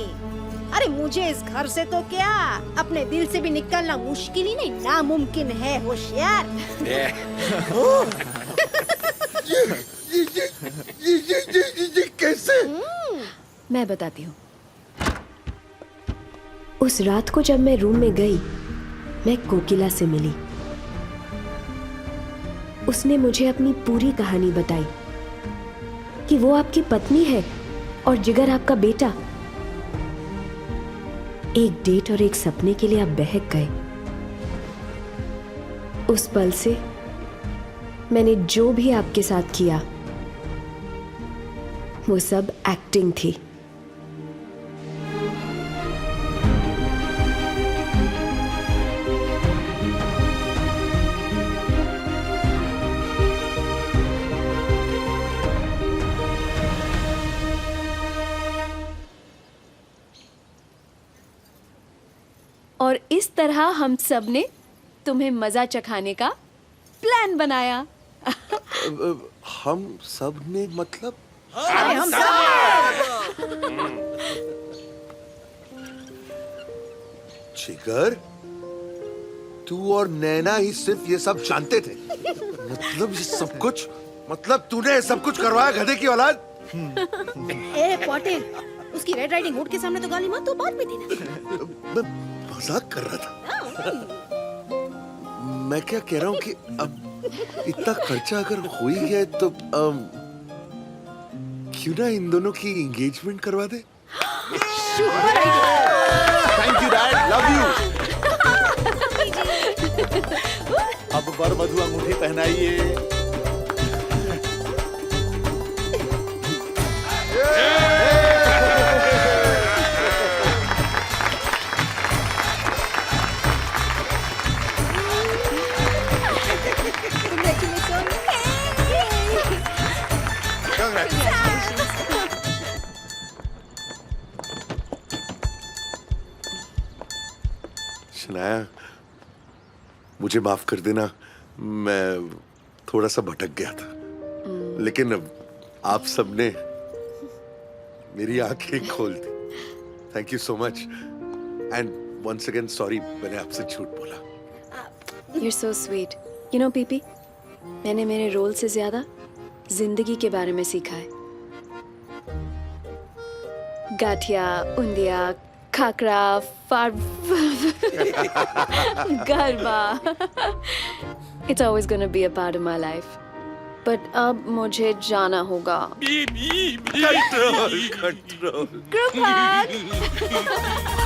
Speaker 3: अरे मुझे इस घर से तो क्या अपने दिल से भी निकलना मुश्किल ही नहीं नामुमकिन है, होशियार।
Speaker 2: ये कैसे?
Speaker 1: मैं बताती हूँ। उस रात को जब मैं रूम में गई, मैं कोकिला से मिली। उसने मुझे अपनी पूरी कहानी बताई कि वो आपकी पत्नी है और जिगर आपका बेटा। एक डेट और एक सपने के लिए आप बहक गए। उस पल से मैंने जो भी आपके साथ किया वो सब एक्टिंग थी। और इस तरह हम सब ने तुम्हें मजा चखाने का प्लान बनाया।
Speaker 2: हम सब ने मतलब?
Speaker 3: हम
Speaker 2: जिगर, तू और नैना ही सिर्फ ये सब जानते थे? मतलब ये सब कुछ, मतलब तूने सब कुछ करवाया गधे की औलाद?
Speaker 3: ए पटेल, उसकी रेड राइडिंग हुड के सामने तो गाली मत, तो बात भी थी ना।
Speaker 2: मैं मजाक कर रहा था। मैं क्या कह रहा हूँ कि अब इतना खर्चा अगर हो ही गया तो क्यों ना इन दोनों की एंगेजमेंट करवा दे?
Speaker 7: Thank you dad, love you. अब वर वधू अंगूठी पहनाइए।
Speaker 2: शनाया, मुझे माफ कर देना, मैं थोड़ा सा भटक गया था, लेकिन आप सबने मेरी आंखें खोल दी। Thank you so much and once again sorry मैंने आपसे झूठ बोला।
Speaker 1: You're so sweet. You know, PP, मैंने मेरे रोल से ज्यादा जिंदगी के बारे में सीखा है। Gathiya, उंदिया, khakhra, garba. It's always gonna be a part of my life. But अब मुझे जाना होगा।
Speaker 2: Control, control.
Speaker 1: Group hug.